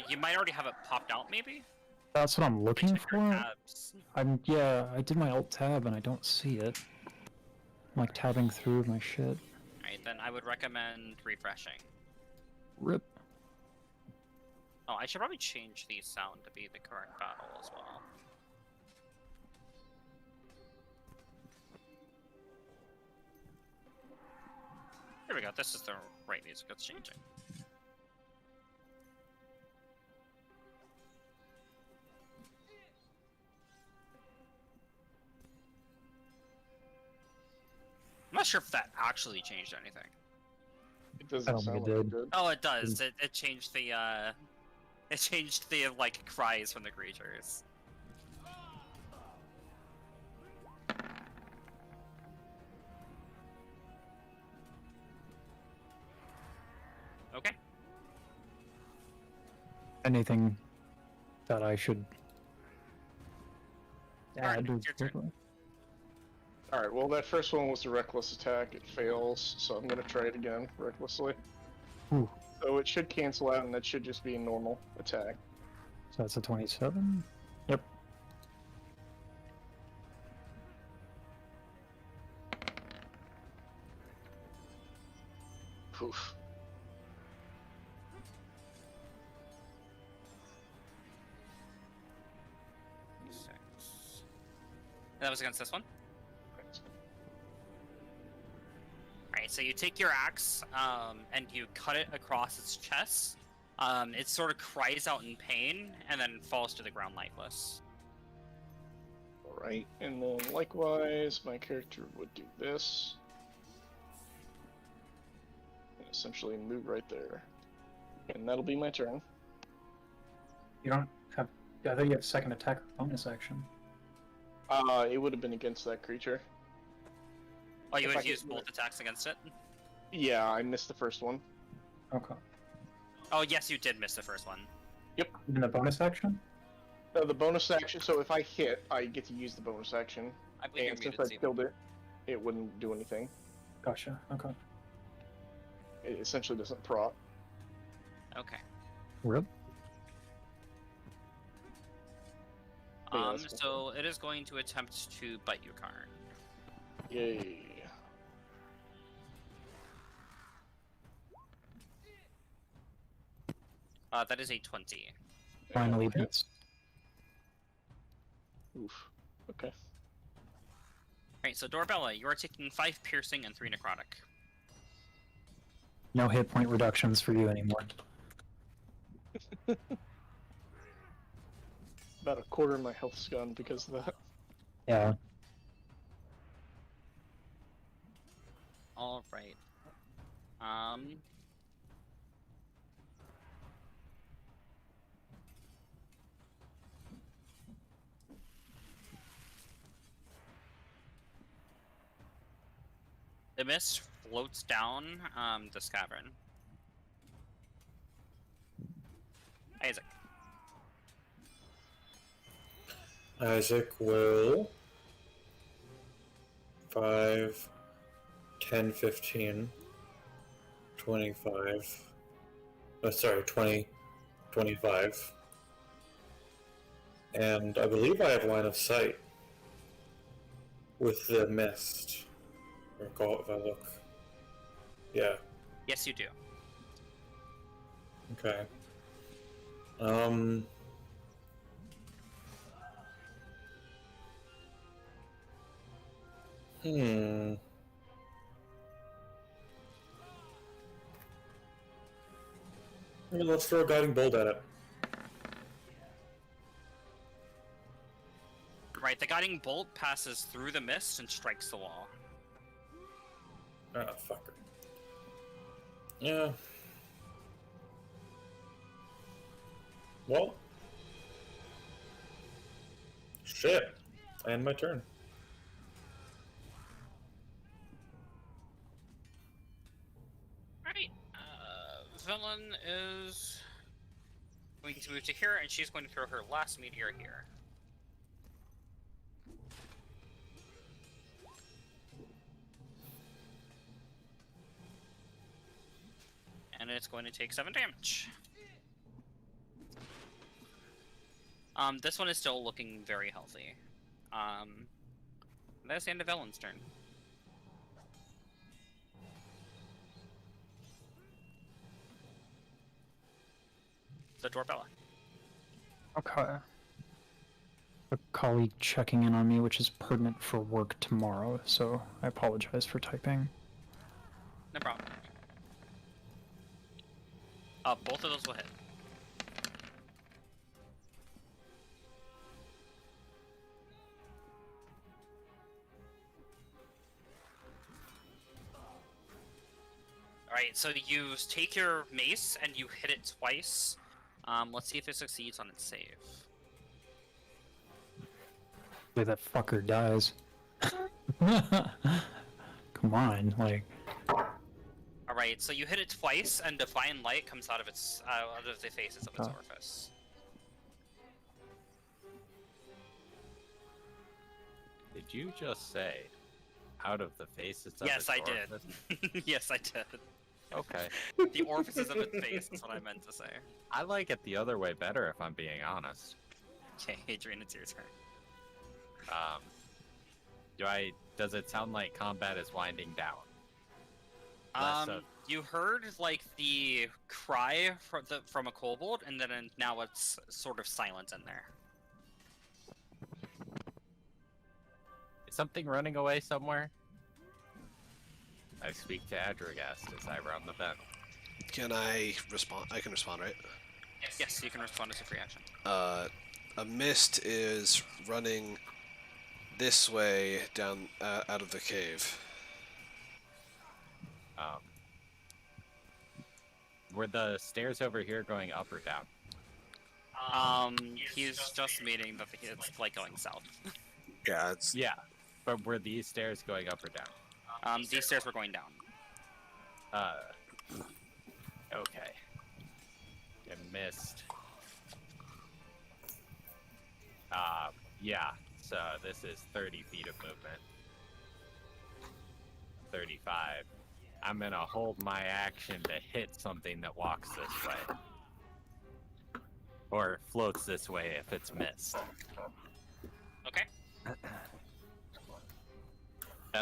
You might already have it popped out, maybe? That's what I'm looking Check your for. tabs. Yeah, I did my alt tab and I don't see it. I'm like tabbing through my shit. Alright, then I would recommend refreshing. Rip. Oh, I should probably change the sound to be the current battle as well. There we go, this is the right music that's changing. I'm not sure if that actually changed anything. It I doesn't don't think sound it like did. it did. Oh, it does. It changed the it changed the like cries from the creatures. Okay. anything that I should add? It's your turn. Alright, well, that first one was a reckless attack. It fails, so I'm going to try it again, recklessly. Ooh. So it should cancel out, and that should just be a normal attack. So that's a 27? Yep. Poof. That was against this one? Alright, so you take your axe, and you cut it across its chest. It sort of cries out in pain, and then falls to the ground lifeless. Alright, and then likewise, my character would do this. And essentially move right there. And that'll be my turn. You don't have... I thought you have second attack bonus action. It would have been against that creature. Oh, you If would I have could used do it. both attacks against it? Yeah, I missed the first one. Okay. Oh, yes, you did miss the first one. Even the bonus action? The bonus action, so if I hit, I get to use the bonus action. I believe And you're since muted, I killed it, it wouldn't do anything. Gotcha. Okay. It essentially doesn't proc. Okay. Rip. Yeah, that's cool. So it is going to attempt to bite you, Karn. Yay. That is a 20. Finally hits. Oof. Okay. Alright, so Dorbella, you are taking 5 piercing and 3 necrotic. No hit point reductions for you anymore. About a quarter of my health's gone because of that. Yeah. Alright. The mist floats down this cavern. Isaac. Isaac will 5, 10, 15, 25. Oh, sorry, 20, 25. And I believe I have line of sight with the mist. Or call it if I look. Yeah, Yes, you do. okay. Yeah, let's throw a guiding bolt at it. Right, the guiding bolt passes through the mist and strikes the wall. Ah, fucker. Yeah. Well. Shit. I end my turn. Alright, Villain is going to move to here, and she's going to throw her last meteor here. And it's going to take 7 damage. This one is still looking very healthy. That's the end of Ellen's turn. So Dorbella. Okay. A colleague checking in on me, which is pertinent for work tomorrow, so I apologize for typing. No problem. Both of those will hit. Alright, so you take your mace and you hit it twice. Let's see if it succeeds on its save. Hopefully that fucker dies. Come on, like... Alright, Right, so you hit it twice, and divine light comes out of the faces of its Oh. orifice. Did you just say out of the faces of Yes, its I orifice? did. Yes, I did. Okay. The orifices of its face is what I meant to say. I like it the other way better, if I'm being honest. Okay, Adrian, it's your turn. Does it sound like combat is winding down? Less of- You heard like the cry from a kobold, and then now it's sort of silent in there. Is something running away somewhere? I speak to Adragast as I round the bend. Can I respond? I can respond, right? Yes, you can respond as a free action. A mist is running this way down out of the cave. Were the stairs over here going up or down? He's just meaning that it's like going south. Yeah, it's Yeah, but were these stairs going up or down? These stairs were going down. Okay. It missed. Yeah, so this is 30 feet of movement. 35. I'm gonna hold my action to hit something that walks this way. Or floats this way if it's missed. Okay. And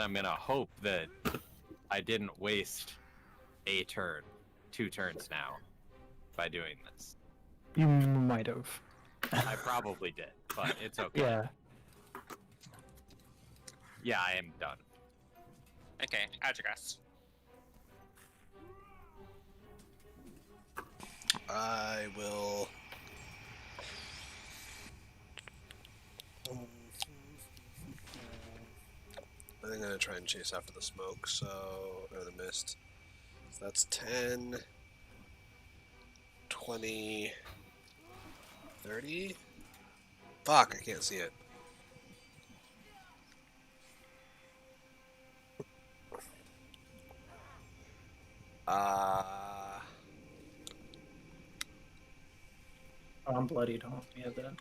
I'm gonna hope that I didn't waste a turn, 2 turns now, by doing this. You might have. I probably did, but it's okay. Yeah. Yeah, I am done. Okay, Adragast. I will. I think I'm gonna try and chase after the smoke, or the mist. So that's 10, 20, 30. Fuck, I can't see it. I'm bloodied on me of that.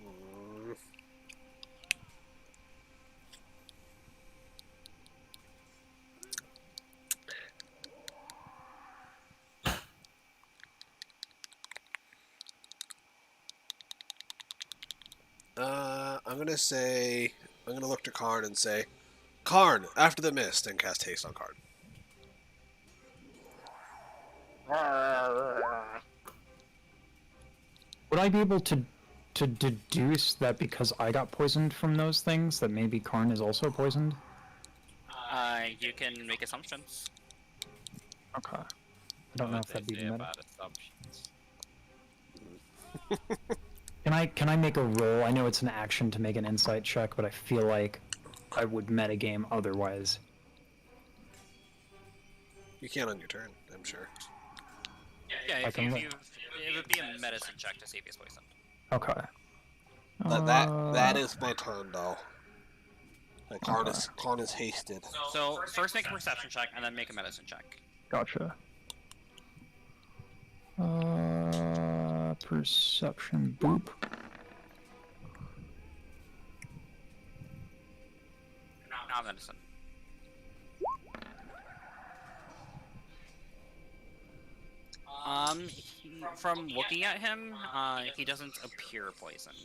mm, I'm gonna look to Karn and say, Karn, after the mist, and cast haste on Karn. Would I be able to deduce that because I got poisoned from those things, that maybe Karn is also poisoned? You can make assumptions. Okay. I don't know if that'd be say meta. about assumptions. Can I make a roll? I know it's an action to make an insight check, but I feel like I would metagame otherwise. You can on your turn, I'm sure. Yeah, I if can you, look. it would be a medicine check to see if he's poisoned. Okay. But that is my turn, though. Like, Okay. Karn is hasted. So first make a perception check, and then make a medicine check. Gotcha. Perception boop. Not medicine. From looking at him, he doesn't appear poisoned.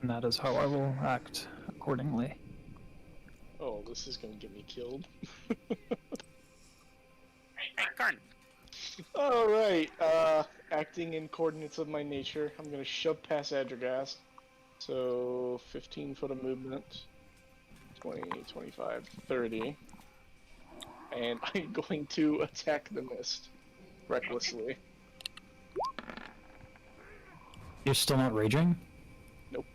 And that is how I will act accordingly. Oh, this is gonna get me killed. Hey, Karn. Alright, acting in coordinates of my nature, I'm gonna shove past Adragast. So, 15 foot of movement, 20, 25, 30. And I'm going to attack the mist recklessly. You're still not raging? Nope.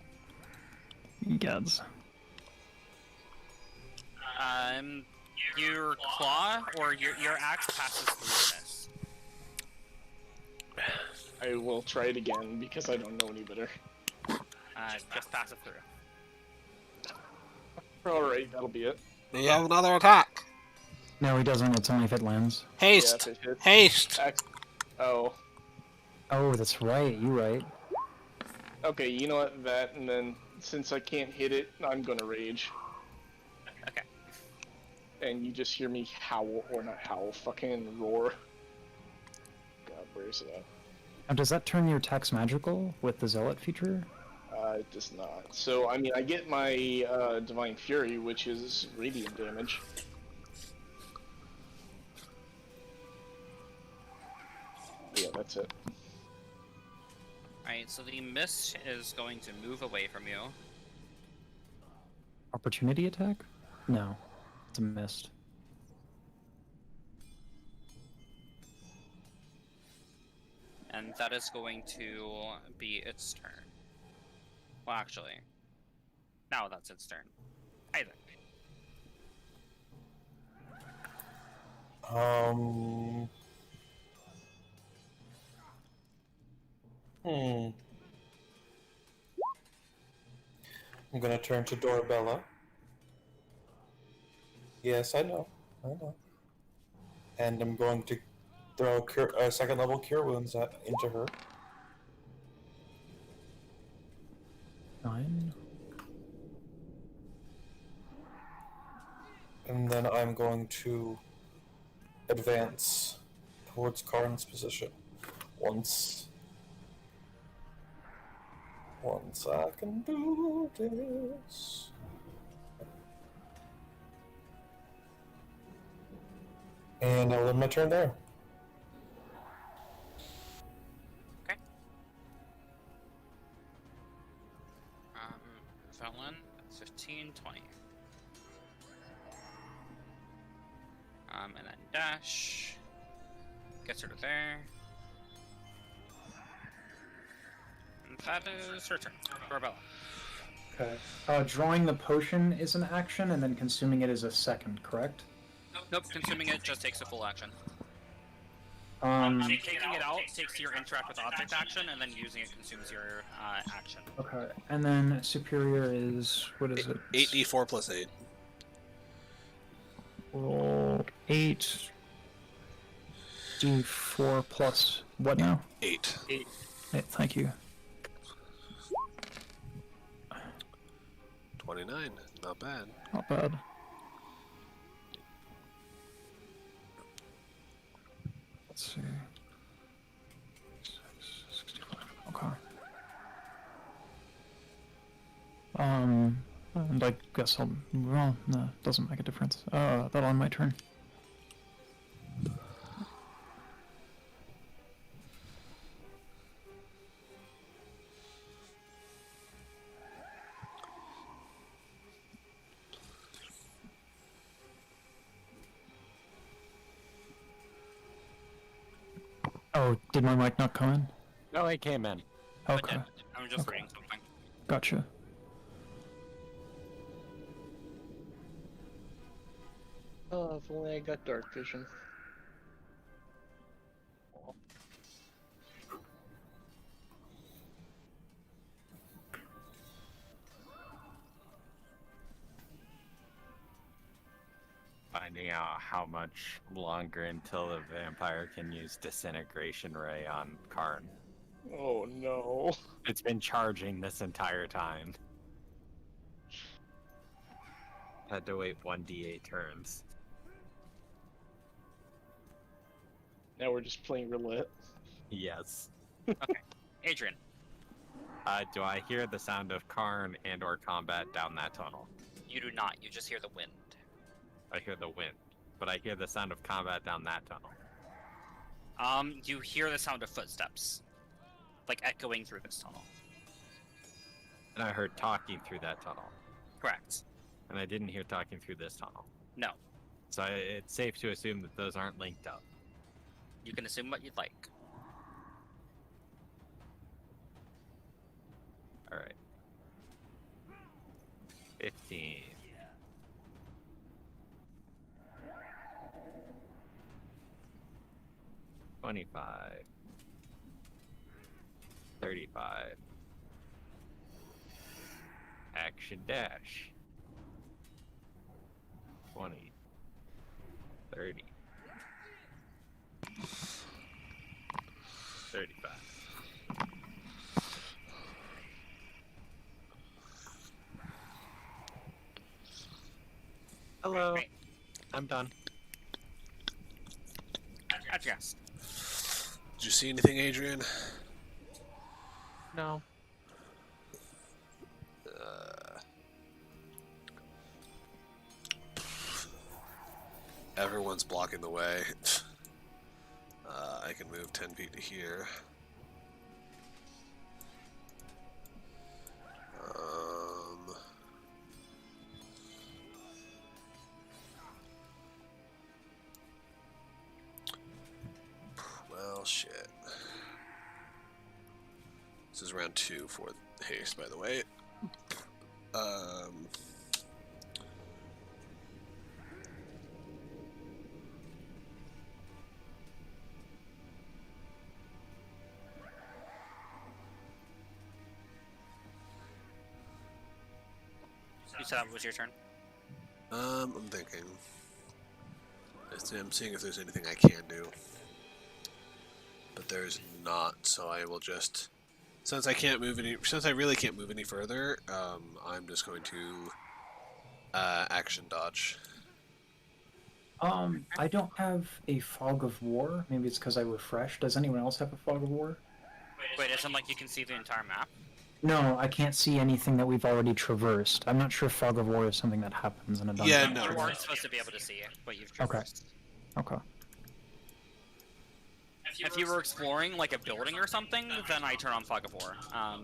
Gads. Your claw or your axe passes through this. I will try it again because I don't know any better. Just pass it through. Alright, that'll be it. You have another attack. No, he doesn't. It's only if it lands. Haste. Yeah, if it hits. Haste. Oh. Oh, that's right. You're right. Okay, you know what? That, and then since I can't hit it, I'm gonna rage. Okay. And you just hear me howl, or not howl, fucking roar. God, where is it at? Now, does that turn your attacks magical with the Zealot feature? It does not. So, I mean, I get my Divine Fury, which is radiant damage. Yeah, that's it. Alright, so the mist is going to move away from you. Opportunity attack? No, it's a mist. And that is going to be its turn. Well, actually, now that's its turn. I think. I'm gonna turn to Dorabella. Yes, I know. I know. And I'm going to throw second level cure wounds into her. 9. And then I'm going to advance towards Karn's position. Once I can do this. And I'll end my turn there. Okay. Felon, 15, 20. And then dash. Gets her to there. And that is her turn. Corbella. Okay. Drawing the potion is an action, and then consuming it is a second, correct? Nope, consuming it just takes a full action. Taking it out takes your interact with object action, and then using it consumes your action. Okay. And then superior is, what is it? 8d4 plus 8. Roll 8 d4 plus what now? 8. 8, thank you. 29. Not bad. Not bad. Let's see. 65. Okay. And I guess I'll. Well, no, doesn't make a difference. That'll end my turn. Oh, did my mic not come in? No, it came in. Okay, I'm just Okay. reading something. gotcha. Oh, if only I got dark vision. Finding out how much longer until the vampire can use Disintegration Ray on Karn. Oh no. It's been charging this entire time. Had to wait 1d8 turns. Now we're just playing roulette. Yes. Adrian. Do I hear the sound of Karn and or combat down that tunnel? You do not. You just hear the wind. I hear the wind, but I hear the sound of combat down that tunnel. You hear the sound of footsteps, like echoing through this tunnel. And I heard talking through that tunnel. Correct. And I didn't hear talking through this tunnel. No. So it's safe to assume that those aren't linked up. You can assume what you'd like. Alright. 15. 25. 35. Action dash. 20. 30. 35. Hello. Great. I'm done. Yes. Did you see anything, Adrian? No. Everyone's blocking the way. I can move 10 feet to here. Well, shit. This is round 2 for haste, by the way. You said that was your turn. I'm thinking. I'm seeing if there's anything I can do. But there's not, so I will just... Since I really can't move any further, I'm just going to action dodge. I don't have a fog of war. Maybe it's because I refreshed. Does anyone else have a fog of war? Wait, isn't like you can see the entire map? No, I can't see anything that we've already traversed. I'm not sure fog of war is something that happens in a dungeon. Yeah, no. You aren't supposed to be able to see it, but you've Okay. traversed. Okay. If you were exploring like a building or something, then I turn on fog of war.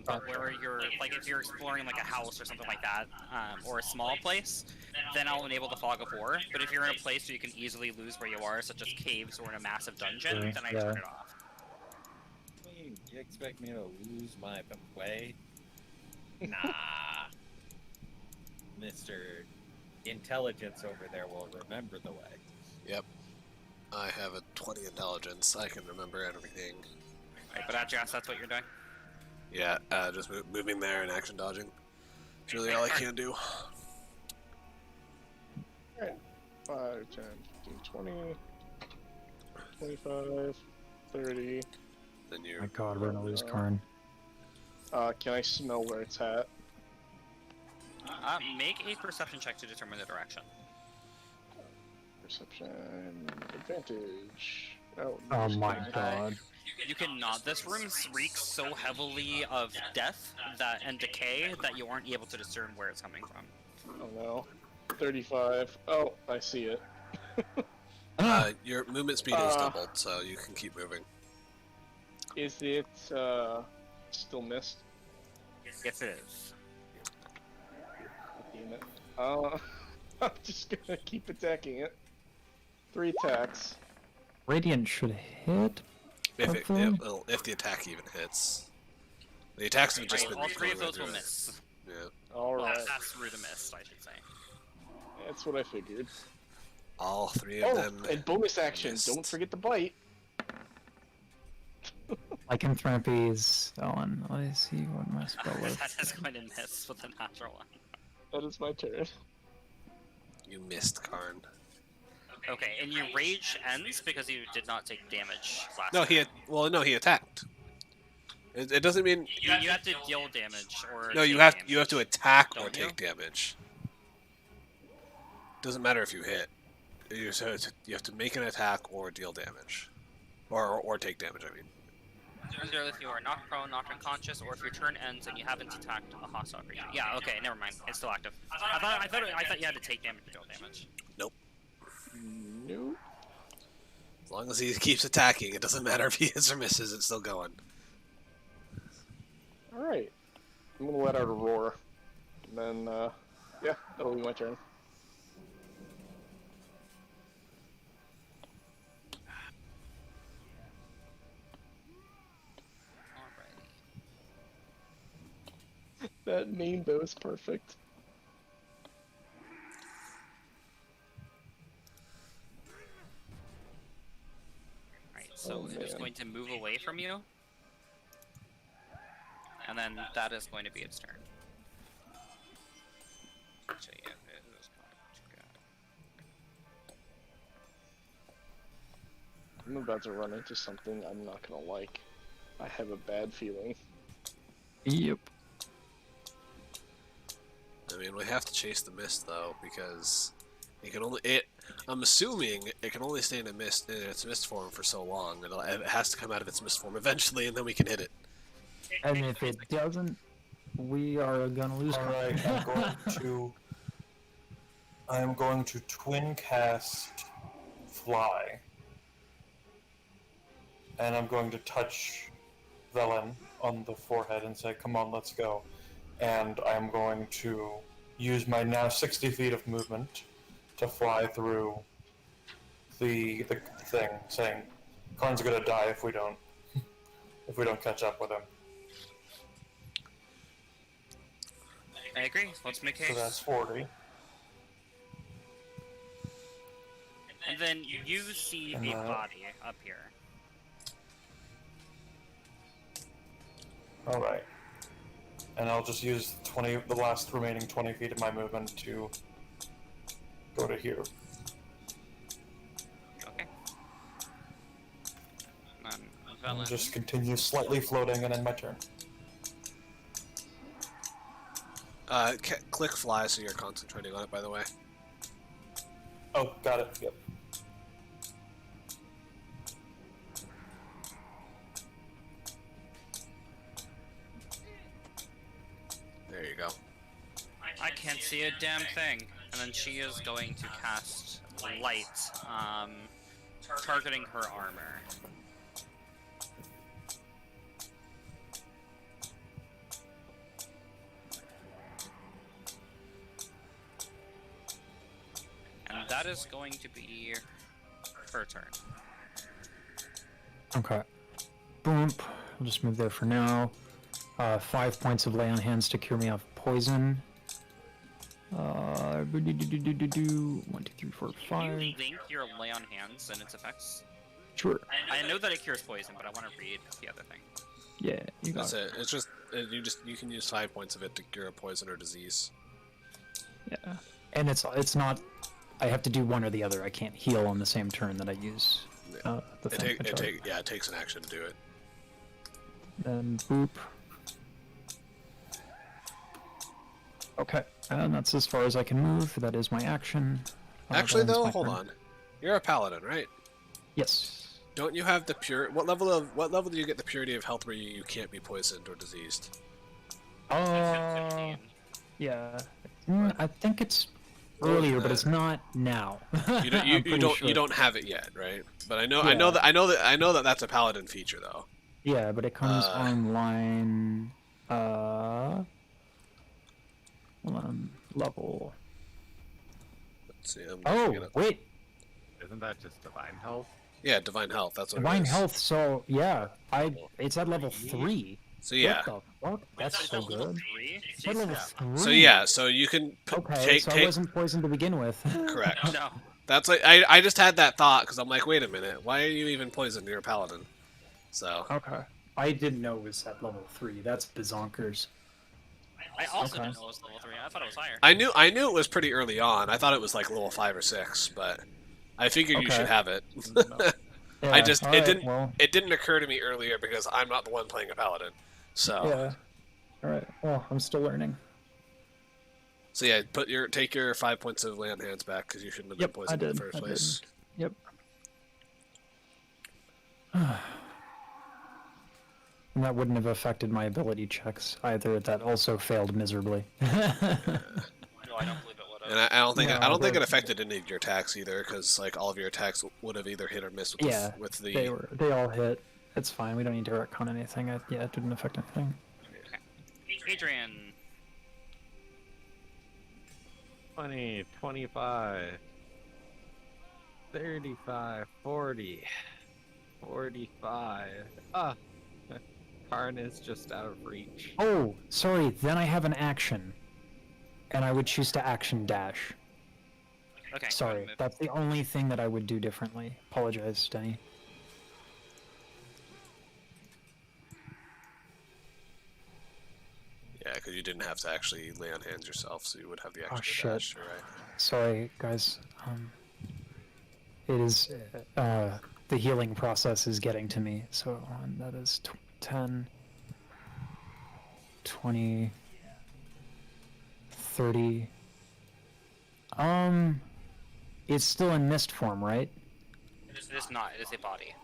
But where you're like, if you're exploring like a house or something like that, or a small place, then I'll enable the fog of war. But if you're in a place where you can easily lose where you are, such as caves or in a massive dungeon, then I turn it off. You expect me to lose my way? Nah. Mr. Intelligence over there will remember the way. Yep. I have a 20 intelligence. I can remember everything. Right, but at Jess, that's what you're doing. Yeah, just moving there and action dodging. It's really all I can do. Alright. 5, 10, 15, 20, 25, 30. Then you. My god, we're gonna lose Karn. Can I smell where it's at? Make a perception check to determine the direction. Perception advantage. Oh my god. You cannot. This room reeks so heavily of death and decay that you aren't able to discern where it's coming from. Oh no. 35. Oh, I see it. Your movement speed is doubled, so you can keep moving. Is it still missed? Yes, it is. Damn it. I'm just gonna keep attacking it. 3 attacks. Radiant should hit. If the attack even hits. The attacks have just Right, been all 3 of going those will through it. miss. Yeah. Well, Alright. pass through the mist, I should say. That's what I figured. All 3 of them. And bonus action, missed. don't forget the bite. Lycanthropy's on. Let's see what my spell was. That is going to miss with a natural one. That is my turn. You missed, Karn. Okay, and your rage ends because you did not take damage last No, time. he attacked. It doesn't mean You have to deal damage or no. take You have damage. to attack or Don't you? take damage. Doesn't matter if you hit. You have to make an attack or deal damage, or take damage. I mean. Either if you are not prone, not unconscious, or if your turn ends and you haven't attacked a hostile creature. Yeah, okay, never mind. It's still active. I thought you had to take damage to deal damage. Nope. Nope. As long as he keeps attacking, it doesn't matter if he hits or misses. It's still going. Alright. I'm gonna let out a roar. And then, yeah, that'll be my turn. That main bow is perfect. Alright, so Oh, it is man. going to move away from you. And then that is going to be its turn. Actually, yeah, it is kind of I'm about to run into something I'm not gonna like. I have a bad feeling. Yep. I mean, we have to chase the mist though, because it can only I'm assuming it can only stay in its mist form for so long. It has to come out of its mist form eventually, and then we can hit it. And if it doesn't, we are gonna lose. All right, I'm going to twin cast fly, and I'm going to touch Velen on the forehead and say, "Come on, let's go." And I'm going to use my now 60 feet of movement to fly through the thing, saying, "Karn's gonna die if we don't catch up with him." I agree. Let's make So haste. that's 40. And then you see And a that- body up here. All right. And I'll just use the last remaining 20 feet of my movement to go to here. Okay. And Velen. just continue slightly floating, and end my turn. Click fly so you're concentrating on it. By the way. Oh, got it. Yep. There you go. I can't see a damn thing. And then she is going to cast light, targeting her armor. And that is going to be her turn. Okay. Boom. I'll just move there for now. 5 points of lay on hands to cure me of poison. 1, 2, 3, 4, Can you 5. link your lay on hands and its effects? Sure. I know that it cures poison, but I want to read the other thing. Yeah, you got That's it. it. It's just you can use 5 points of it to cure a poison or disease. Yeah. And it's not. I have to do one or the other. I can't heal on the same turn that I use the thing. It takes an action to do it. Then boop. Okay, and that's as far as I can move. That is my action. Actually, that ends though, my hold turn. on. You're a paladin, right? Yes. Don't you have the pure? What level do you get the purity of health where you can't be poisoned or diseased? Yeah. I think it's earlier, but it's not now. You don't. I'm pretty sure. You don't have it yet, right? But I know. Yeah. I know that that's a paladin feature, though. Yeah, but it comes online. Hold on, level. Let's see. I'm Oh, looking at- wait, Isn't that just divine health? Yeah, divine health. That's what divine it is. health. So yeah, it's at level 3. So yeah. What the fuck? That's so good. Three? It's at level 3. So yeah. So you can Okay, so I take wasn't poisoned to begin with. correct. No. That's like I just had that thought because I'm like, wait a minute, why are you even poisoned? You're a paladin. So Okay. I didn't know it was at level 3. That's bazonkers. I also Okay. didn't know it was level 3. I thought it was higher. I knew it was pretty early on. I thought it was like level 5 or 6, but I figured you Okay. should have it. Yeah, I just alright, it didn't Well, it didn't occur to me earlier because I'm not the one playing a paladin. So yeah. All right. Well, I'm still learning. so yeah, take your 5 points of land hands back because you shouldn't have been Yep, I poisoned in did. the first I place. did. Yep. And that wouldn't have affected my ability checks either. That also failed miserably. No, I don't believe it would And have. I don't think No, I don't think it they're- affected any of your attacks either, because like all of your attacks would have either hit or missed with Yeah, with the they all hit. It's fine. We don't need to retcon anything. Yeah, it didn't affect anything. Adrian. 20, 25, 35, 40, 45. Ah, Karn is just out of reach. Oh, sorry. Then I have an action, and I would choose to action dash. Okay. Sorry, move. that's the only thing that I would do differently. Apologize, Denny. yeah, because you didn't have to actually lay on hands yourself, so you would have the extra shit. dash. You're right. Sorry, guys. It is the healing process is getting to me. So that is 10, 20, 30. It's still in mist form, right? It is not. It is a body.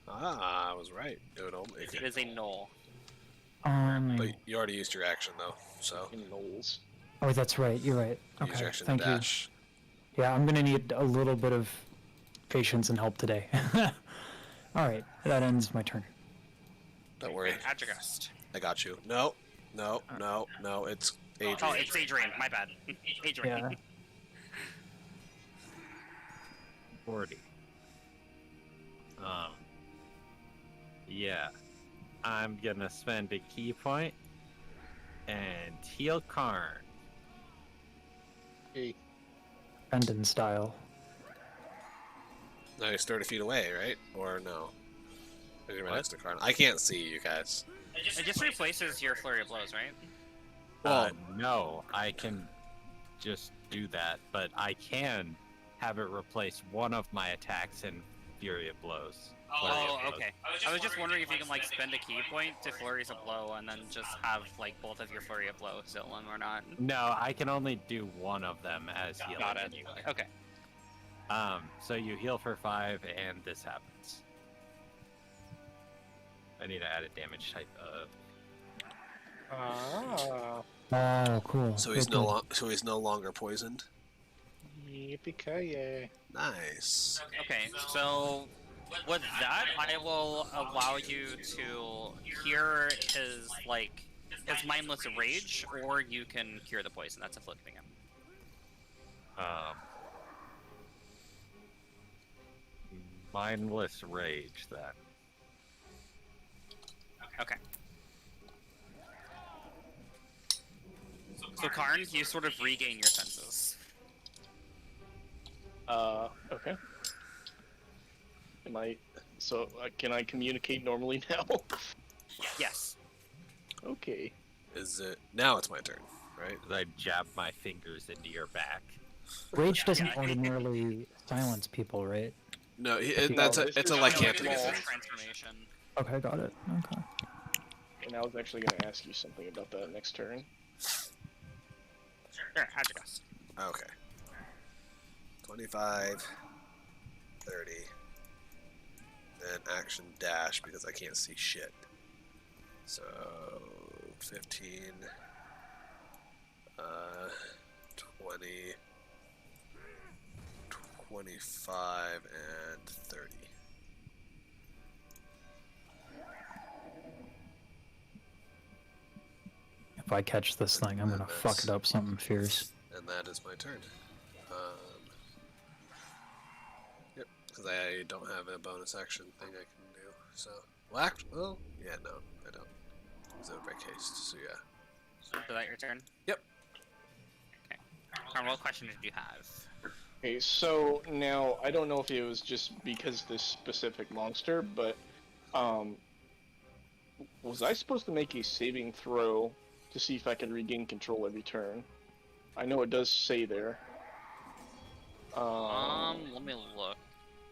Ah, I was right. It would only. It is a knoll. But you already used your action though, so In knolls. Oh, that's right. You're right. use Okay, your action thank to you. dash. Yeah, I'm gonna need a little bit of patience and help today. All right, that ends my turn. Don't worry, Adjust. I got you. No, it's Adrian. Oh, it's Adrian. My bad. Adrian. Yeah. 40. Yeah. I'm gonna spend a key point and heal Karn. Hey, Brendan style. No, he's 30 feet away, right? Or no? You're right next to Karn. I can't see you guys. It just replaces your flurry of blows, right? No, I can just do that, but I can have it replace one of my attacks in Fury of Blows. Flurry of Oh, Blows. okay. I was just wondering if you can like spend a key point to flurries of blow and then just have like both of your flurry of blow still on or not. No, I can only do one of them as healing Got it. anyway. Okay. So you heal for 5, and this happens. I need to add a damage type of. ah, Oh, cool. So he's Good, good. so he's no longer poisoned. yippee-ki-yay. Nice. Okay, so with that, I will allow you to cure his mindless rage, or you can cure the poison that's afflicting him. Mindless rage, then. Okay. So Karn, you sort of regain your senses. Okay. Can I communicate normally now? Yes. Okay. Is it now? It's my turn, right? I jab my fingers into your back. Rage doesn't ordinarily silence people, right? No, No, that's this it's a is- lycanthropy no, thing. it's Transformation. Okay, got it. Okay. And I was actually going to ask you something about that next turn. Sure, adjust. Okay. 25, 30, then action dash because I can't see shit. So 15, 20, 25, and 30. If I catch this thing, I'm gonna Goodness. fuck it up something fierce. And that is my turn. Yep, because I don't have a bonus action thing I can do. So, yeah, no, I don't. Because it would break haste, so yeah. Is that your turn? Yep. Okay. Karn, what question did you have? Okay, so now I don't know if it was just because this specific monster, but was I supposed to make a saving throw to see if I can regain control every turn? I know it does say there. Let me look.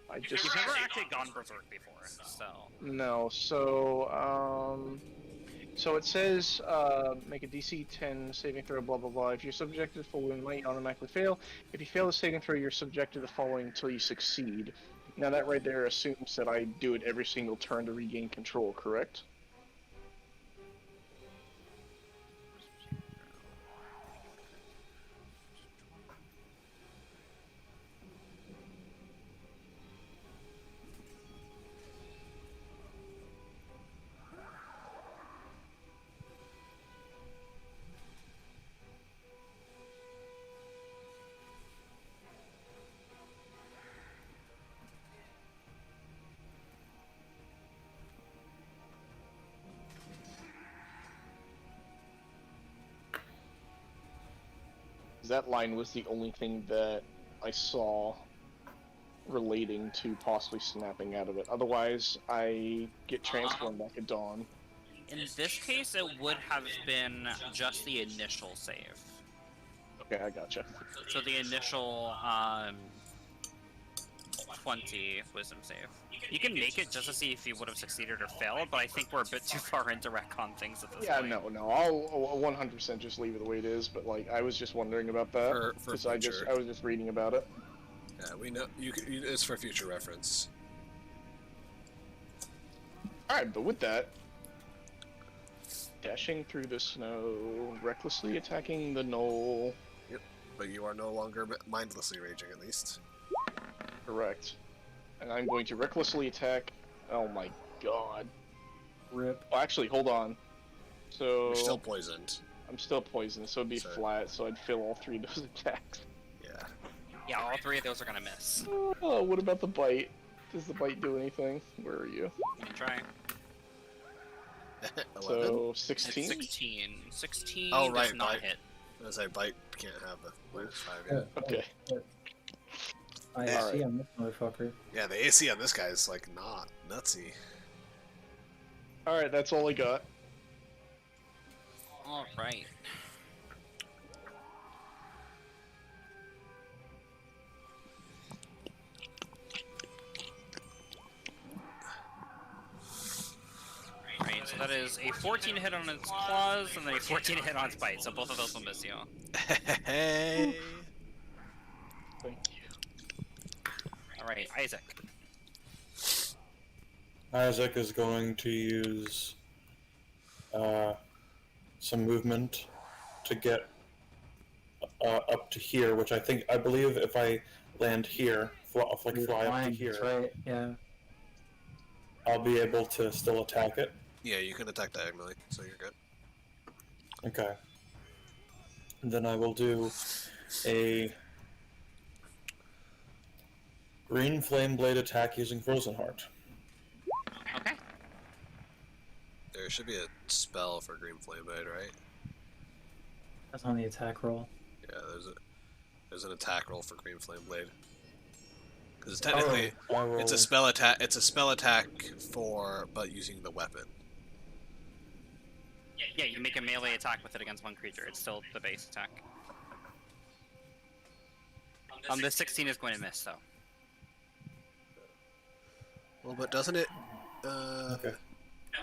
I just You've never actually gone berserk before, so. no. So it says make a DC 10 saving throw, blah blah blah. If you're subjected to full wound, might automatically fail. If you fail the saving throw, you're subjected to the following until you succeed. Now that right there assumes that I do it every single turn to regain control, correct? That line was the only thing that I saw relating to possibly snapping out of it. Otherwise, I get transformed back at dawn. In this case, it would have been just the initial save. Okay, I gotcha. So the initial 20 wisdom save. You can make it just to see if you would have succeeded or failed, but I think we're a bit too far into retcon things at this Yeah, point. no, I'll 100% just leave it the way it is. But like, I was just wondering about that For because future. I was just reading about it. Yeah, we know it's for future reference. All right, but with that, dashing through the snow, recklessly attacking the knoll. But you are no longer mindlessly raging, at least. Correct. And I'm going to recklessly attack. Oh my god. Rip. Oh, actually, hold on. So You're still poisoned. I'm still poisoned, so it'd be So- flat. So I'd fill all 3 of those attacks. Yeah. Yeah, all 3 of those are gonna miss. Oh, what about the bite? Does the bite do anything? Where are you? You can try. 11? So It's 16. 16. 16 Oh, does right, not bite. hit. As I bite, can't have the -5. Yeah. Okay. I Alright. see on this motherfucker. Yeah, the AC on this guy is like not nutsy. All right, that's all I got. All right. Right, so that is a 14 hit on its claws and then a 14 hit on its bite, so both of those will miss you. Hey. Thank you. Alright, Isaac. Isaac is going to use some movement to get up to here, which I believe if I land here, fly up to Flying, here, that's right, yeah. I'll be able to still attack it. Yeah, you can attack diagonally, so you're good. Okay. And then I will do a green flame blade attack using Frozen Heart. Okay. There should be a spell for Green Flame Blade, right? That's on the attack roll. Yeah, there's an attack roll for Green Flame Blade. Because technically, I will... it's a spell attack. It's a spell attack but using the weapon. Yeah, you make a melee attack with it against one creature. It's still the base attack. The 16 is going to miss, though. Well, but doesn't it? Okay.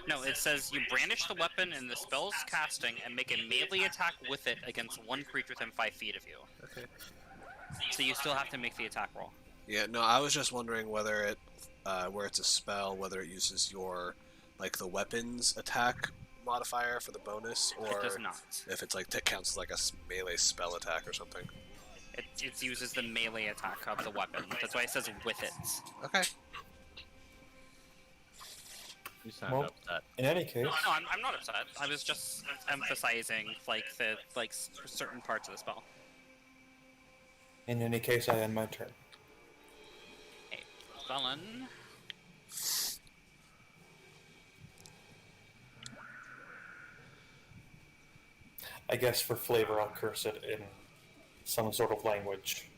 No, it says you brandish the weapon in the spell's casting and make a melee attack with it against one creature within 5 feet of you. Okay. So you still have to make the attack roll. Yeah, no, I was just wondering whether it, where it's a spell, whether it uses your, like, the weapons attack modifier for the bonus, or It does not. if it's like that counts as like a melee spell attack or something. It uses the melee attack of the weapon. That's why it says with it. Okay. You sound Well- upset. In any case, No, I'm not upset. I was just emphasizing certain parts of the spell. I end my turn. Hey, Velen. I guess for flavor, I'll curse it in some sort of language.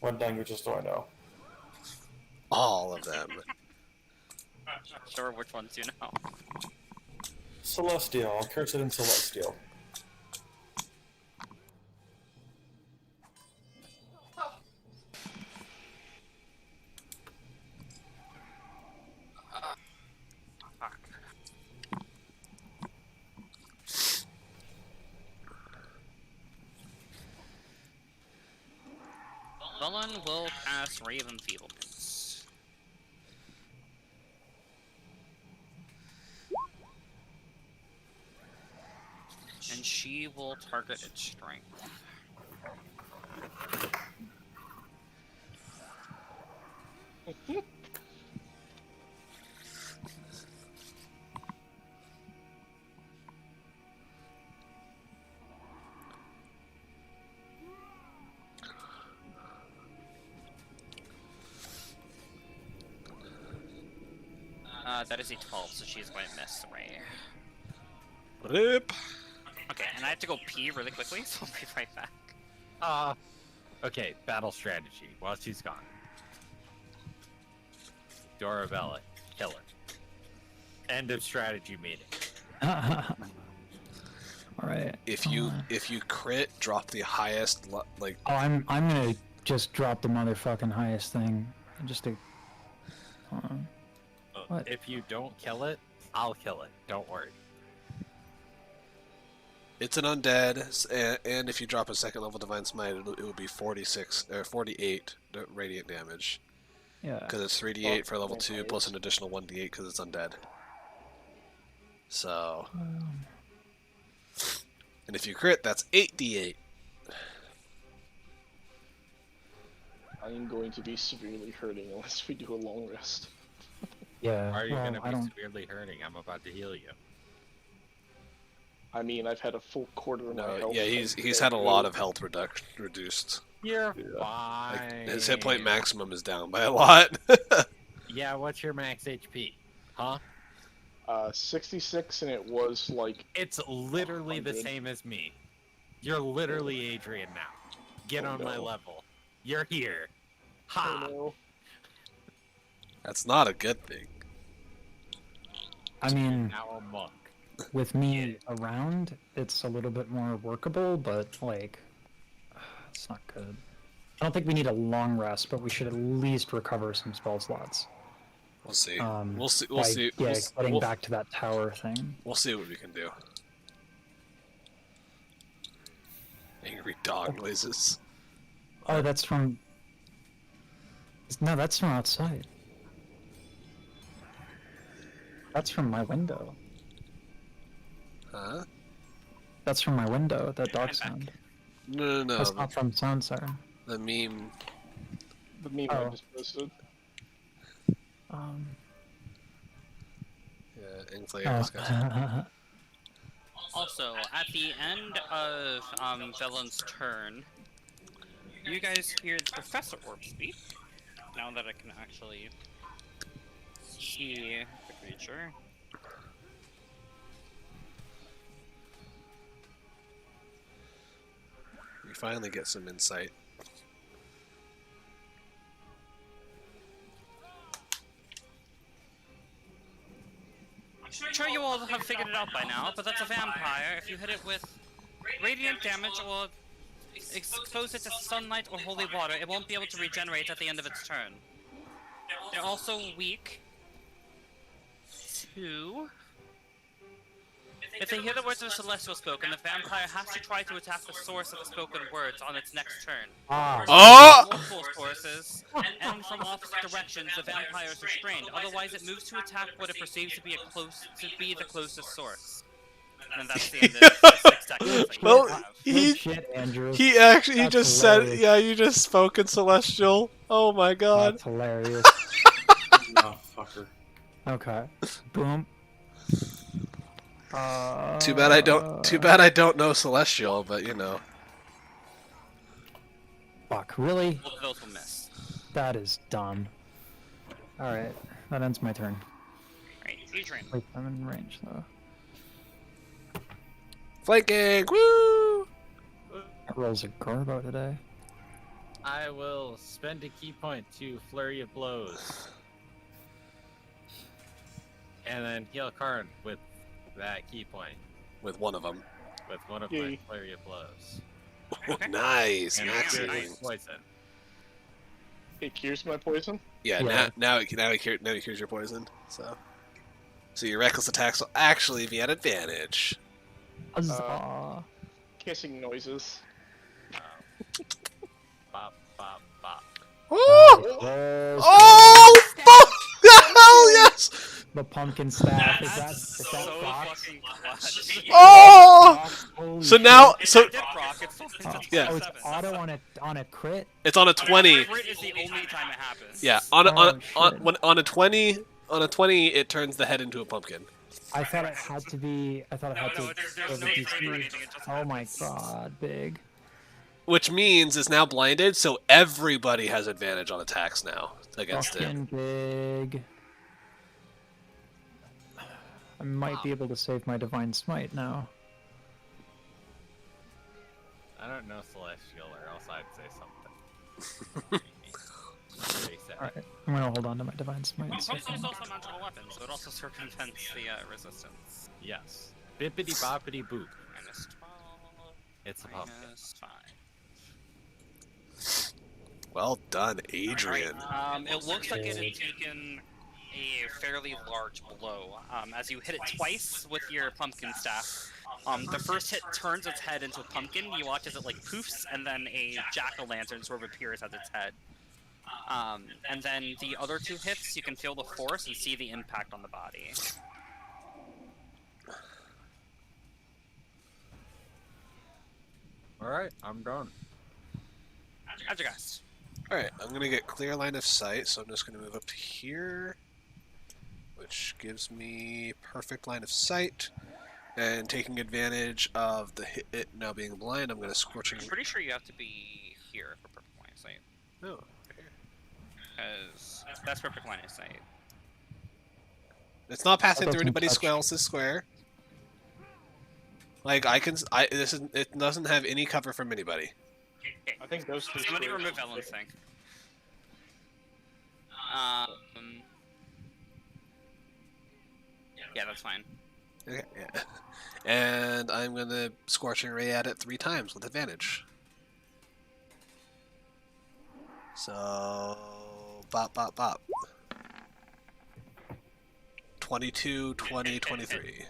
What languages do I know? All of them. Sure, which ones do you know? Celestial. I'll curse it in Celestial. Fuck. Velen will cast Ray of Enfeeblements. And she will target its strength. That is a 12, so she's going to miss the ray. Rip. Okay, and I have to go pee really quickly, so I'll be right back. Okay, battle strategy while she's gone. Dorabella, kill her. End of strategy meeting. All right. If you crit, drop the highest like. Oh, I'm gonna just drop the motherfucking highest thing. Just to. Hold on. What? If you don't kill it, I'll kill it. Don't worry. It's an undead, and if you drop a second level divine smite, it would be 46 or 48 radiant damage. Yeah. Because it's 3d8 for level 2 plus an additional 1d8 because it's undead. So. And if you crit, that's 8d8. I am going to be severely hurting unless we do a long rest. Yeah. Are you well, going to I be don't. severely hurting? I'm about to heal you. I mean, I've had a full quarter of my No, health. yeah, he's had a lot of health reduced. You're Yeah. fine. Like, his hit point maximum is down by a lot. Yeah, what's your max HP? Huh? 66, and it was like. It's literally the 100. same as me. You're literally Adrian now. Get Oh, on my no. level. You're here. Oh, Ha! no. That's not a good thing. I mean, Now a monk. with me around, it's a little bit more workable, but like, it's not good. I don't think we need a long rest, but we should at least recover some spell slots. We'll see. Um, We'll see. by, We'll see. Yeah, getting we'll, back to that tower thing. we'll see what we can do. Angry dog noises. Oh, that's from. No, that's from outside. That's from my window. Huh? That's from my window. That dog sound. No. That's not from sound siren. The meme. The meme Oh. I just posted. Yeah, Inflator discussion. Also, at the end of Velen's turn, you guys hear the Professor Orb speak. Now that I can actually see the creature. We finally get some insight. I'm sure you all have figured it out by now, but that's a vampire. If you hit it with radiant damage or expose it to sunlight or holy water, it won't be able to regenerate at the end of its turn. They're also weak to... If they hear the words of a celestial spoken, the vampire has to try to attack the source of the spoken words on its next turn. Oh! Multiple sources, and from opposite directions, the vampire is restrained. Otherwise, it moves to attack what it perceives to be the closest source. And that's the end of the 6 seconds that you Well, have. Good shit, Andrew. He That's just hilarious. said, yeah, you just spoke in Celestial. Oh my god. That's hilarious. Oh, fucker. Okay. Boom. Too bad I don't know Celestial, but you know. Fuck, really? Both of those will miss. That is dumb. Alright, that ends my turn. Right, Adrian. Wait, I'm in range though. Flanking! Woo! That rolls a garbo today. I will spend a key point to Flurry of Blows. And then heal Karn with that key point. With one of them. With one of my Yay. Flurry of Blows. Nice, And Maxine. cures poison. It cures my poison. Yeah, Yeah. now it cures your poison. So your reckless attacks will actually be at advantage. Huzzah. Kissing noises. Bop, bop, bop. Oh! There's Oh! Fuck! Hell yes! the pumpkin staff. Is that so Fox? fucking clutch. Oh! Holy So shit. now, It so did proc, it's Yeah. Oh, it's auto on a crit? it's on a 20. Crit is the only time it happens. Yeah, Oh, shit. on a 20, it turns the head into a pumpkin. I thought it had to be. I thought it had No, to. there's go no with crit or DC. anything, it just Oh my happens. god, big. Which means it's now blinded, so everybody has advantage on attacks now against it. Fucking big. I might be able to save my divine smite now. I don't know Celestial, or else I'd say something. Very sad. Alright, I'm gonna hold on to my divine smite. Pumpkin So is also a magical weapon, so it also circumvents the resistance. Yes. Bippity boppity boop. Minus 12. It's a pumpkin. Minus 5. Well done, Adrian. It looks like it had taken a fairly large blow. As you hit it twice with your pumpkin staff, the first hit turns its head into a pumpkin. You watch as it like poofs, and then a jack-o'-lantern sort of appears at its head. And then the other two hits, you can feel the force and see the impact on the body. Alright, I'm done. Adjugast. Alright, I'm gonna get clear line of sight, so I'm just gonna move up to here, which gives me perfect line of sight. And taking advantage of the it now being blind, I'm gonna scorching. I'm pretty sure you have to be here for perfect line of sight. Oh, Because that's perfect line of sight. it's not passing That through doesn't anybody's touch. else's square. Like it doesn't have any cover from anybody. I think those two. Somebody squares- remove Ellen's thing. Yeah, that's fine. Okay, yeah. And I'm gonna scorching ray at it 3 times with advantage. So bop bop bop. 22, 20, 23.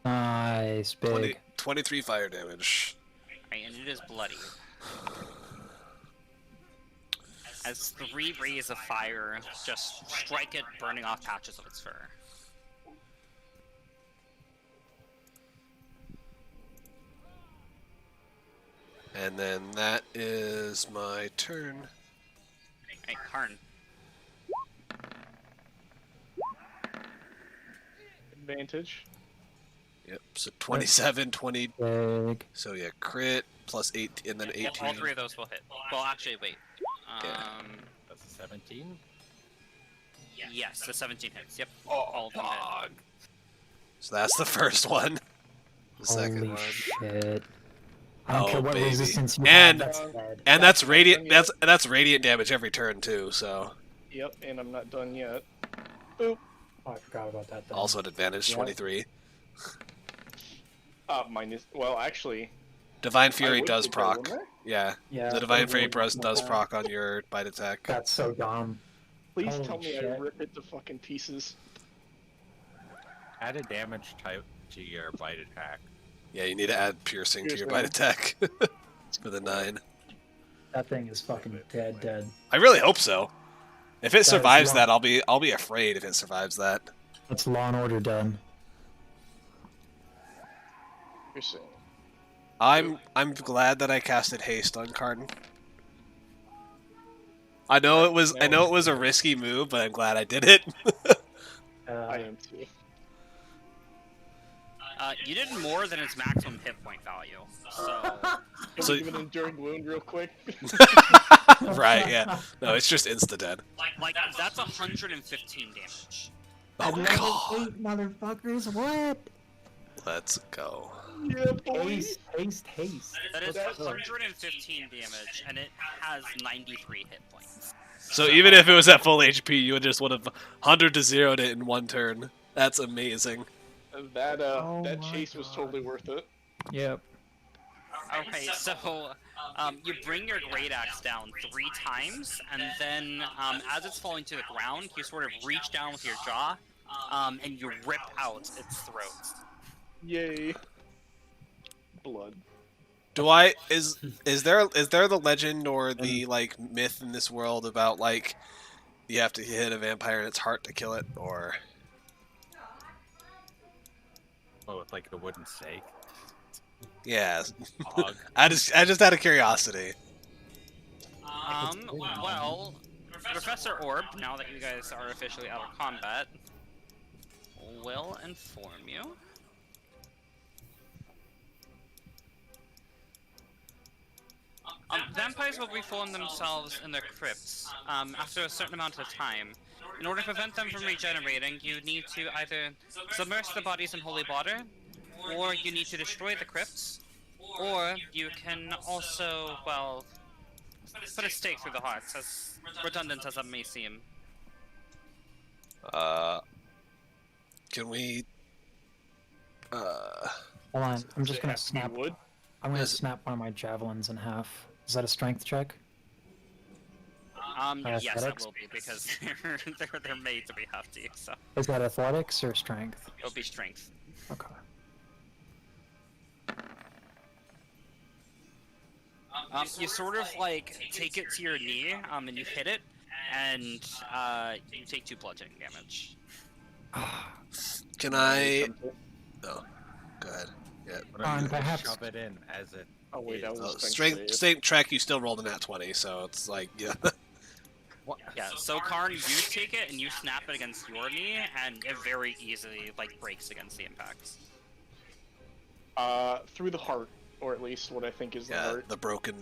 nice, big. 23 fire damage. Right, and it is bloody. As 3 rays of fire just strike it, burning off patches of its fur. And then that is my turn. Right, Karn. Advantage. Yep, so 27, 20. Big. So yeah, crit plus 8, and then 18. Yep, all 3 of those will hit. Well, actually, wait. That's a 17. Yes, the 17 hits. Yep, Oh, all of them hit. So that's the first one. The second Holy one. shit. I don't Oh, care what baby. resistance you And- have, that's dead. And that's radiant. That's radiant damage every turn too. So Yep, and I'm not done yet. Oh, I forgot about that. Then. also at advantage Yeah. 23. Minus. Well, actually, Divine I Fury would does take that, proc. wouldn't I? Yeah, Yeah. the Divine that's Fury what I'm does looking proc on your bite attack. That's so dumb. Please Holy tell me I shit. rip it to fucking pieces. Add a damage type to your bite attack. Yeah, you need to add piercing to your Piercing. bite attack for the 9. That thing is fucking dead. I really hope so. If it is survives wrong. that, I'll be afraid if it survives that. That's Law and Order done. You're saying. I'm glad that I casted haste on Cardin. I know it was a risky move, but I'm glad I did it. I am too. You did more than its maximum hit point value. So, Can So- we give an enduring wound real quick? Right, yeah. No, it's just insta dead. like that's 115 damage. Oh god. Motherfuckers, what? Let's go. Yeah, boy. Haste. That is What's up? 115 damage, and it has 93 hit points. So even if it was at full HP, you would have 100 to 0'd it in 1 turn. That's amazing. That Oh that my chase was God. totally worth it. Yep. Okay, so you bring your great axe down 3 times, and then as it's falling to the ground, you sort of reach down with your jaw, and you rip out its throat. Yay. Blood. Is there the legend or the like myth in this world about like you have to hit a vampire in its heart to kill it, or Oh, with like a wooden stake. yeah? Hog. I just out of curiosity. Well, Professor Orb, now that you guys are officially out of combat, will inform you. Vampires will reform themselves in their crypts after a certain amount of time. In order to prevent them from regenerating, you need to either submerge the bodies in holy water, or you need to destroy the crypts, or you can also, well, put a stake through the heart, as redundant as that may seem. Can we? Hold on, I'm just gonna snap. Wood. I'm gonna Is- snap one of my javelins in half. Is that a strength check? Yes, that athletics? will be, because they're made to be hefty, so Is that athletics or strength? it'll be strength. Okay. You sort of like take it to your knee, and you hit it, and you take 2 bludgeoning damage. Can I? Oh, go ahead. Yeah. Perhaps. Shove it in as it. Oh wait, that was Oh, a strength track. You still rolled a nat 20, so it's like yeah. Yeah, so Karn, you take it and you snap it against your knee, and it very easily like breaks against the impacts. Through the heart, or at least what I think is the Yeah, heart. the broken.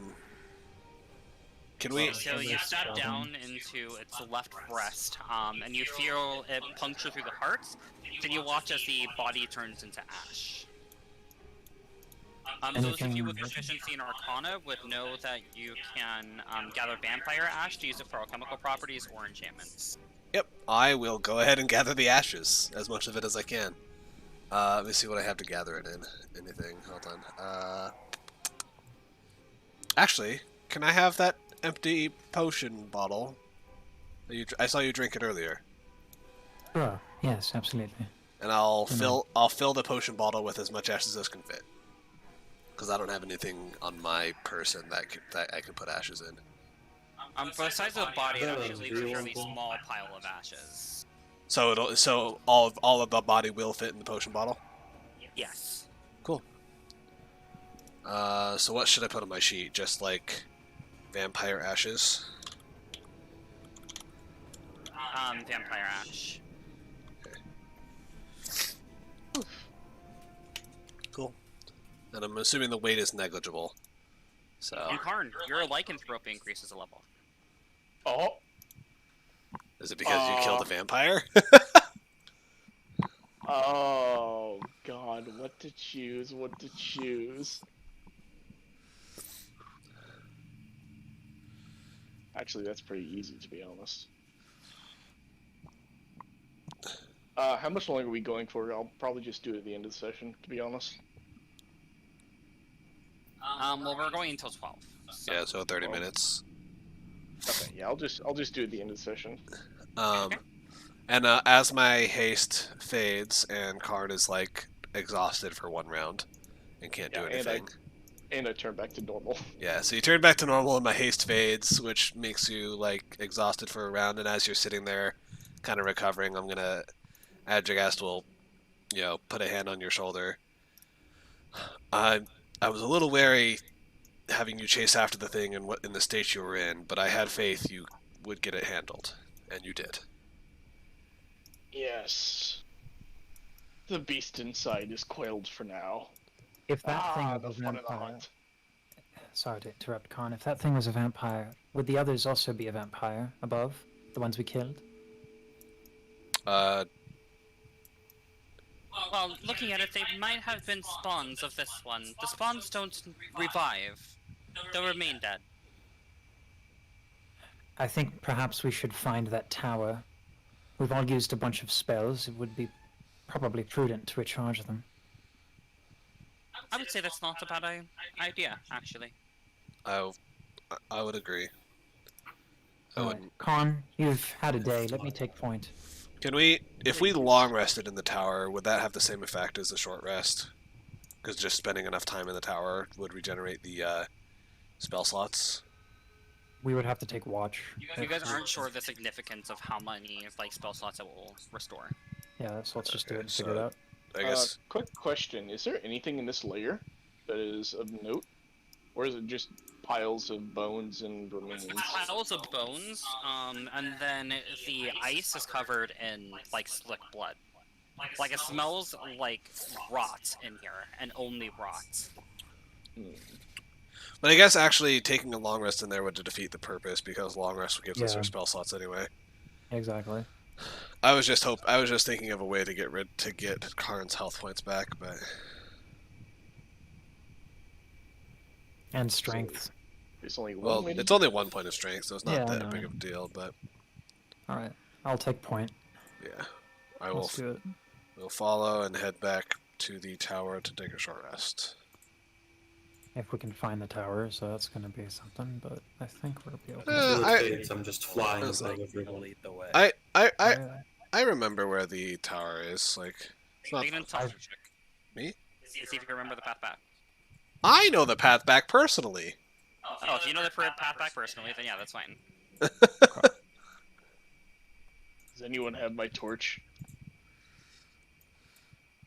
Can we? So you stab down into its left breast, and you feel it puncture through the heart. Then you watch as the body turns into ash. Those of you with proficiency in Arcana would know that you can gather vampire ash to use it for alchemical properties or enchantments. Yep, I will go ahead and gather the ashes, as much of it as I can. Let me see what I have to gather it in. Anything? Hold on. Actually, can I have that empty potion bottle? I saw you drink it earlier, Sure. Yes, absolutely. and I'll fill the potion bottle with as much ashes as can fit. Because I don't have anything on my person that I can put ashes in. For the size of the body, it Yeah, actually leaves a fairly beautiful. small pile of ashes. So all of the body will fit in the potion bottle. Yes. Cool. So what should I put on my sheet? Just like vampire ashes. Vampire ash. Cool. And I'm assuming the weight is negligible. So And Karn, your lycanthrope increases a level. Oh, is it because you killed a vampire? oh God! What to choose? What to choose? Actually, that's pretty easy, to be honest. How much longer are we going for? I'll probably just do it at the end of the session, to be honest. Well, we're going until 12. So. Yeah, so 30 minutes. Okay, yeah, I'll just do it at the end of the session. And as my haste fades and Karn is like exhausted for one round and can't do Yeah, anything. And I turn back to normal. Yeah, so you turn back to normal and my haste fades, which makes you like exhausted for a round. And as you're sitting there, kind of recovering, I'm gonna Adjagast will, put a hand on your shoulder. I was a little wary having you chase after the thing and what in the state you were in, but I had faith you would get it handled, and you did. Yes. The beast inside is quelled for now. If that thing The was a fun of the vampire, hunt. sorry to interrupt, Khan. If that thing was a vampire, would the others also be a vampire above the ones we killed? Well, looking at it, they might have been spawns of this one. The spawns don't revive. They'll remain dead. I think perhaps we should find that tower. We've all used a bunch of spells. It would be probably prudent to recharge them. I would say that's not a bad idea, actually. I would agree. I Alright, wouldn't. Khan, you've had a day. Let me take point. Can we, if we long rested in the tower, would that have the same effect as the short rest? Because just spending enough time in the tower would regenerate the spell slots. We would have to take watch. You guys aren't sure of the significance of how many spell slots it will restore. Yeah, so let's just do it and Okay, figure it so- out. I guess. Quick question: is there anything in this layer that is of note, or is it just piles of bones and remains? Piles of bones, and then the ice is covered in slick blood. Like it smells like rot in here, and only rot. But I guess actually taking a long rest in there would defeat the purpose because long rest gives us Yeah. our spell slots anyway. Exactly. I was just thinking of a way to get Karn's health points back, but And strength. There's only one Well, way to it's do only 1 point of strength, so it's not Yeah, I that know. big of a deal. But All right, I'll take point. yeah, I will. Let's do it. We'll follow and head back to the tower to take a short rest. If we can find the tower, so that's going to be something, but I think we'll be okay. Facilitates, I'm just flying It's above like- everyone. Lead the way. I remember where the tower is. Like, it's not. Make an intelligence check. Me? See if you can remember the path back. I know the path back personally. Oh, if you know the path back personally, then yeah, that's fine. Does anyone have my torch?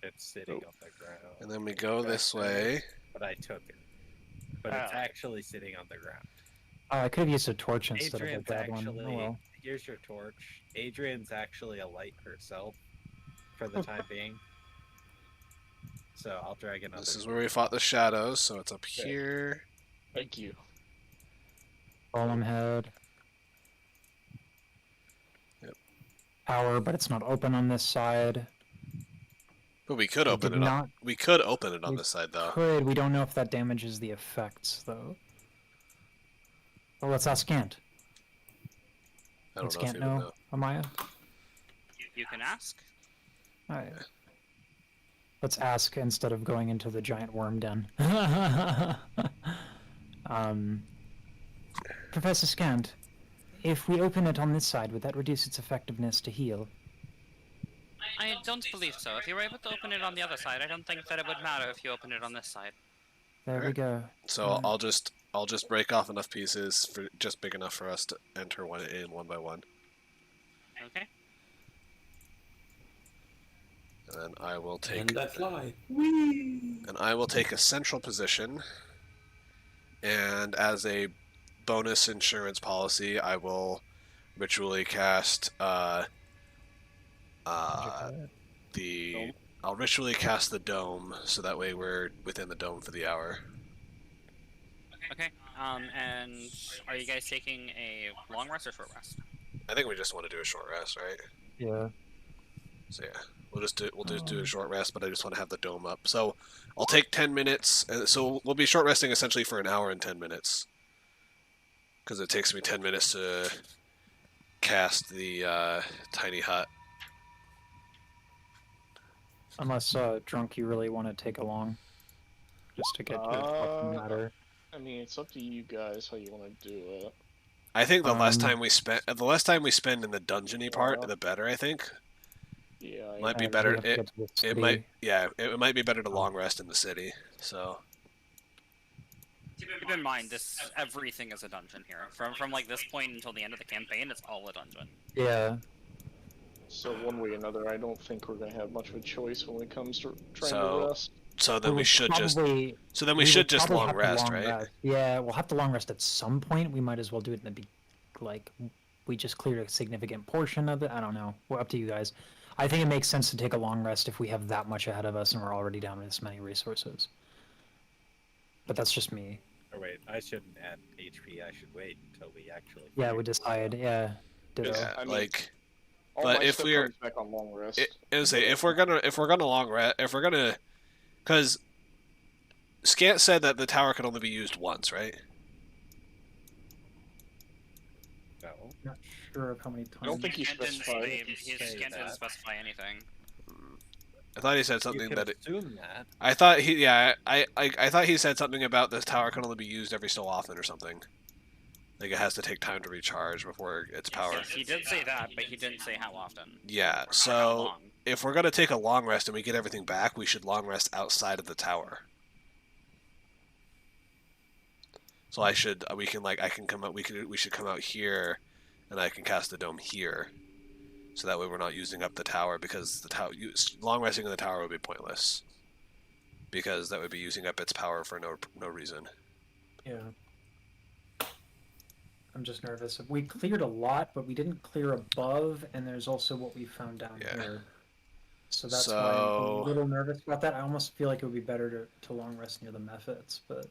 It's sitting on the ground. And then we go this way. But I took it. But it's actually sitting on the ground. Oh, I could have used a torch instead of a Adrian's dead one. actually. Oh well. Here's your torch. Adrian's actually a light herself for the time being. So I'll drag another. This is where we fought the shadows, so it's up here. Thank you. Golem head. Yep. Tower, but it's not open on this side. But we could open did it not- up. We could open it on we this side, though. Could. We don't know if that damages the effects, though. Well, let's ask Gant. I don't Does know if Gant you would know, know. Amaya? You can ask. Alright. Let's ask instead of going into the giant worm den. Professor Scant, if we open it on this side, would that reduce its effectiveness to heal? I don't believe so. If you were able to open it on the other side, I don't think that it would matter if you open it on this side. There we go. So Yeah. I'll just break off enough pieces for just big enough for us to enter one by one. Okay. And then I will take And I fly. a central position. And as a bonus insurance policy, I will ritually cast I'll ritually cast the dome, so that way we're within the dome for the hour. Okay. And are you guys taking a long rest or short rest? I think we just want to do a short rest, right? Yeah. So yeah, we'll just do a short rest, but I just want to have the dome up. So I'll take 10 minutes. So we'll be short resting essentially for an hour and 10 minutes, because it takes me 10 minutes to cast the tiny hut. Unless, Drunk, you really want to take along. Just to get your fucking matter. I mean, it's up to you guys how you want to do it. I think the less Um, time we spend in the dungeony part, the better. I think Yeah. might be we better. have to get to the It city. might, yeah, it might be better to long rest in the city. So Keep in mind, everything is a dungeon here. From like this point until the end of the campaign, it's all a dungeon. Yeah. So one way or another, I don't think we're gonna have much of a choice when it comes to trying So- to rest. so then we should just probably, we should would just probably long have to rest, long right? rest. Yeah, we'll have to long rest at some point. We might as well do it in the like we just cleared a significant portion of it. I don't know. Well, up to you guys. I think it makes sense to take a long rest if we have that much ahead of us and we're already down to this many resources. But that's just me. Or wait, I shouldn't add HP. I should wait until we actually. Yeah, fight. we decide. Yeah. Ditto. Yeah, I mean, like All but my if stuff we're- comes back on long rest. if we're gonna long rest, because Scant said that the tower can only be used once, right? No. Not sure of how many times. I don't think he Kent didn't specified. say- Kent didn't that. specify anything. I thought he said You something could that it, assume that. I thought I thought he said something about this tower can only be used every so often or something. Like it has to take time to recharge before its power. Yes, he did say that, but he didn't say how often. Yeah, Or how so long. if we're gonna take a long rest and we get everything back, we should long rest outside of the tower. So I should we can come out we should come out here, and I can cast the dome here, so that way we're not using up the tower, because the tower long resting in the tower would be pointless, because that would be using up its power for no reason. Yeah. I'm just nervous. We cleared a lot, but we didn't clear above, and there's also what we found down Yeah. here. So that's why I'm So- a little nervous about that. I almost feel like it would be better to long rest near the methods, but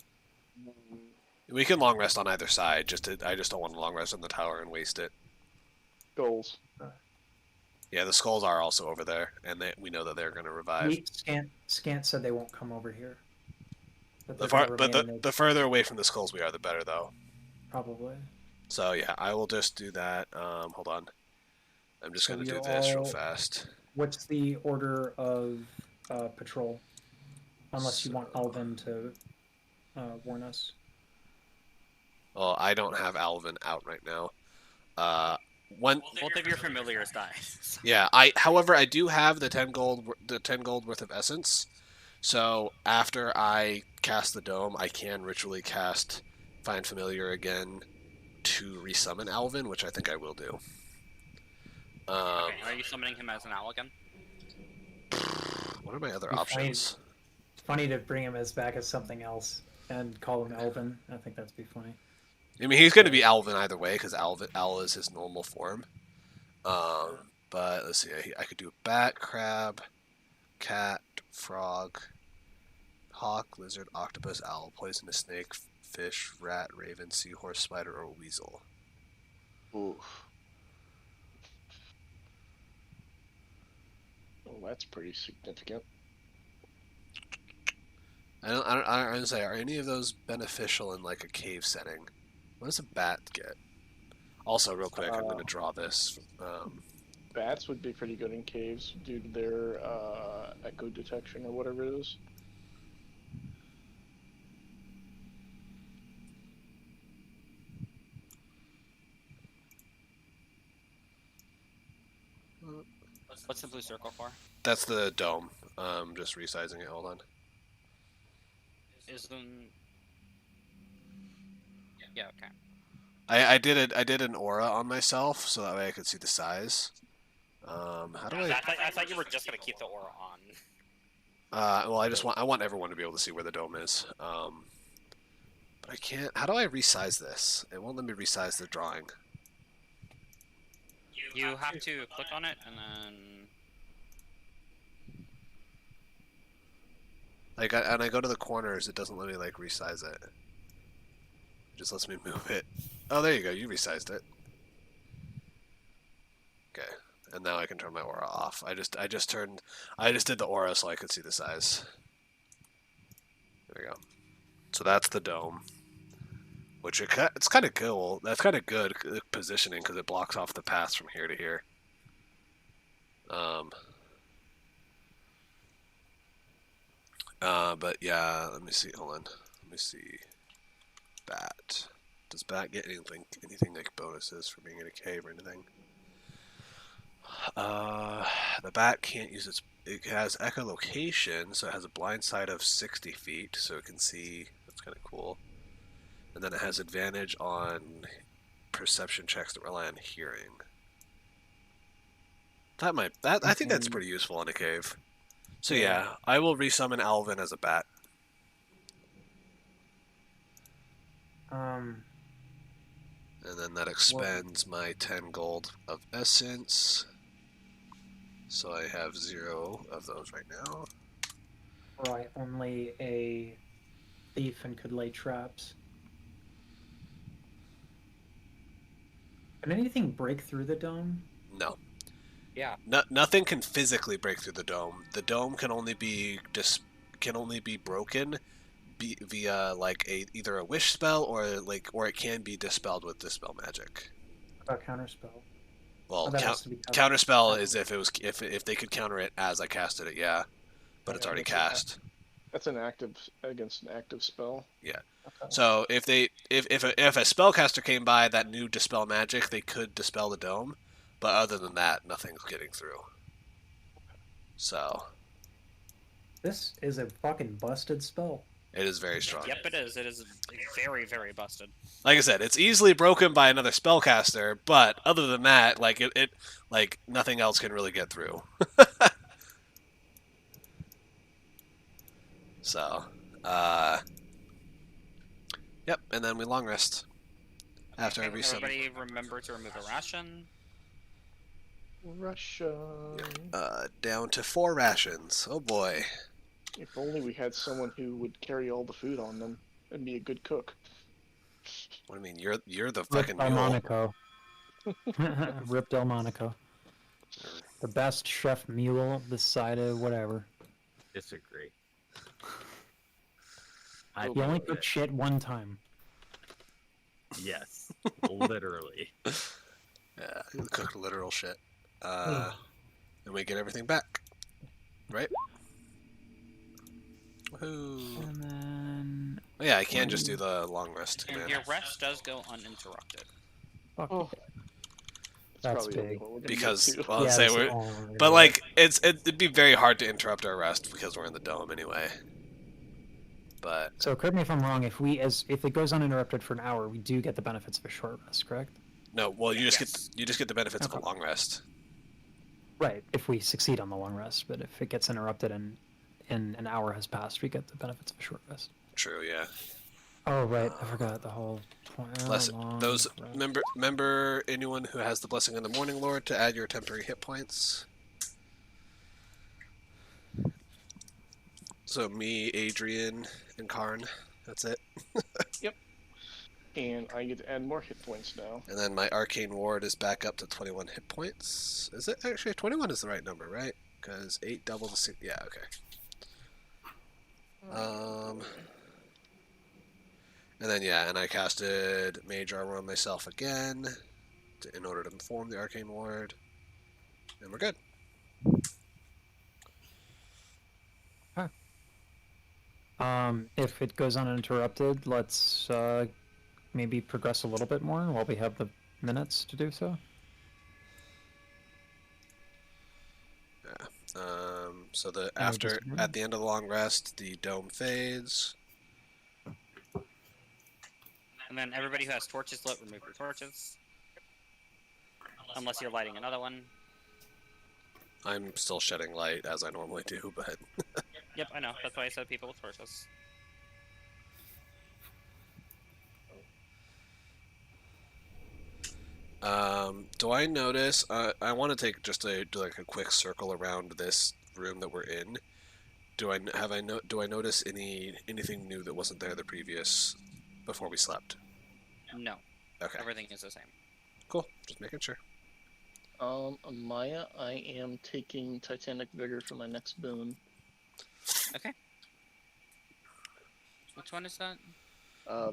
We can long rest on either side. I just don't want to long rest on the tower and waste it. Goals. Yeah, the skulls are also over there, and we know that they're going to revive. Scant said they won't come over here. That The they're gonna but remain in the further away from the skulls we are, the better, though. Probably. So yeah, I will just do that. Hold on. I'm just So gonna do you're this real all- fast. What's the order of patrol? Unless you want So- Alvin to warn us. Well, I don't have Alvin out right now. When Both of your familiars die. yeah, however I do have the 10 gold worth of essence. So after I cast the dome, I can ritually cast Find Familiar again to resummon Alvin, which I think I will do. Okay, are you summoning him as an owl again? What are my other Be options? It's funny to bring him as back as something else and call him Alvin. I think that'd be funny. I mean, he's going to be Alvin either way because Owl is his normal form. But let's see, I could do bat, crab, cat, frog, hawk, lizard, octopus, owl, poisonous snake, fish, rat, raven, seahorse, spider, or weasel. Oof. Oh, that's pretty significant. I don't say, are any of those beneficial in like a cave setting? What does a bat get? Also, real quick, I'm going to draw this. Bats would be pretty good in caves due to their echo detection or whatever it is. What's the blue circle for? That's the dome. Just resizing it. Hold on. Isn't... Yeah, okay. I did an aura on myself so that way I could see the size. How do I thought you were just gonna keep the aura on. Well, I want everyone to be able to see where the dome is. But I can't. How do I resize this? It won't let me resize the drawing. You have to click on it and then... Like, and I go to the corners, it doesn't let me like resize it. It just lets me move it. Oh, there you go. You resized it. Okay, and now I can turn my aura off. I just did the aura so I could see the size. There we go. So that's the dome, which it's kind of cool. That's kind of good positioning because it blocks off the paths from here to here. But yeah, let me see. Hold on. Let me see. Bat. Does bat get anything like bonuses for being in a cave or anything? The bat can't use its. It has echolocation, so it has a blind side of 60 feet, so it can see. That's kind of cool. And then it has advantage on perception checks that rely on hearing. I think that's pretty useful in a cave. So yeah, I will resummon Alvin as a bat. And then that expends my 10 gold of essence. So I have 0 of those right now. Right, only a thief and could lay traps. Can anything break through the dome? No. Yeah. Nothing can physically break through the dome. The dome can only be broken via like either a wish spell or it can be dispelled with dispel magic. About counterspell. Well, that has to be counterspell is if they could counter it as I casted it, yeah, but it's Okay, already that's cast. That's an active against an active spell. Yeah. Okay. So if a spellcaster came by that knew dispel magic, they could dispel the dome, but other than that, nothing's getting through. So This is a fucking busted spell. it is very strong. Yep, it is. It is very, very busted. Like I said, it's easily broken by another spellcaster, but other than that, like it like nothing else can really get through. So, yep, and then we long rest after every summon. Everybody remember to remove a ration. Russia. Down to 4 rations. Oh boy. If only we had someone who would carry all the food on them and be a good cook. What do you mean? You're the Rip fucking mule. Delmonico. Rip Delmonico. The best chef mule this side of whatever. Disagree. He only cooked shit one time. Yes, literally. Yeah, cook literal shit. And we get everything back, right? Woohoo! And then Oh, yeah, I can just do the long rest And command. your rest does go uninterrupted. fuck Oh, yeah. that's That's probably the only big. one we're gonna Because, get to. well, Yeah, say that's the we're, only one we're gonna but do. like it'd be very hard to interrupt our rest because we're in the dome anyway. But So correct me if I'm wrong. If it goes uninterrupted for an hour, we do get the benefits of a short rest, correct? no, well, you just Yes. get the benefits of a Okay. long rest. Right. If we succeed on the long rest, but if it gets interrupted and an hour has passed, we get the benefits of a short rest. True, yeah. Oh right, I forgot the whole point. Those remember anyone who has the blessing of the Morning Lord to add your temporary hit points. So me, Adrian, and Karn. That's it. And I get to add more hit points now. And then my Arcane Ward is back up to 21 hit points. Is it actually 21 is the right number, right? Because 8 doubles 6. Yeah, okay. And then yeah, and I casted Mage Armor on myself again in order to form the Arcane Ward, and we're good. If it goes uninterrupted, let's maybe progress a little bit more while we have the minutes to do so. Yeah. So the Any after disagreement? at the end of the long rest, the dome fades. And then everybody who has torches lit, remove your torches. Unless you're lighting another one. I'm still shedding light as I normally do, but Yep, I know. That's why I said people with torches. do I notice? I want to take just do like a quick circle around this room that we're in. Do I notice anything new that wasn't there the previous before we slept? No. Okay, Everything is the same. cool. Just making sure. Maya, I am taking Titanic Vigor for my next boon. Okay. Which one is that?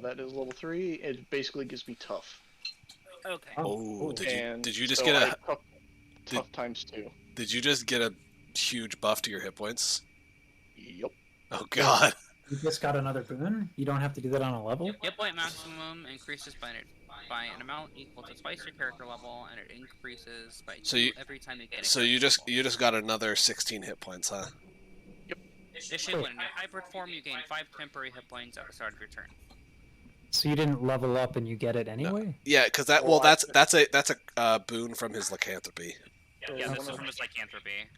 That is level 3. It basically gives me tough. Okay. Oh, did you just so get I a have tough times 2. did you just get a huge buff to your hit points? Yep. Oh god. You just got another boon? You don't have to do that on a level? Hit point maximum increases by an amount equal to twice your character level, and it increases by 2 every time you get. So you just got another 16 hit points, huh? Addition, when in your hybrid form, you gain 5 temporary hit points at the start of your turn. So you didn't level up and you get it anyway? Yeah, because that's a boon from his lycanthropy. So Yeah, this is 10 from his lycanthropy.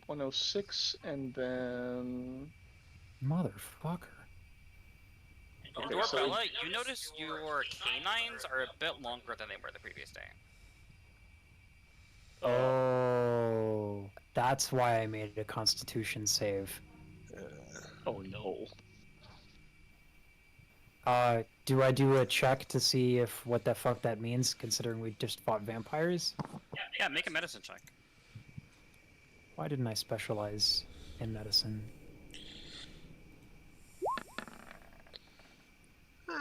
106, and then... Motherfucker. Okay, Dorbella, you notice your canines are a bit longer than they were the previous day. Oh, that's why I made it a Constitution save. Oh no. Do I do a check to see if what the fuck that means, considering we just fought vampires? Yeah, make a medicine check. Why didn't I specialize in medicine?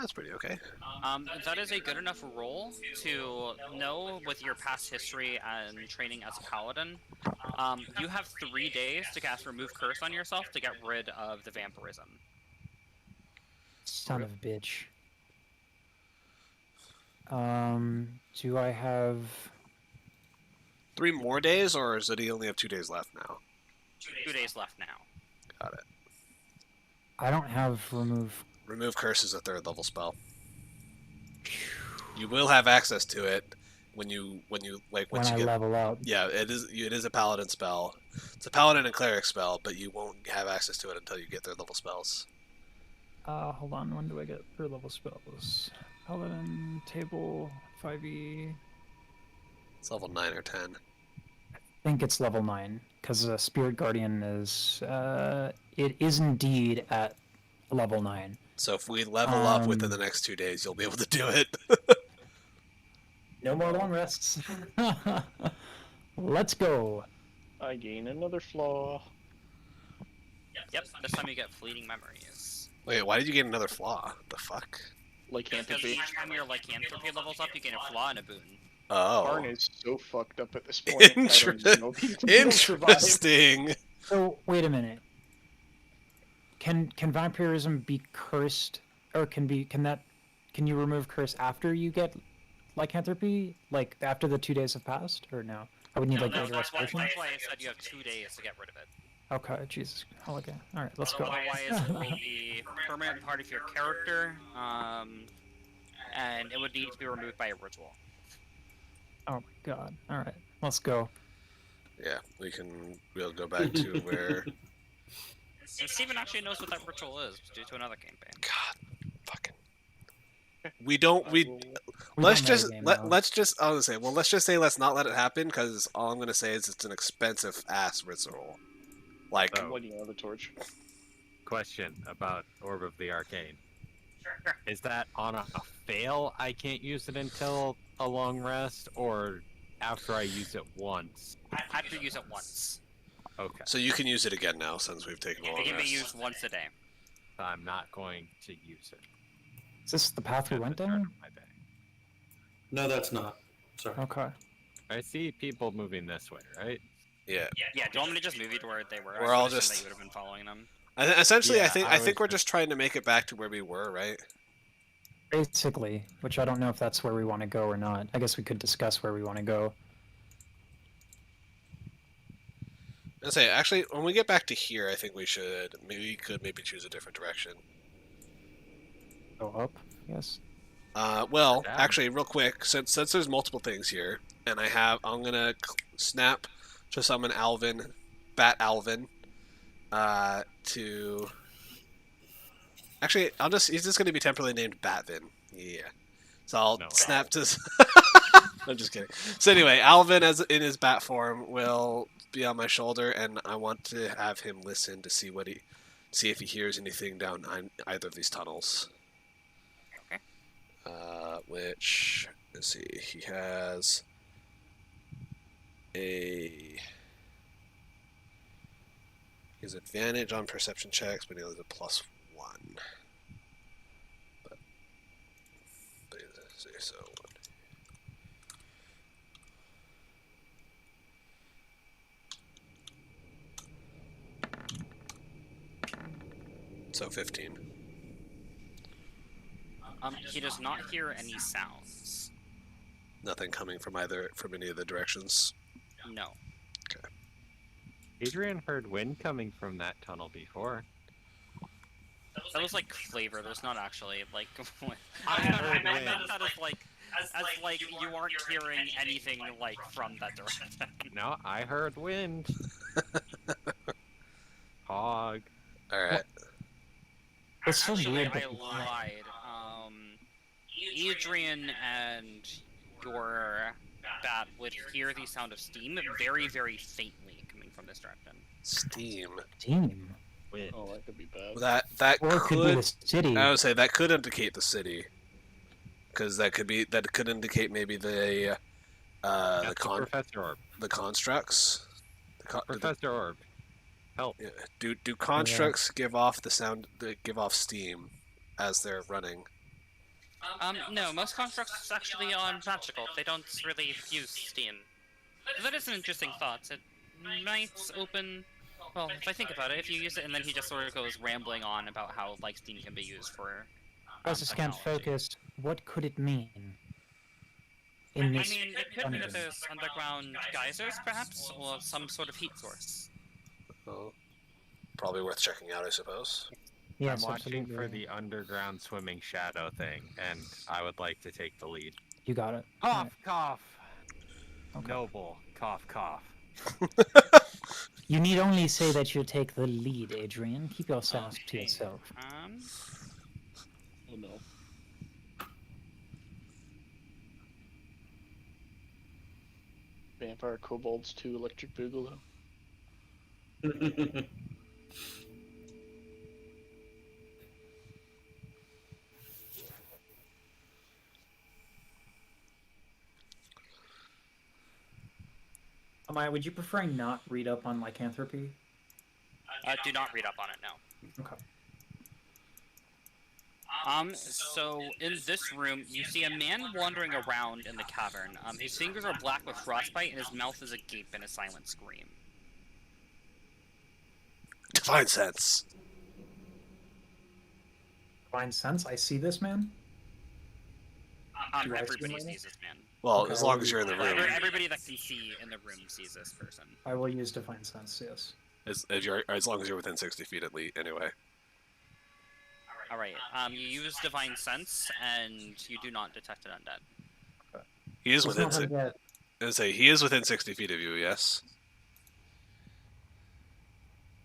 That's pretty okay. That is a good enough roll to know with your past history and training as a paladin. You have 3 days to cast Remove Curse on yourself to get rid of the vampirism. Son of a bitch. Do I have... 3 more days, or is it he only have 2 days left now? 2 days left now. Got it. I don't have remove... Remove Curse is a 3rd level spell. You will have access to it when you when once I you get level up. Yeah, it is a paladin spell. It's a paladin and cleric spell, but you won't have access to it until you get 3rd level spells. Hold on, when do I get 3rd level spells? Paladin, table, 5e... It's level 9 or 10. I think it's level 9, because Spirit Guardian is... it is indeed at level 9. So if we level up within the next 2 days, you'll be able to do it. No more long rests. Let's go. I gain another flaw. Yep, this time you get Fleeting Memories. Wait, why did you get another flaw? The fuck? Because lycanthropy. each time your lycanthropy levels up, you gain a flaw and a boon. Karn Oh. is so fucked up at this point. I don't even know if he'll survive. Interesting. So wait a minute. Can vampirism be cursed, or can you remove curse after you get lycanthropy, like after the 2 days have passed, or no? I would need like greater That's why restoration. I said you have 2 days to get rid of it. Okay, Jesus. Oh, okay. All right, let's go. Otherwise, it will be a permanent part of your character, and it would need to be removed by a ritual. Oh my God. All right, let's go. Yeah, we'll go back to where. And Steven actually knows what that ritual is due to another campaign. God, fucking. We don't. We Let's don't just metagame, let though. let's just. I was gonna say. Well, let's just say let's not let it happen because all I'm gonna say is it's an expensive ass ritual. Like, So- I'm lighting another torch. Question about Orb of the Arcane. Is that on a fail? I can't use it until a long rest, or after I use it once? After you use it once. Okay. so you can use it again now since we've taken a It long can be rest. used once a day. I'm not going to use it. Is this the path we at went the start down? of my day. No, that's not. Sorry. Okay. I see people moving this way, right? Yeah. Yeah, do you want me to just move you to where they were? We're I all assume just- that you would have been following them. Essentially, Yeah, I I think was we're just trying to make it back to where we were, right? Basically, which I don't know if that's where we want to go or not. I guess we could discuss where we want to go. I say actually, when we get back to here, I think we could maybe choose a different direction. Go up. Yes. Well, Yeah. actually, real quick, since there's multiple things here, and I'm gonna snap to summon Alvin, Bat Alvin, to. Actually, he's just gonna be temporarily named Batvin. Yeah. So I'll No. snap to. I'm just kidding. So anyway, Alvin, as in his bat form, will be on my shoulder, and I want to have him listen to see if he hears anything down either of these tunnels. Okay. Which, let's see, he has advantage on perception checks, but he has a +1. But let's see, so. So 15. He does not hear any sounds. Nothing coming from any of the directions. No. Adrian heard wind coming from that tunnel before. That was like flavor. There's not actually like. I I heard meant wind. that as like you aren't hearing anything like from that direction. No, I heard wind. Hog. All right. It's so Actually, weird I that lied. Adrian and your bat would hear the sound of steam very, very faintly coming from this direction. Steam. team. Wind. Oh, that could be bad. That Or it could be the city. I would say that could indicate the city, because that could indicate maybe the That's Professor Orb. the constructs. Professor Orb. Help. Yeah. Do constructs give off the sound? Give off steam as they're running? No, most constructs actually are magical. They don't really use steam. That is an interesting thought. It might open. Well, if I think about it, if you use it and then he just sort of goes rambling on about how like steam can be used for. As a scan technology. focused, what could it mean? In I this mean, it could be that dungeon? there's underground geysers, perhaps, or some sort of heat source. Oh, probably worth checking out, I suppose. Yes, I'm watching absolutely. for the underground swimming shadow thing, and I would like to take the lead. You got it. Cough, cough. Okay. Noble, cough, cough. You need only say that you take the lead, Adrian. Keep yourself to Okay. yourself. Oh no. Vampire Kobolds 2 Electric Boogaloo. Amaya, would you prefer I not read up on lycanthropy? Do not read up on it now. Okay. So in this room, you see a man wandering around in the cavern. His fingers are black with frostbite, and his mouth is agape in a silent scream. Divine sense. Divine sense. I see this man. Do I see Everybody him? sees this man. Well, Okay, as I long will as you're in the Well, room. everybody that can see in the room sees this person. I will use divine sense. Yes. As long as you're within 60 feet at least, anyway. All right. You use divine sense, and you do not detect an undead. He is He's within. not undead. He is within 60 feet of you. Yes.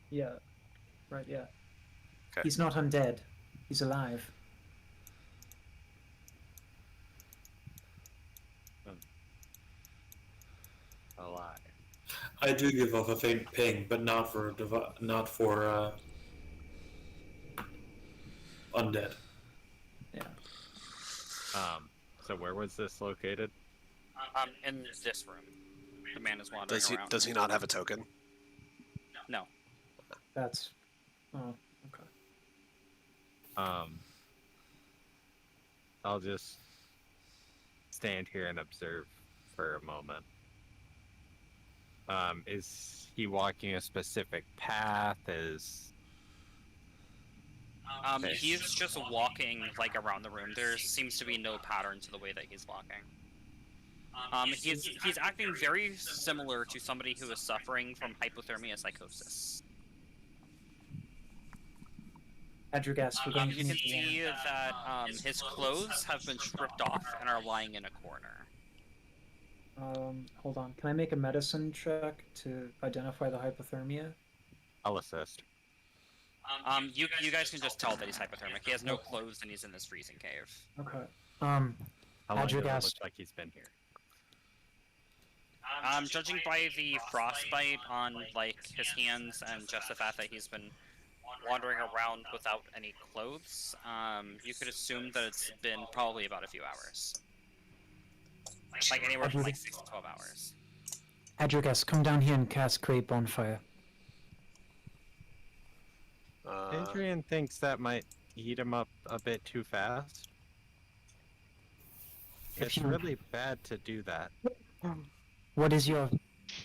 Yeah. Right. Yeah. Okay. He's not undead. He's alive. Alive. I do give off a faint ping, but not for undead. Yeah. So where was this located? In this room, the man is wandering around. Does he not have a token? No. That's. Oh. Okay. I'll just stand here and observe for a moment. Is he walking a specific path? He's just walking like around the room. There seems to be no pattern to the way that he's walking. He's acting very similar to somebody who is suffering from hypothermia psychosis. Adrigas, we're going You to can need see that his clothes have been stripped off and are lying in a corner. Hold on. Can I make a medicine check to identify the hypothermia? I'll assist. You guys can just tell that he's hypothermic. He has no clothes and he's in this freezing cave. Okay. How long does it Adrigas. look like he's been here? Judging by the frostbite on like his hands and just the fact that he's been wandering around without any clothes, you could assume that it's been probably about a few hours. Like anywhere from like 6 to 12 hours. Adrigas, come down here and cast Create Bonfire. Adrian thinks that might heat him up a bit too fast. It's really bad to do that. What is your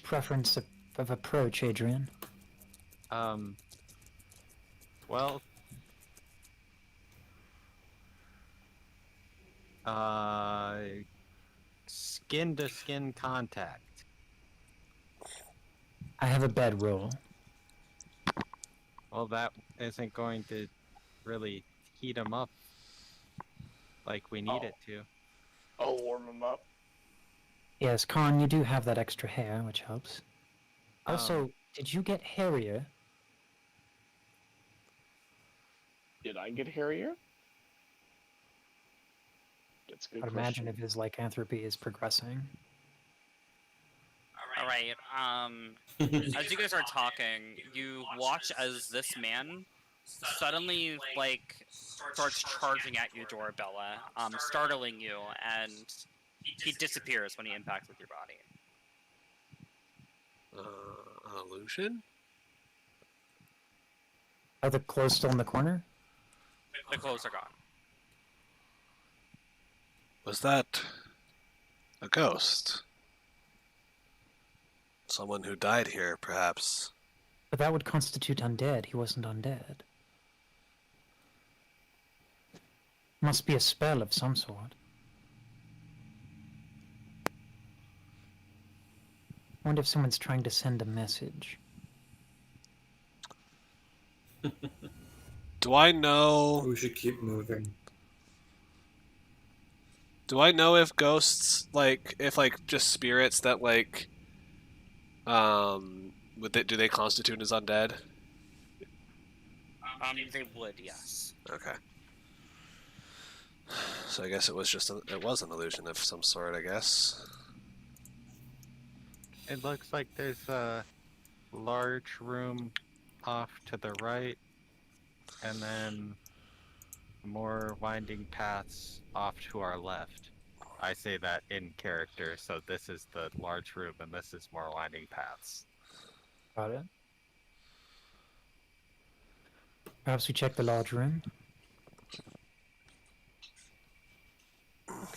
preference of approach, Adrian? Well, skin to skin contact. I have a bedroll. Well, that isn't going to really heat him up like we need it to. I'll warm him up. Yes, Khan, you do have that extra hair, which helps. Also, did you get hairier? Did I get hairier? That's a good I'd question. imagine if his lycanthropy is progressing. Alright, as you guys are talking, you watch as this man suddenly, like, starts charging at you, Dorabella, startling you, and he disappears when he impacts with your body. An illusion? Are the clothes still in the corner? The clothes are gone. Was that a ghost? Someone who died here, perhaps. But that would constitute undead. He wasn't undead. Must be a spell of some sort. I wonder if someone's trying to send a message. Do I know? We should keep moving. Do I know if ghosts, if just spirits that do they constitute as undead? They would, yes. Okay. So I guess it was an illusion of some sort, I guess. It looks like there's a large room off to the right, and then more winding paths off to our left. I say that in character, so this is the large room and this is more winding paths. Got it. Perhaps we check the large room.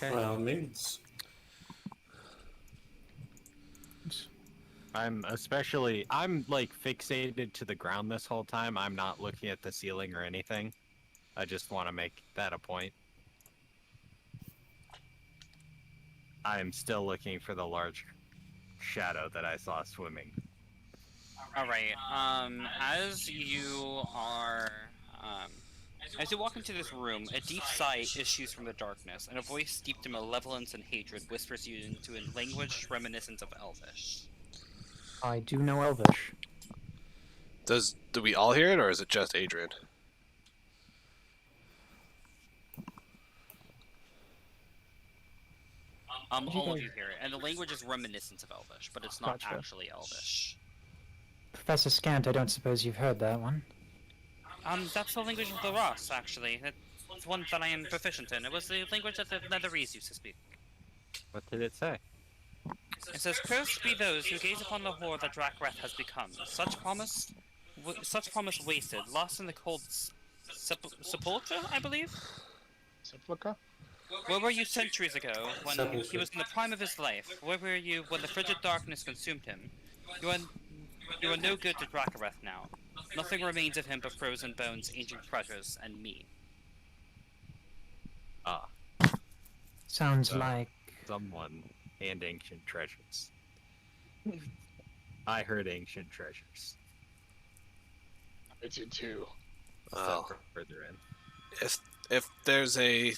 Okay. By all means. I'm like fixated to the ground this whole time. I'm not looking at the ceiling or anything. I just want to make that a point. I'm still looking for the large shadow that I saw swimming. All right. As you are, as you walk into this room, a deep sigh issues from the darkness, and a voice steeped in malevolence and hatred whispers you into a language reminiscent of Elvish. I do know Elvish. Do we all hear it, or is it just Adrian? All of you hear it, and the language is reminiscent of Elvish, but it's not Gotcha. actually Elvish. Professor Scant, I don't suppose you've heard that one. That's the language of the Ross, actually. It's one that I am proficient in. It was the language that the Netherese used to speak. What did it say? It says, "Cursed be those who gaze upon the horror that Drakreth has become. Such promise wasted, lost in the cold sepulchre, I believe? Sepulchre? Where were you centuries ago, when Sepulchre. he was in the prime of his life? Where were you when the frigid darkness consumed him? You are no good to Drakareth now. Nothing remains of him but frozen bones, ancient treasures, and me." Ah, Sounds So- like someone and ancient treasures. I heard ancient treasures. I did too. Well, Step further in. if there's a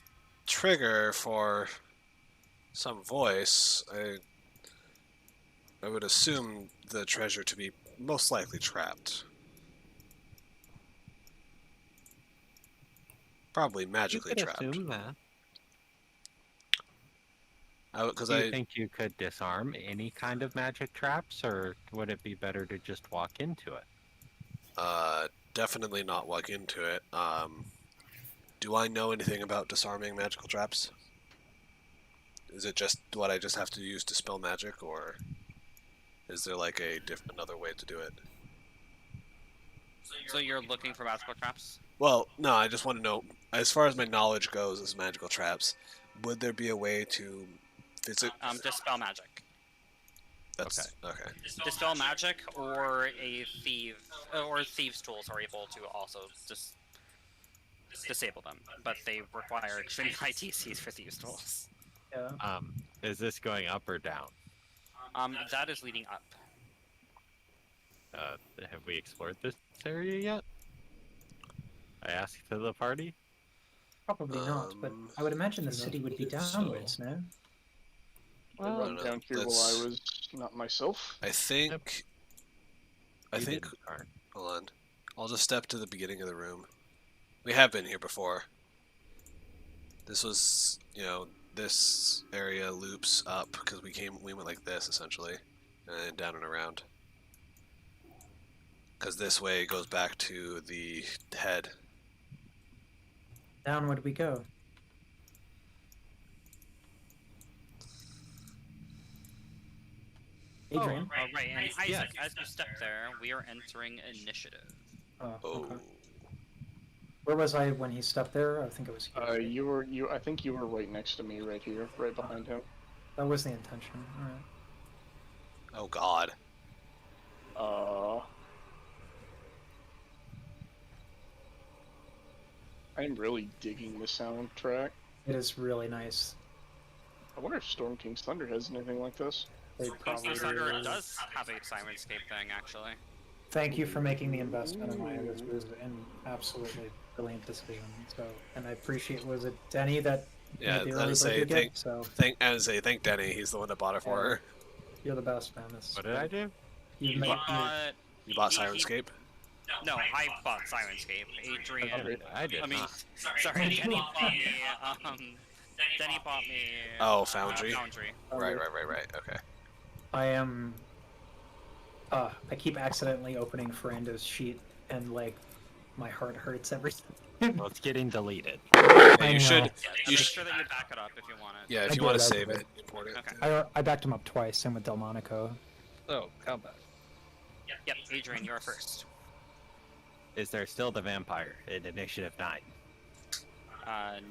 trigger for some voice, I would assume the treasure to be most likely trapped. Probably magically trapped. that. Because Do you think you could disarm any kind of magic traps, or would it be better to just walk into it? definitely not walk into it. Do I know anything about disarming magical traps? Is it just what I just have to use to spell magic, or is there like another way to do it? So you're looking for magical traps? Well, no, I just want to know, as far as my knowledge goes as magical traps, would there be a way to Dispel magic. That's okay. Dispel magic, or thieves' tools are able to also just disable them, but they require extremely high TCs for thieves' tools. Yeah. Is this going up or down? That is leading up. Have we explored this area yet? I asked to the party. Probably not, but I would imagine the city would be downwards, no? I run down here while I was not myself. I think. You didn't, Karn. Hold on. I'll just step to the beginning of the room. We have been here before. This was, this area loops up because we went like this essentially, and then down and around. Because this way goes back to the head. Down would we go? Adrian? Right, and Isaac, as you step there, we are entering initiative. Oh, Oh. okay. Where was I when he stepped there? I think it was here. right? I think you were right next to me, right here, right behind him. That was the intention. Alright. Oh God. I'm really digging the soundtrack. It is really nice. I wonder if Storm King's Thunder has anything like this. They probably Thunder do. does have a Sirenscape thing, actually. Thank you for making the investment in my This was an absolutely brilliant decision. So, and I appreciate, was it Denny that Yeah, made the I early would say birthday gift? So thank Denny. He's the one that bought it for her. you're the best, man. This is What did I do? You made, You bought Sirenscape. No, I bought Sirenscape. Adrian. I did I mean, not. sorry, Denny bought me. Denny bought me. Oh, Foundry. Foundry. Right. Okay. I am. I keep accidentally opening Ferrando's sheet, and like, my heart hurts every time. Well, it's getting deleted. Yeah, I you know. should. Yeah, You make should. sure that you back it up if you want it. Yeah, if I you want to did, I save did. it, import it. Okay. I backed him up twice, same with Delmonico. Oh, combat. Yep, Adrian, you're first. Is there still the vampire in Initiative 9?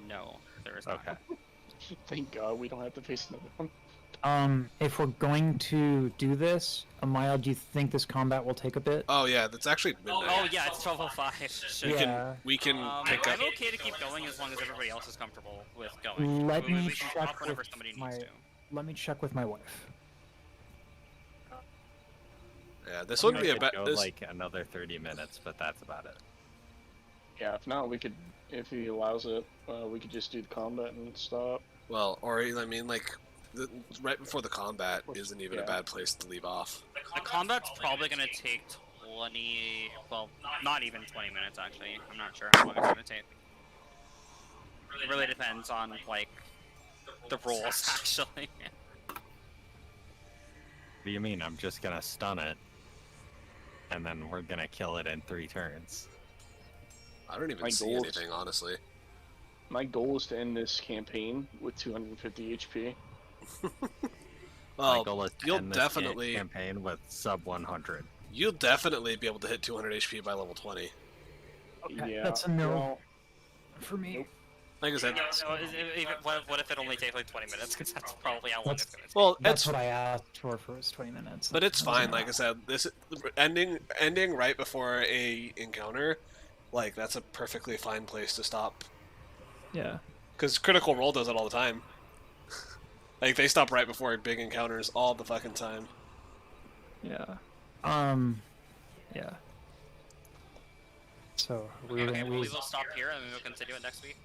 No, there is not. Okay. Thank God we don't have to face another one. If we're going to do this, Amaya, do you think this combat will take a bit? Oh yeah, that's actually midnight. Oh yeah, it's 12:05. We Shit. can pick up. I'm okay to keep going as long as everybody else is comfortable with going. Let me we can stop check whenever with somebody my. needs to. Let me check with my wife. Yeah, this would be a could bad. go This... like another 30 minutes, but that's about it. Yeah, if not, we could, if he allows it, we could just do the combat and stop. Well, or I mean, like, right before the combat isn't even a Yeah. bad place to leave off. The combat's probably gonna take 20. Well, not even 20 minutes actually. I'm not sure how long it's gonna take. It really depends on like the rules actually. What do you mean? I'm just gonna stun it, and then we're gonna kill it in 3 turns. I don't even My see goals- anything, honestly. My goal is to end this campaign with 250 HP. Well, My goal is to you'll end this definitely campaign with sub 100. you'll definitely be able to hit 200 HP by level 20. Okay, Yeah, that's a no well, for me. Nope. Like I said, What if it only takes like 20 minutes? Because that's probably how long That's- it's gonna take. well, That's it's what I asked for was 20 minutes. but it's That was fine. an Like I hour. said, this ending right before a encounter, like that's a perfectly fine place to stop. Yeah. Because Critical Role does it all the time. Like they stop right before big encounters all the fucking time. Yeah. Yeah. So we were Okay, gonna well, we lose. will stop here and we'll continue it next week.